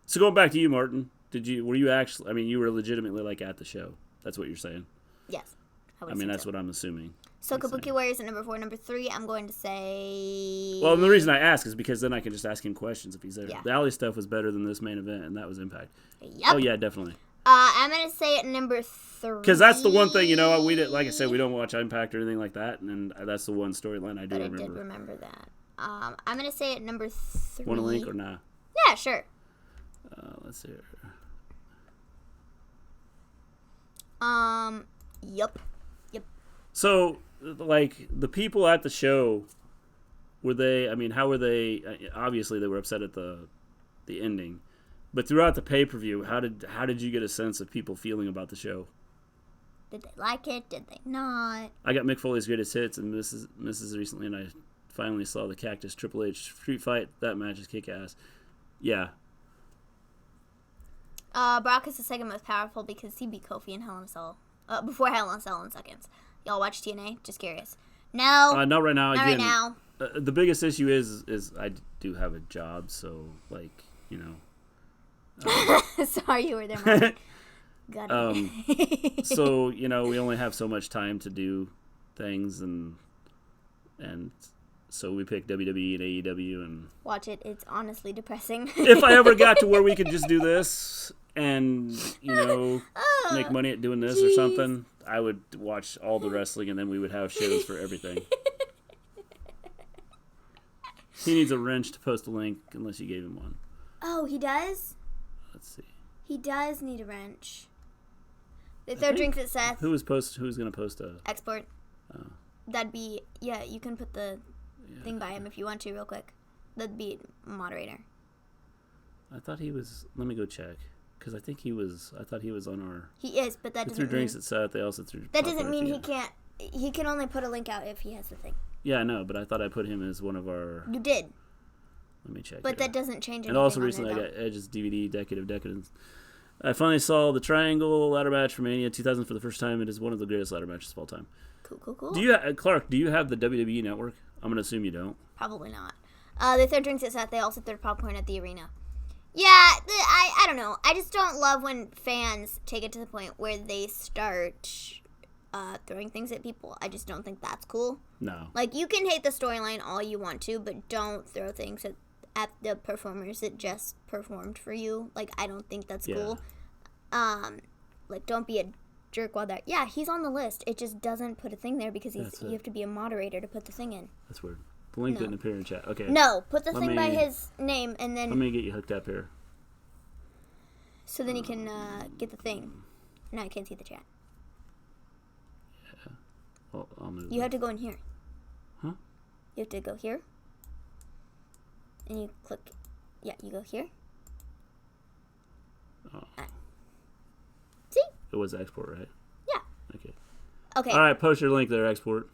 So going back to you, Martin, were you actually, you were legitimately like at the show. That's what you're saying? Yes. That's what I'm assuming. So Kabuki Warriors at number 4. Number 3, I'm going to say... Well, the reason I ask is because then I can just ask him questions if he's there. Yeah. The Alley stuff was better than this main event, and that was Impact. Yep. Oh, yeah, definitely. I'm going to say at number 3... Because that's the one thing, we did, like I said, we don't watch Impact or anything like that, and that's the one storyline I do remember. I did remember that. I'm going to say at number 3... Want a link or nah? Yeah, sure. Let's see here. Yep. So, like, the people at the show, were they, how were they, obviously they were upset at the ending, but throughout the pay-per-view, how did you get a sense of people feeling about the show? Did they like it? Did they not? I got Mick Foley's Greatest Hits and Mrs. recently, and I finally saw the Cactus Triple H Street Fight. That match is kick-ass. Yeah. Brock is the second most powerful because he beat Kofi in Hell in a Cell. Before Hell in a Cell in seconds. Y'all watch TNA? Just curious. No. Not right now. Not Again, right now. The biggest issue is I do have a job, so, like, Sorry you were there, Mike. Got it. So, we only have so much time to do things, and so we picked WWE and AEW. And watch it. It's honestly depressing. If I ever got to where we could just do this and, make money at doing this or something, I would watch all the wrestling, and then we would have shows for everything. He needs a wrench to post a link, unless you gave him one. Oh, he does? Let's see. He does need a wrench. They throw drinks at Seth. Who's going to post a... Export. Oh. That'd be... Yeah, you can put the thing by him if you want to real quick. That'd be moderator. I thought he was... Let me go check. Because I thought he was on our... He is, but that doesn't mean... They threw drinks at Seth. They also threw... That doesn't mean he can't... He can only put a link out if he has the thing. Yeah, I know, but I thought I put him as one of our... You did. Let me check. But that doesn't change anything. And also recently I got Edge's DVD, Decade of Decadence. I finally saw the Triangle ladder match for Mania 2000 for the first time. It is one of the greatest ladder matches of all time. Cool. Clark, do you have the WWE Network? I'm going to assume you don't. Probably not. They throw drinks at Seth. They also throw popcorn at the arena. Yeah, I don't know. I just don't love when fans take it to the point where they start throwing things at people. I just don't think that's cool. No. Like, you can hate the storyline all you want to, but don't throw things at the performers that just performed for you. Like, I don't think that's cool. Like, don't be a jerk while that... Yeah, he's on the list. It just doesn't put a thing there because you have to be a moderator to put the thing in. That's weird. The link didn't appear in chat. Okay. No, put the thing by his name and then... Let me get you hooked up here. So then you can get the thing. Now I can't see the chat. Yeah. Well, I'll move. You have to go in here. Huh? You have to go here. And you click... Yeah, you go here. Oh. See? It was export, right? Yeah. Okay. Okay. All right, post your link there, export.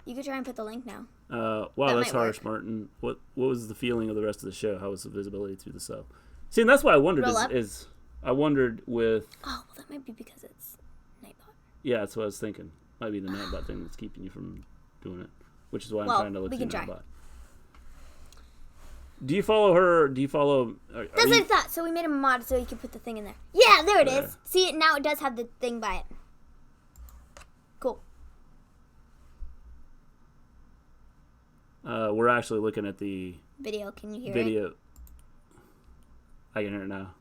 You could try and put the link now. Wow, that's harsh, Martin. What was the feeling of the rest of the show? How was the visibility through the sub? See, and that's why I wondered I wondered with... Oh, well, that might be because it's Nightbot. Yeah, that's what I was thinking. Might be the Nightbot thing that's keeping you from doing it, which is why I'm trying to look through Nightbot. Do you follow her? Do you follow... That's what I thought. So we made a mod so you could put the thing in there. Yeah, there it is. See, now it does have the thing by it. Cool. We're actually looking at the... Video. Can you hear video. it? I can hear it now.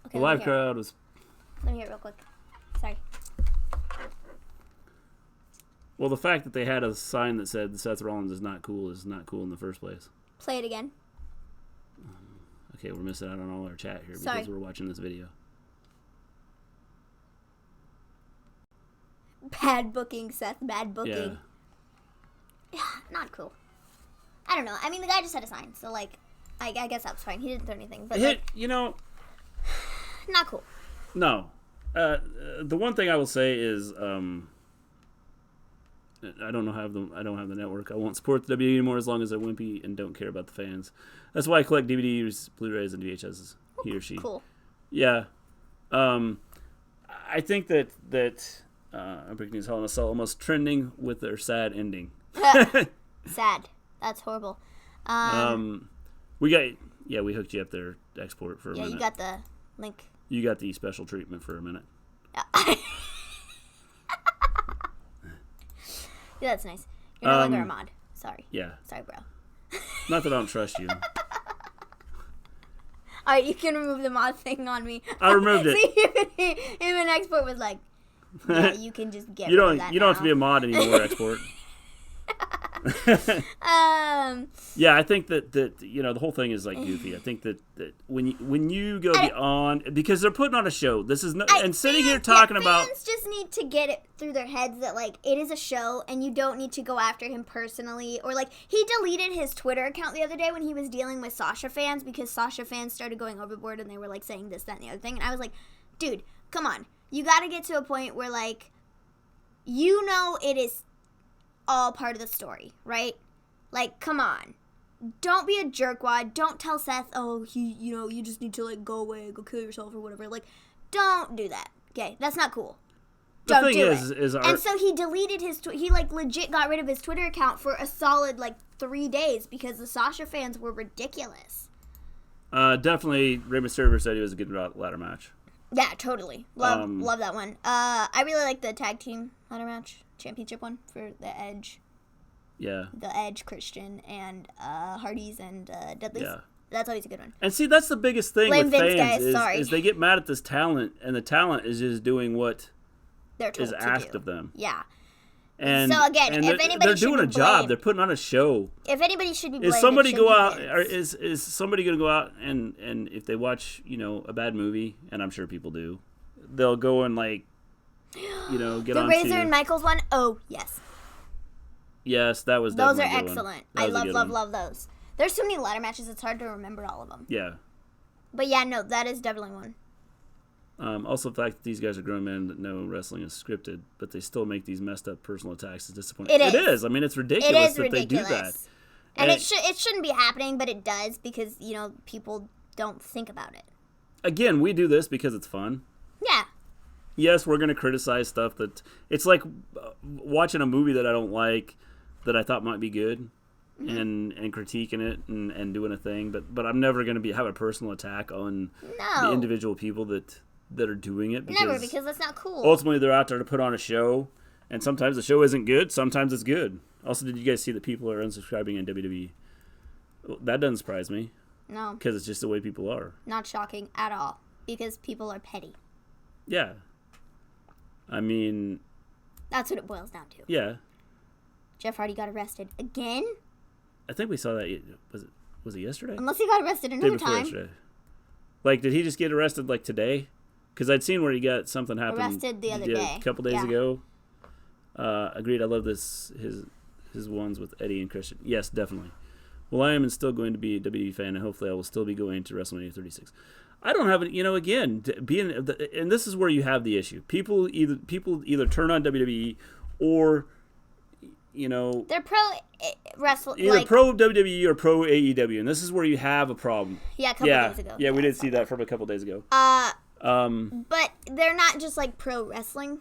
Okay, The live crowd was... Let me hear it real quick. Sorry. Well, the fact that they had a sign that said Seth Rollins is not cool in the first place. Play it again. Okay, we're missing out on all our chat here Sorry. because we're watching this video. Bad booking, Seth. Bad booking. Yeah, not cool. I don't know. I mean, the guy just had a sign, so, like, I guess that was fine. He didn't throw anything, but, like, You know... not cool. No. The one thing I will say is... I don't have the network. I won't support the WWE anymore as long as they're wimpy and don't care about the fans. That's why I collect DVDs, Blu-rays, and VHSs. He or she. Cool. Yeah. I think that Breaking News Hell in a Cell almost trending with their sad ending. Sad. That's horrible. We hooked you up there, export for a minute. Yeah, you got the link. You got the special treatment for a minute. Yeah, that's nice. You're no longer a mod. Sorry. Yeah. Sorry, bro. Not that I don't trust you. Alright, you can remove the mod thing on me. I removed it. See, even export was like, yeah, you can just get rid of that You don't have to be a mod anymore, export. Yeah, I think that the whole thing is like goofy. I think that when you go beyond, because they're putting on a show. This is sitting here talking about fans just need to get it through their heads that like it is a show and you don't need to go after him personally, or like he deleted his Twitter account the other day when he was dealing with Sasha fans because Sasha fans started going overboard and they were like saying this, that, and the other thing, and I was like, dude, come on, you got to get to a point where like it is all part of the story, right? Like, come on. Don't be a jerkwad. Don't tell Seth, oh, you just need to, like, go away, go kill yourself or whatever. Like, don't do that. Okay? That's not cool. Don't do it. And so he deleted his, he, like, legit got rid of his Twitter account for a solid, like, 3 days because the Sasha fans were ridiculous. Definitely, Rey Mysterio said it was a good ladder match. Yeah, totally. Love that one. I really like the tag team ladder match. Championship one for the Edge. Yeah. The Edge, Christian, and Hardys and Dudleys. Yeah. That's always a good one. And see, that's the biggest thing Blame with Vince, fans guys, is they get mad at this talent, and the talent is just doing what is asked of them. Yeah. And so again, if anybody they're doing a job, they're putting on a show. If anybody should be blamed, is somebody go out? Or is somebody going to go out and if they watch a bad movie, and I'm sure people do, they'll go and like get the on Razor and Michaels one. Oh yes. Yes, that was. Those are excellent. I love those. There's so many ladder matches; it's hard to remember all of them. Yeah. But yeah, no, that is definitely one. Also, the fact that these guys are grown men that know wrestling is scripted, but they still make these messed up personal attacks is disappointing. It is. I mean, it's ridiculous that they do that. And it shouldn't be happening, but it does because people don't think about it. Again, we do this because it's fun. Yeah. Yes, we're going to criticize stuff that... It's like watching a movie that I don't like, that I thought might be good, and critiquing it and doing a thing. But I'm never going to have a personal attack on the individual people that are doing it. Because that's not cool. Ultimately, they're out there to put on a show, and sometimes the show isn't good, sometimes it's good. Also, did you guys see that people are unsubscribing in WWE? That doesn't surprise me. No. Because it's just the way people are. Not shocking at all. Because people are petty. Yeah. I mean... That's what it boils down to. Yeah. Jeff Hardy got arrested again? I think we saw that... Was it yesterday? Unless he got arrested another time. Yesterday. Like, did he just get arrested, like, today? Because I'd seen where he got something happen... Arrested the other day. A couple days ago. Agreed. I love his ones with Eddie and Christian. Yes, definitely. Well, I am still going to be a WWE fan, and hopefully I will still be going to WrestleMania 36. I don't have it, again, and this is where you have the issue. People either turn on WWE or, they're pro wrestling, either pro WWE or pro AEW, and this is where you have a problem. Yeah, a couple days ago. Yeah, we did see that from a couple days ago. But they're not just like pro wrestling.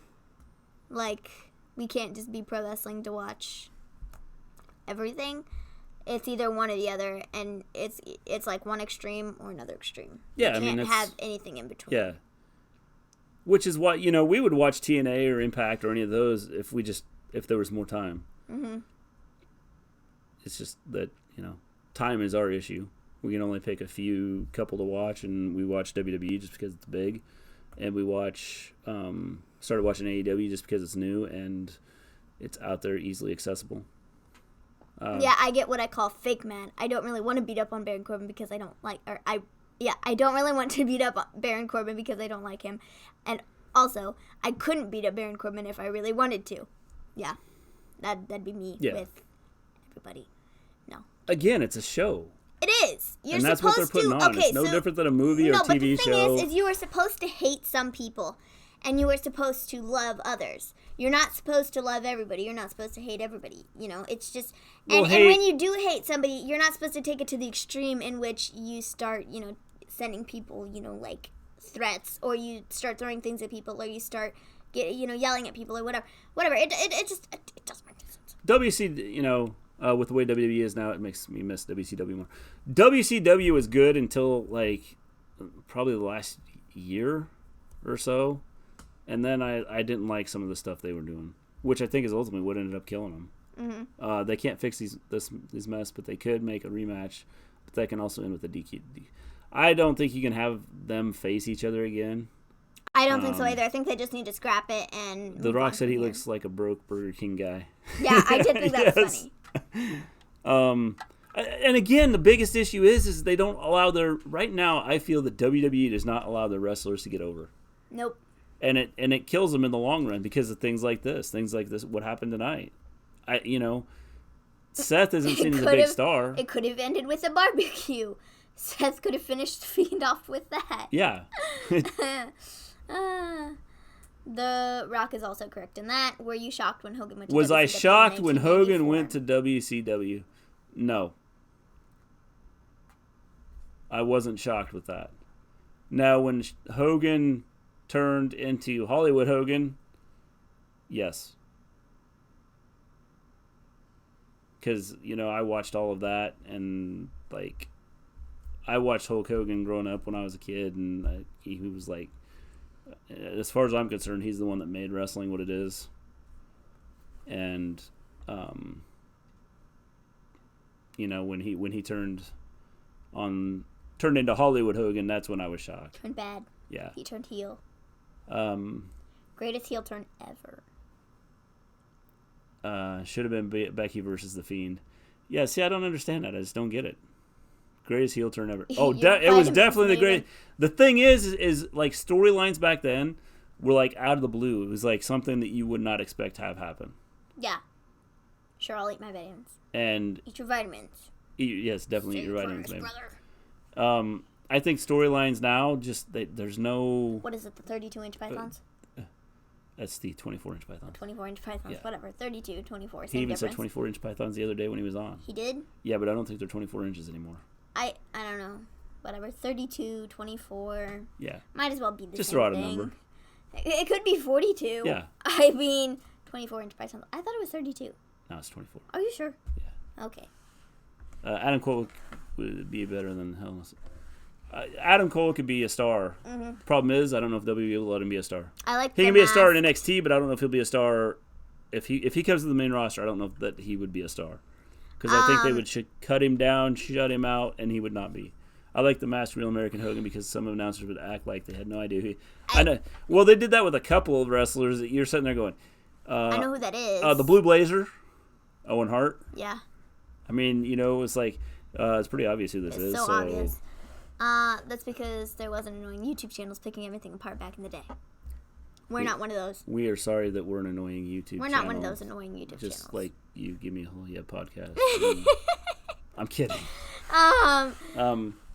Like, we can't just be pro wrestling to watch everything. It's either one or the other, and it's like one extreme or another extreme. Yeah, you can't have anything in between. Yeah. Which is why, we would watch TNA or Impact or any of those if there was more time. Mm-hmm. it's just that, time is our issue. We can only pick a couple to watch, and we watch WWE just because it's big, and we started watching AEW just because it's new and it's out there, easily accessible. Yeah, I get what I call fake mad. I don't really want to beat up on Baron Corbin because I don't like, I don't really want to beat up Baron Corbin because I don't like him. And also, I couldn't beat up Baron Corbin if I really wanted to. Yeah, that'd be me with everybody. No. Again, it's a show. It is. You're and that's what they're putting on. It's no different than a movie or TV show. No, but the thing is you are supposed to hate some people, and you are supposed to love others. You're not supposed to love everybody. You're not supposed to hate everybody. It's just... And when you do hate somebody, you're not supposed to take it to the extreme in which you start, sending people, like, threats, or you start throwing things at people, or you start, yelling at people, or whatever. It doesn't make sense. WC, with the way WWE is now, it makes me miss WCW more. WCW was good until, like, probably the last year or so. And then I didn't like some of the stuff they were doing, which I think is ultimately what ended up killing them. Mm-hmm. They can't fix this mess, but they could make a rematch. But that can also end with a DQ. I don't think you can have them face each other again. I don't think so either. I think they just need to scrap it and... The Rock said he looks like a broke Burger King guy. Yeah, I did think that was funny. And again, the biggest issue is they don't allow their... Right now, I feel that WWE does not allow their wrestlers to get over. Nope. And it kills them in the long run because of things like this, what happened tonight. Seth isn't seen as a big star. It could have ended with a barbecue. Seth could have finished the Fiend off with that. Yeah. The Rock is also correct in that. Were you shocked when Hogan went to WCW? Was I shocked when Hogan went to WCW? No. I wasn't shocked with that. Now, when Hogan turned into Hollywood Hogan, yes. Because, I watched all of that, and, like, I watched Hulk Hogan growing up when I was a kid, and he was, like, as far as I'm concerned, he's the one that made wrestling what it is. And, when he turned into Hollywood Hogan, that's when I was shocked. Turned bad. Yeah. He turned heel. Greatest heel turn ever. Should have been Becky versus the Fiend. Yeah, see, I don't understand that. I just don't get it. Greatest heel turn ever. Oh, it was definitely the greatest. The thing is like storylines back then were like out of the blue. It was like something that you would not expect to have happen. Yeah. Sure, I'll eat my vitamins. And eat your vitamins. Yes, definitely eat your vitamins, brother. I think storylines now there's no. What is it? The 32-inch pythons. That's the 24-inch pythons. 24-inch pythons, yeah. Whatever. 32, 24. He even difference. said 24-inch pythons the other day when he was on. He did? Yeah, but I don't think they're 24 inches anymore. I don't know. Whatever. 32, 24. Yeah. Might as well be the Just same throw out thing. a number. It could be 42. Yeah. I mean, 24-inch pythons. I thought it was 32. No, it's 24. Are you sure? Yeah. Okay. Adam Cole would be better than Hell in a Cell. Adam Cole could be a star. Mm-hmm. Problem is, I don't know if WWE will let him be a star. He can be a star in NXT, but I don't know if he'll be a star if he comes to the main roster. I don't know that he would be a star because I think they would cut him down, shut him out, and he would not be. I like the masked Real American Hogan because some announcers would act like they had no idea who. I know. Well, they did that with a couple of wrestlers that you're sitting there going. I know who that is. The Blue Blazer, Owen Hart. Yeah. I mean, it's like it's pretty obvious who this is. So obvious. That's because there wasn't annoying YouTube channels picking everything apart back in the day. We're not one of those. We are sorry that we're an annoying YouTube channel. We're not one of those annoying YouTube channels. Just like you give me a whole podcast. I'm kidding.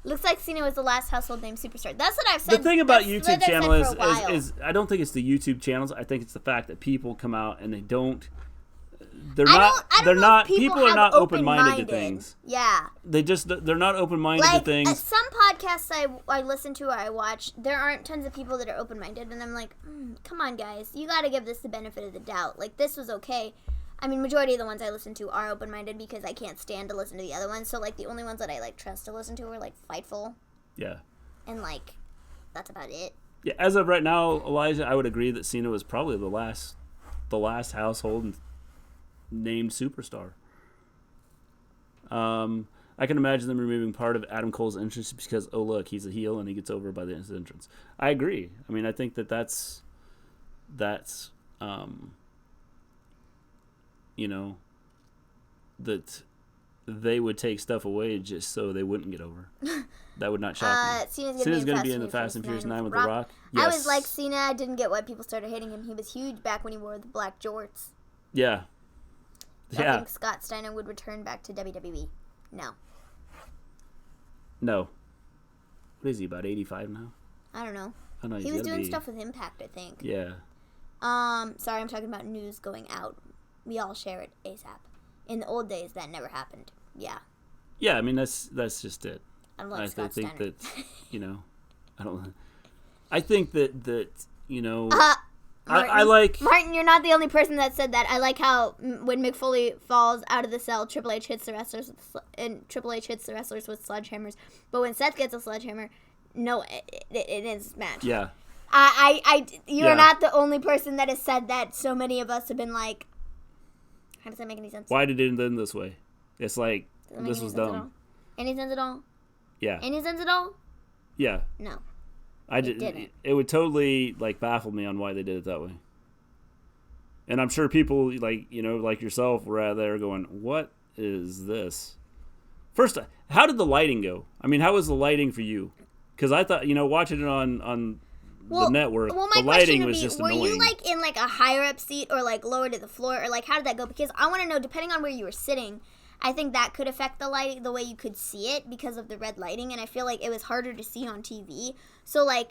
Looks like Cena was the last household name superstar. That's what I've said. The thing about YouTube channel is I don't think it's the YouTube channels. I think it's the fact that people come out and they don't. People are not open-minded to things. Yeah. They're not open-minded to things. Some podcasts I listen to or I watch, there aren't tons of people that are open-minded, and I'm like, come on, guys, you got to give this the benefit of the doubt. Like, this was okay. I mean, majority of the ones I listen to are open-minded because I can't stand to listen to the other ones. So, like, the only ones that I trust to listen to are Fightful. Yeah. And that's about it. Yeah. As of right now, Elijah, I would agree that Cena was probably the last household named superstar. I can imagine them removing part of Adam Cole's entrance because, oh, look, he's a heel and he gets over by the entrance. I agree. I mean, I think that's that they would take stuff away just so they wouldn't get over. That would not shock me. Cena's going to be in the Fast and Furious 9 with The Rock. Yes. Yes. I was like, Cena, I didn't get why people started hating him. He was huge back when he wore the black jorts. Yeah. I think Scott Steiner would return back to WWE. No. What is he, about 85 now? I don't know. Oh, no, he was doing stuff with Impact, I think. Yeah. Sorry, I'm talking about news going out. We all share it ASAP. In the old days, that never happened. Yeah. Yeah, I mean, that's just it. I love Scott think Steiner. that, I think that Martin, I like... Martin, you're not the only person that said that. I like how when Mick Foley falls out of the cell, Triple H hits the wrestlers with sledgehammers. But when Seth gets a sledgehammer, no, it is match. Yeah. You're not the only person that has said that. So many of us have been like, how does that make any sense? Why did it end this way? It's like, this was dumb. Any sense at all? Yeah. Any sense at all? Yeah. No. It would totally baffle me on why they did it that way. And I'm sure people like yourself were out there going, "What is this?" First, how did the lighting go? I mean, how was the lighting for you? Because I thought, watching it on the network, the lighting was just annoying. Were you in a higher up seat or lower to the floor, or how did that go? Because I want to know, depending on where you were sitting, I think that could affect the lighting, the way you could see it because of the red lighting, and I feel like it was harder to see on TV. So, I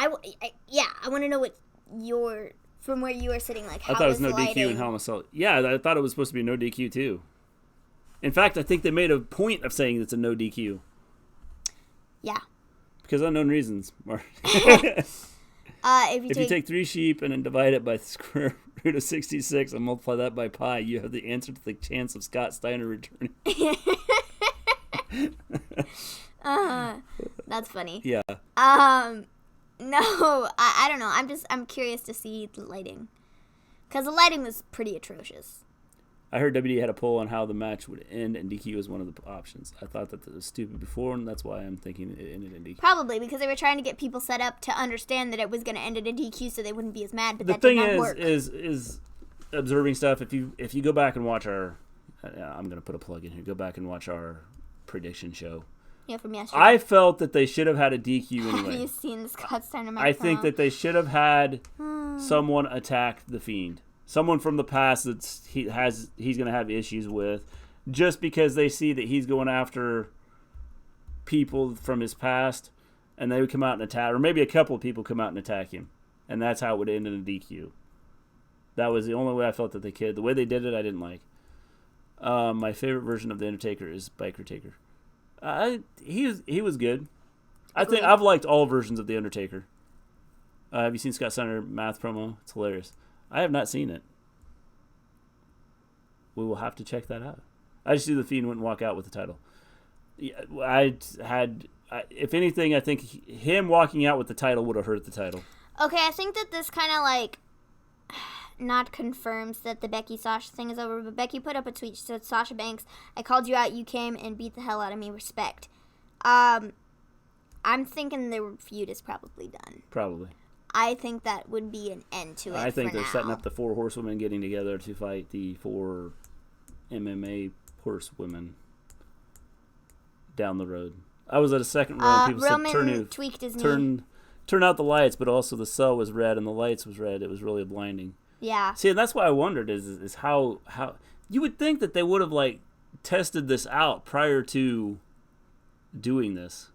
want to know what from where you were sitting, how I thought it was no lighting? DQ in Hell in a Cell. Yeah, I thought it was supposed to be no DQ, too. In fact, I think they made a point of saying it's a no DQ. Yeah. Because unknown reasons, Mark. If you take 3 sheep and then divide it by the square root of 66 and multiply that by pi, you have the answer to the chance of Scott Steiner returning. That's funny. Yeah. No, I don't know. I'm curious to see the lighting. Because the lighting was pretty atrocious. I heard WWE had a poll on how the match would end, and DQ was one of the options. I thought that was stupid before, and that's why I'm thinking it ended in DQ. Probably, because they were trying to get people set up to understand that it was going to end in a DQ so they wouldn't be as mad, but the that thing did not work. is observing stuff. If you go back and watch our... I'm going to put a plug in here. Go back and watch our prediction show. Yeah, from yesterday. I felt that they should have had a DQ anyway. Have you seen the Scott Steiner match? I think that they should have had someone attack the Fiend. Someone from the past that he's going to have issues with, just because they see that he's going after people from his past, and they would come out and attack, or maybe a couple of people come out and attack him, and that's how it would end in a DQ. That was the only way I felt that they could. The way they did it, I didn't like. My favorite version of the Undertaker is Biker Taker. He was good. I think I've liked all versions of the Undertaker. Have you seen Scott Steiner math promo? It's hilarious. I have not seen it. We will have to check that out. I just knew the Fiend wouldn't walk out with the title. If anything, I think him walking out with the title would have hurt the title. Okay, I think that this kind of not confirms that the Becky Sasha thing is over, but Becky put up a tweet. She said, "Sasha Banks, I called you out. You came and beat the hell out of me. Respect." I'm thinking the feud is probably done. Probably. I think that would be an end to it. I think they're setting up the 4 horsewomen getting together to fight the 4 MMA horsewomen down the road. I was at a second row. People said tweaked his knee. Turn out the lights, but also the cell was red and the lights was red. It was really blinding. Yeah. See, and that's why I wondered is how you would think that they would have tested this out prior to doing this.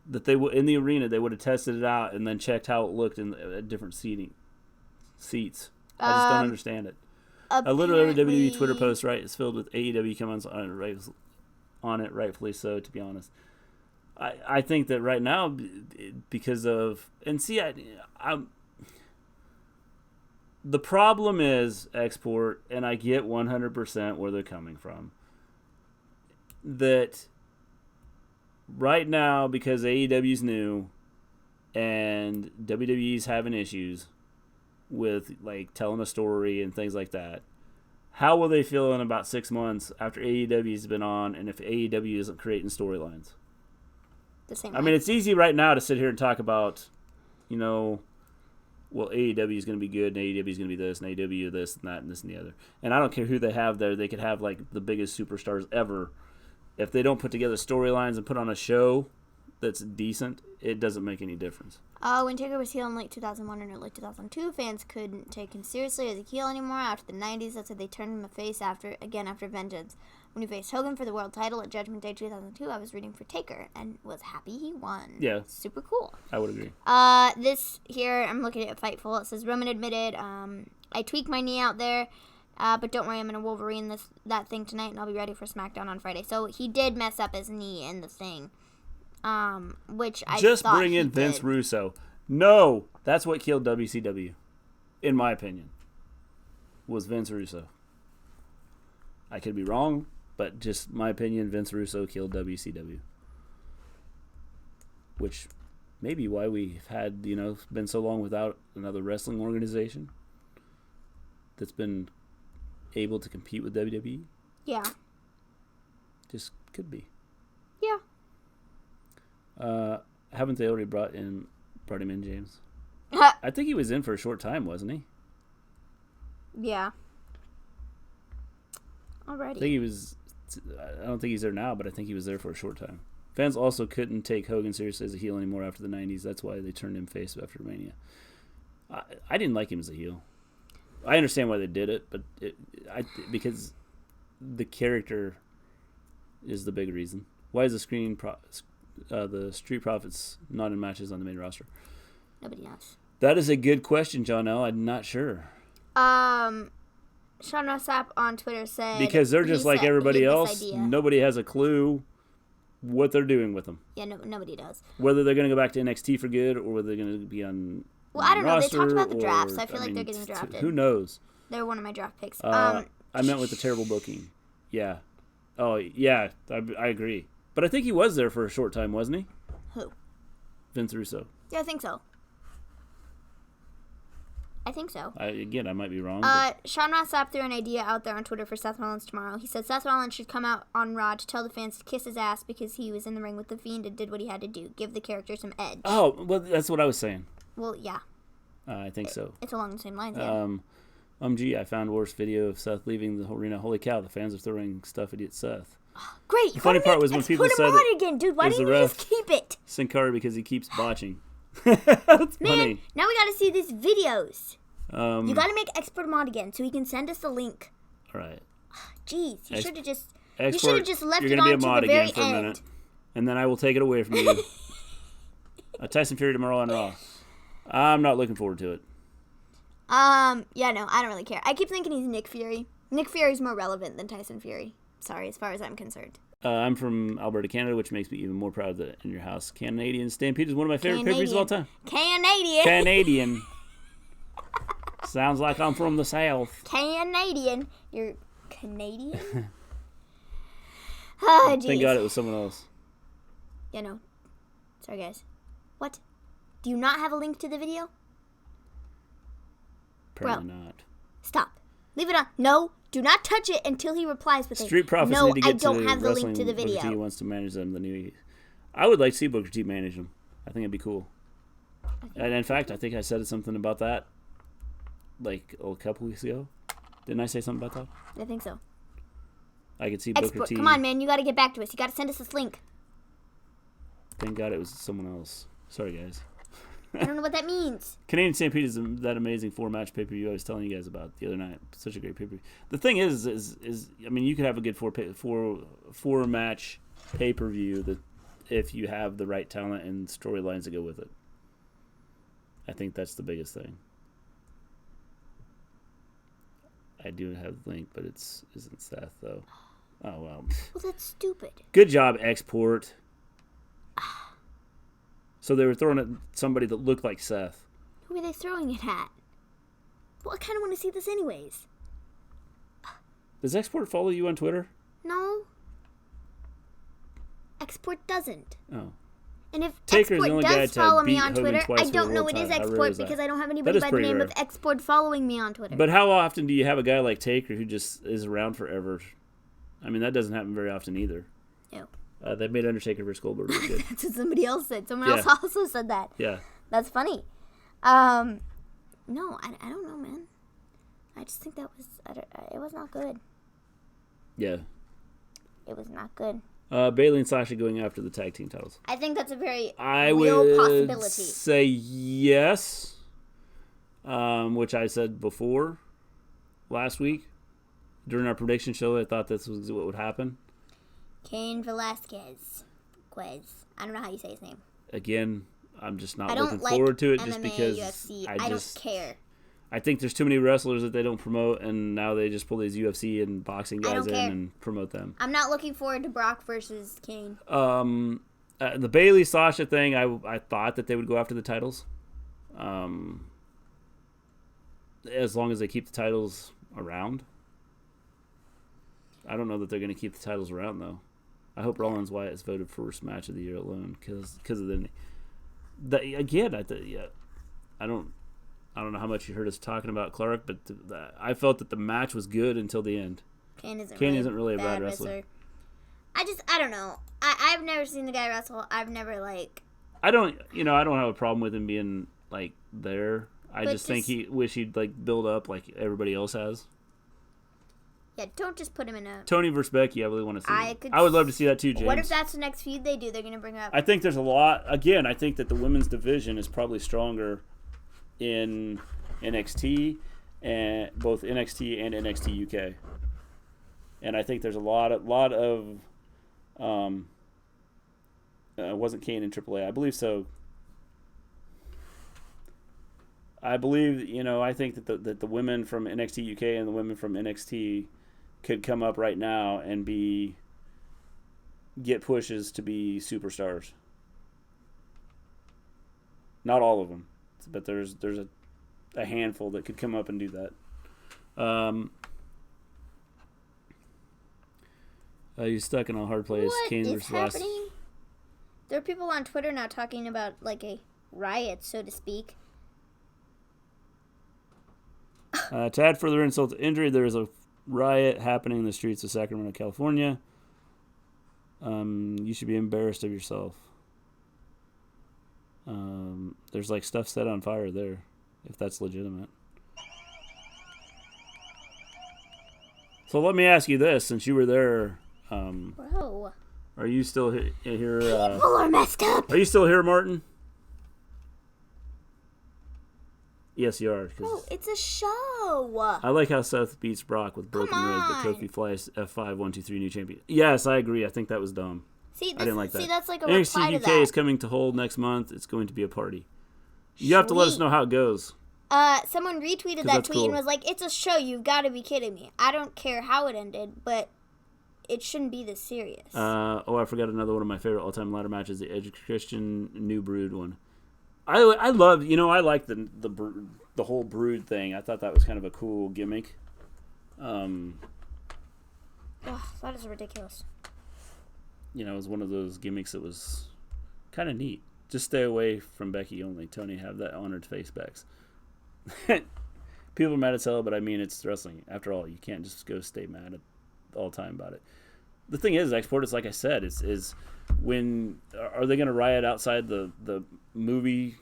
That they in the arena they would have tested it out and then checked how it looked in different seats. I just don't understand it. Literally every WWE Twitter post is filled with AEW comments on it, rightfully so. To be honest, I think that right now because of the problem is export, and I get 100% where they're coming from. That. Right now, because AEW's new and WWE's having issues with telling a story and things like that, How will they feel in about 6 months after AEW's been on, and if AEW isn't creating storylines? The same. I mean, it's easy right now to sit here and talk about, well, AEW is going to be good, and AEW is going to be this, and AEW this, and that, and this, and the other. And I don't care who they have there. They could have, like, the biggest superstars ever. If they don't put together storylines and put on a show that's decent, it doesn't make any difference. When Taker was heel in late 2001 and early 2002, fans couldn't take him seriously as a heel anymore. After the 90s, that's why they turned him a face after Vengeance. When he faced Hogan for the world title at Judgment Day 2002, I was rooting for Taker and was happy he won. Yeah. Super cool. I would agree. This here, I'm looking at Fightful. It says, Roman admitted, I tweaked my knee out there, but don't worry, I'm going to Wolverine that thing tonight, and I'll be ready for SmackDown on Friday. So he did mess up his knee in the thing. Which I just thought bring in Vince Russo. No, that's what killed WCW, in my opinion. Was Vince Russo. I could be wrong, but just my opinion, Vince Russo killed WCW. Which may be why we've had, been so long without another wrestling organization that's been able to compete with WWE. Yeah. Just could be. Yeah. Haven't they already brought him in, James? I think he was in for a short time, wasn't he? Yeah. Alrighty. I don't think he's there now, but I think he was there for a short time. Fans also couldn't take Hogan seriously as a heel anymore after the 90s. That's why they turned him face after Mania. I didn't like him as a heel. I understand why they did it, but because the character is the big reason. Why is the Street Profits not in matches on the main roster? Nobody knows. That is a good question, John L. I'm not sure. Sean Rossap on Twitter said... Because they're just like everybody else. Nobody has a clue what they're doing with them. Yeah, nobody does. Whether they're going to go back to NXT for good or whether they're going to be on Well, I don't know. They talked about the or, drafts. I feel like they're getting drafted. Who knows? They're one of my draft picks. I meant with the terrible booking. Yeah. Oh, yeah. I agree. But I think he was there for a short time, wasn't he? Who? Vince Russo. Yeah, I think so. I might be wrong. Sean Rossap threw an idea out there on Twitter for Seth Rollins tomorrow. He said Seth Rollins should come out on Raw to tell the fans to kiss his ass because he was in the ring with the Fiend and did what he had to do. Give the character some edge. Oh, well, that's what I was saying. Well, yeah. I think so. It's along the same lines, yeah. Gee, I found worst video of Seth leaving the arena. Holy cow, the fans are throwing stuff at Seth. Great. The funny part was when people said it again, dude. Why didn't you just keep it? Sin Cara because he keeps botching. That's funny. Now we got to see these videos. You got to make export them on again so he can send us the link. All right. Jeez, you should have just left you're it on to the very for a end. minute, and then I will take it away from you. Tyson Fury tomorrow on Raw. I'm not looking forward to it. Yeah, no, I don't really care. I keep thinking he's Nick Fury. Nick Fury's more relevant than Tyson Fury. Sorry, as far as I'm concerned. I'm from Alberta, Canada, which makes me even more proud that in your house. Canadian Stampede is one of my favorite pay-per-views of all time. Canadian. Sounds like I'm from the South. Canadian. You're Canadian? Oh, jeez. Thank God it was someone else. Yeah, no. Sorry, guys. What? Do you not have a link to the video? Apparently not. Stop. Leave it on. No, do not touch it until he replies with Street Profits no, need to get I don't to have the wrestling. link to the video. Booker T wants to manage them. I would like to see Booker T manage them. I think it'd be cool. And in fact, I think I said something about that like a couple weeks ago. Didn't I say something about that? I think so. I could see Booker T. Come on, man. You got to get back to us. You got to send us this link. Thank God it was someone else. Sorry, guys. I don't know what that means. Canadian Stampede is that amazing 4-match pay-per-view I was telling you guys about the other night. Such a great pay-per-view. The thing is I mean, you could have a good four-match pay-per-view that if you have the right talent and storylines that go with it. I think that's the biggest thing. I do have the link, but isn't Seth though. Oh well. Well, that's stupid. Good job, Export. So they were throwing at somebody that looked like Seth. Who are they throwing it at? Well, I kind of want to see this anyways. Does Export follow you on Twitter? No. Export doesn't. Oh. And if Taker's the Export only guy does to follow me beat on Hogan Twitter, twice I for don't the know world it is title. How rare Export is that? because I don't have That anybody is by the pretty name rare. of Export following me on Twitter. But how often do you have a guy like Taker who just is around forever? I mean, that doesn't happen very often either. No. They made Undertaker versus Goldberg really good. That's what somebody else said. Someone Yeah. else also said that. Yeah. That's funny. No, I don't know, man. I just think that was, it was not good. Yeah. It was not good. Bayley and Sasha going after the tag team titles. I think that's a very I real would possibility. say yes, which I said before last week during our prediction show. I thought this was what would happen. Cain Velasquez. I don't know how you say his name. Again, I'm just not I don't looking like forward to it MMA, just because UFC. I don't just care. I think there's too many wrestlers that they don't promote, and now they just pull these UFC and boxing I guys don't in care. and promote them. I'm not looking forward to Brock versus Kane. The Bayley Sasha thing, I thought that they would go after the titles. As long as they keep the titles around. I don't know that they're going to keep the titles around, though. I hope Rollins Wyatt is voted first match of the year alone because of again, I don't know how much you heard us talking about Clark, but I felt that the match was good until the end. Kane isn't really a bad wrestler. I don't know. I've never seen the guy wrestle. I've never I don't have a problem with him being there. I But just think he'd build up like everybody else has. Yeah, don't just put him in a... Tony versus Becky, I really want to see. I would love to see that too, James. What if that's the next feud they do? They're going to bring up... I think there's a lot. Again, I think that the women's division is probably stronger in NXT, and both NXT and NXT UK. And I think there's a lot of wasn't Kane in AAA? I believe so. I believe, I think that the women from NXT UK and the women from NXT could come up right now and get pushes to be superstars. Not all of them, but there's a handful that could come up and do that. You stuck in a hard place. What Kane is versus happening? There are people on Twitter now talking about a riot, so to speak. To add further insult to injury, there is a riot happening in the streets of Sacramento, California. You should be embarrassed of yourself. There's stuff set on fire there, if that's legitimate. So let me ask you this, since you were there, Bro. are you still here? People are messed up. Are you still here, Martin? Yes, you are. Oh, it's a show. I like how Seth beats Brock with broken ribs, but Kofi flies F5 1-2-3 new champion. Yes, I agree. I think that was dumb. See, I didn't like that. that's like a NXT reply to UK that. is coming to Hull next month. It's going to be a party. You have to let us know how it goes. Someone retweeted 'Cause that that's tweet cool. and was like, "It's a show. You've got to be kidding me. I don't care how it ended, but it shouldn't be this serious." I forgot another one of my favorite all-time ladder matches, the Edge Christian New Brood one. I love, I like the whole Brood thing. I thought that was kind of a cool gimmick. Ugh, that is ridiculous. It was one of those gimmicks that was kind of neat. Just stay away from Becky only. Tony, have that honored face backs. People are mad as hell, but I mean, it's wrestling. After all, you can't just go stay mad all the time about it. The thing is, Export, is like I said, is when are they going to riot outside the movie,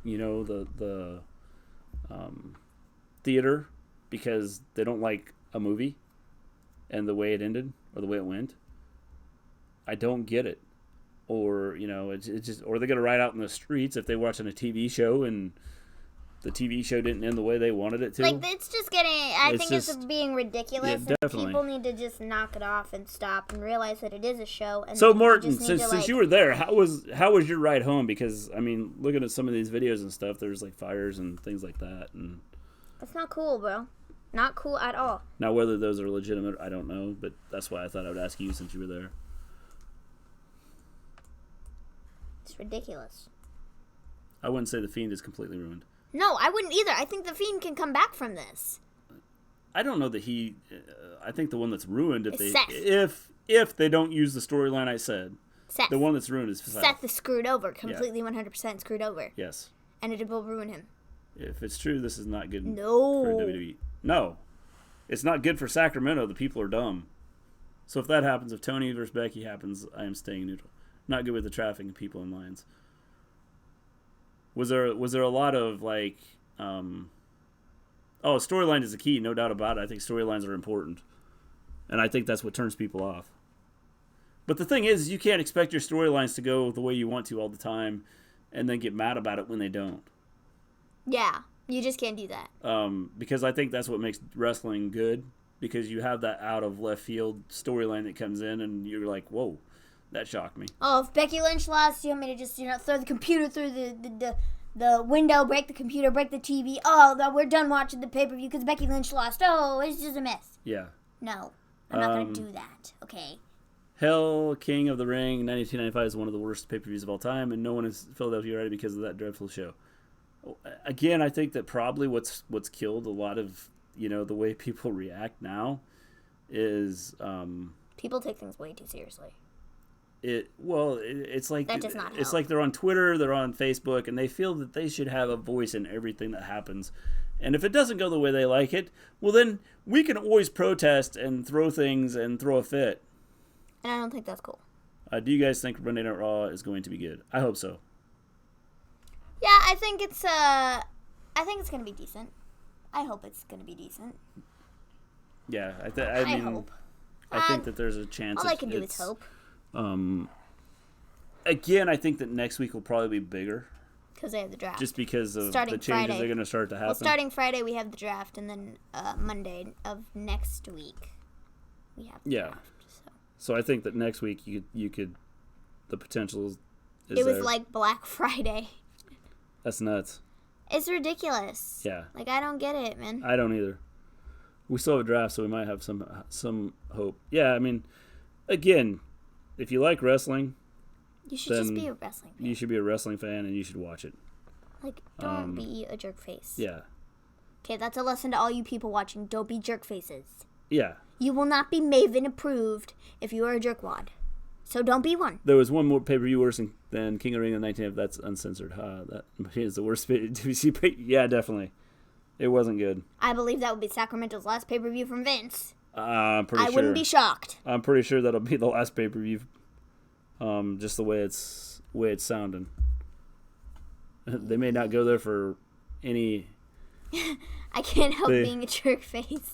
the theater because they don't like a movie and the way it ended or the way it went? I don't get it. Or it's just, or they're going to riot out in the streets if they're watching a TV show and the TV show didn't end the way they wanted it to. It's just getting. I think it's being ridiculous. Yeah, and definitely. people need to just knock it off and stop and realize that it is a show. And so, you Martin, just need since you were there, how was your ride home? Because I mean, looking at some of these videos and stuff, there's fires and things like that, and that's not cool, bro. Not cool at all. Now, whether those are legitimate, I don't know, but that's why I thought I would ask you since you were there. It's ridiculous. I wouldn't say the Fiend is completely ruined. No, I wouldn't either. I think the Fiend can come back from this. I don't know that I think the one that's ruined Seth. if they don't use the storyline I said. Seth. The one that's ruined is Seth. Seth is screwed over, completely 100% screwed over. Yes. And it will ruin him. If it's true, this is not good No. for WWE. No. It's not good for Sacramento. The people are dumb. So if that happens, if Tony versus Becky happens, I am staying neutral. Not good with the traffic and people in lines. Was there a lot of like storyline is the key, no doubt about it. I think storylines are important. And I think that's what turns people off. But the thing is, you can't expect your storylines to go the way you want to all the time and then get mad about it when they don't. Yeah, you just can't do that. Because I think that's what makes wrestling good. Because you have that out of left field storyline that comes in and you're like, whoa, that shocked me. Oh, if Becky Lynch lost, you want me to just, throw the computer through the window, break the computer, break the TV. Oh, we're done watching the pay-per-view because Becky Lynch lost. Oh, it's just a mess. Yeah. No, I'm not going to do that, okay? Hell, King of the Ring, 1995 is one of the worst pay-per-views of all time, and no one is Philadelphia ready because of that dreadful show. Again, I think that probably what's killed a lot of, the way people react now is... people take things way too seriously. It's like that does not help. It's like they're on Twitter, they're on Facebook, and they feel that they should have a voice in everything that happens. And if it doesn't go the way they like it, well then we can always protest and throw things and throw a fit. And I don't think that's cool. Do you guys think Monday Night Raw is going to be good? I hope so. Yeah, I think it's going to be decent. I hope it's going to be decent. Yeah, I hope. I think that there's a chance. All I can do is hope. Again, I think that next week will probably be bigger. Because they have the draft. Just because of starting the changes Friday. that are going to start to happen. Well, starting Friday we have the draft, and then Monday of next week we have the draft. So I think that next week you could the potential is it was there. like Black Friday. That's nuts. It's ridiculous. Yeah. Like, I don't get it, man. I don't either. We still have a draft, so we might have some hope. Yeah, I mean, again, if you like wrestling, you should just be a wrestling fan. You should be a wrestling fan, and you should watch it. Like, don't be a jerk face. Yeah. Okay, that's a lesson to all you people watching. Don't be jerk faces. Yeah. You will not be Maven approved if you are a jerkwad. So don't be one. There was one more pay-per-view worse than King of the Ring in 19. That's uncensored. That is the worst WC. Yeah, definitely. It wasn't good. I believe that would be Sacramento's last pay-per-view from Vince. I'm pretty sure. I wouldn't be shocked. I'm pretty sure that'll be the last pay-per-view. Just the way it's sounding. They may not go there for any. I can't help being a jerk face.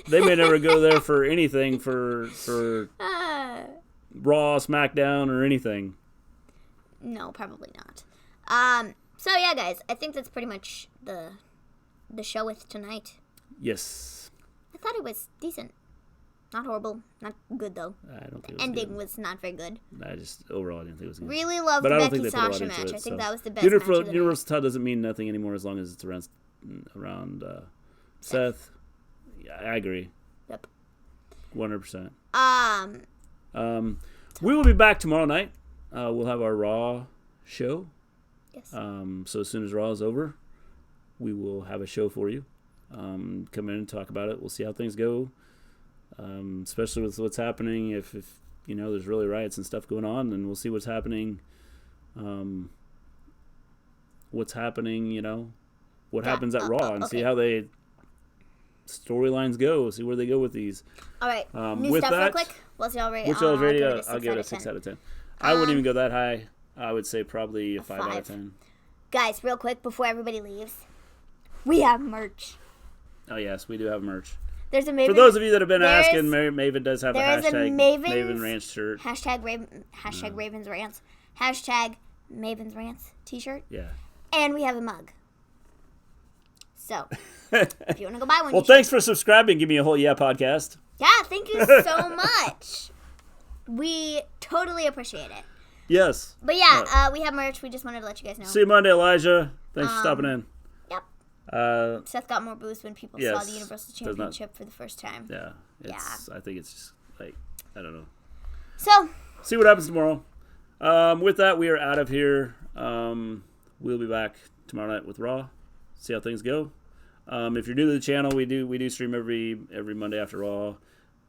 They may never go there for anything for Raw, SmackDown, or anything. No, probably not. So yeah, guys, I think that's pretty much the show with tonight. Yes. I thought it was decent. Not horrible. Not good, though. I don't think it was ending good. was not very good. Overall, I didn't think it was good. Really loved the Becky Sasha match. I think that was the best match of the night. Universal title doesn't mean nothing anymore as long as it's around Seth. Yeah, I agree. Yep. 100%. We will be back tomorrow night. We'll have our Raw show. Yes. So as soon as Raw is over, we will have a show for you. Come in and talk about it. We'll see how things go. Especially with what's happening. If there's really riots and stuff going on, then we'll see what's happening. What happens at Raw, and see how they storylines go. See where they go with these. All right. New stuff real quick. What's y'all rating? I'll give it a 6 out of 10. I wouldn't even go that high. I would say probably a 5 out of 10. Guys, real quick before everybody leaves, we have merch. Oh yes, we do have merch. There's a Maven. For those of you that have been asking, Maven does have a hashtag Maven Rants shirt. Hashtag Ravens Rants. Hashtag Maven's Rants t-shirt. Yeah. And we have a mug. So, if you want to go buy one, well, thanks for subscribing. Give me a whole podcast. Yeah, thank you so much. We totally appreciate it. Yes. But yeah, we have merch. We just wanted to let you guys know. See you Monday, Elijah. Thanks for stopping in. Yep. Seth got more boost when people saw the Universal Championship for the first time. Yeah. I think it's just like, I don't know. So. See what happens tomorrow. With that, we are out of here. We'll be back tomorrow night with Raw. See how things go. If you're new to the channel, we do stream every Monday after Raw.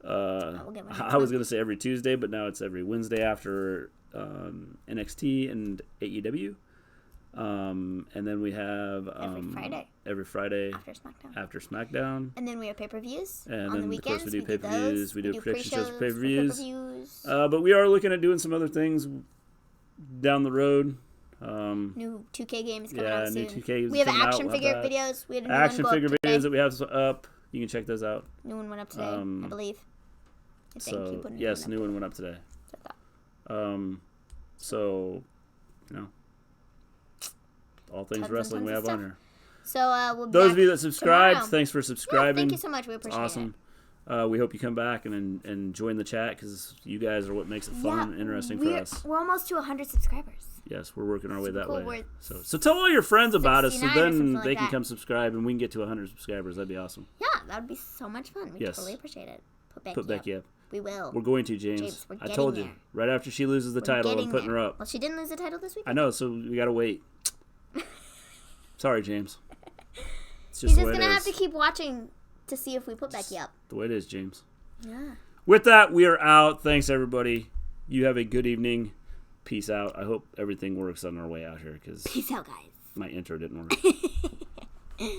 We'll get one next I was month. going to say every Tuesday, but now it's every Wednesday after NXT and AEW. And then we have every Friday after SmackDown. And then we have pay-per-views And on then, the weekends. of course, we do pay-per-views. We do prediction shows for pre-shows, pay-per-views. pay-per-views. But we are looking at doing some other things down the road. New 2K games coming out soon. New 2K we have coming out. action We'll figure have that. videos. We had a new Action one go figure up today. videos that we have up. You can check those out. New one went up today, I believe. I think you So put a yes, one new up. one went up today. So I thought. So all things Tons and wrestling tons we of have stuff. on here. So we'll be Those back of you that subscribed, tomorrow. thanks for Yeah, subscribing. thank you so much. We appreciate Awesome. We hope you come back and join the chat because you guys are what makes it it. fun and interesting for us. We're almost to 100 subscribers. Yes, we're working our way Super that cool. way. We're So tell all your friends about us so 69 or then something they like can that. come subscribe and we can get to 100 subscribers. That'd be awesome. Yeah, that would be so much fun. We Yes. totally appreciate it. Put Becky up. We will. We're going to, James. James, we're I getting told you. there. Right after she loses the title, I'm Getting putting there. her up. Well, she didn't lose the title this week. I know, so we gotta wait. Sorry, James. It's He's just the just way gonna it have to is. keep watching to see if we put Becky up. The way it is, James. Yeah. With that, we are out. Thanks, everybody. You have a good evening. Peace out. I hope everything works on our way out here because Peace out, guys. my intro didn't work.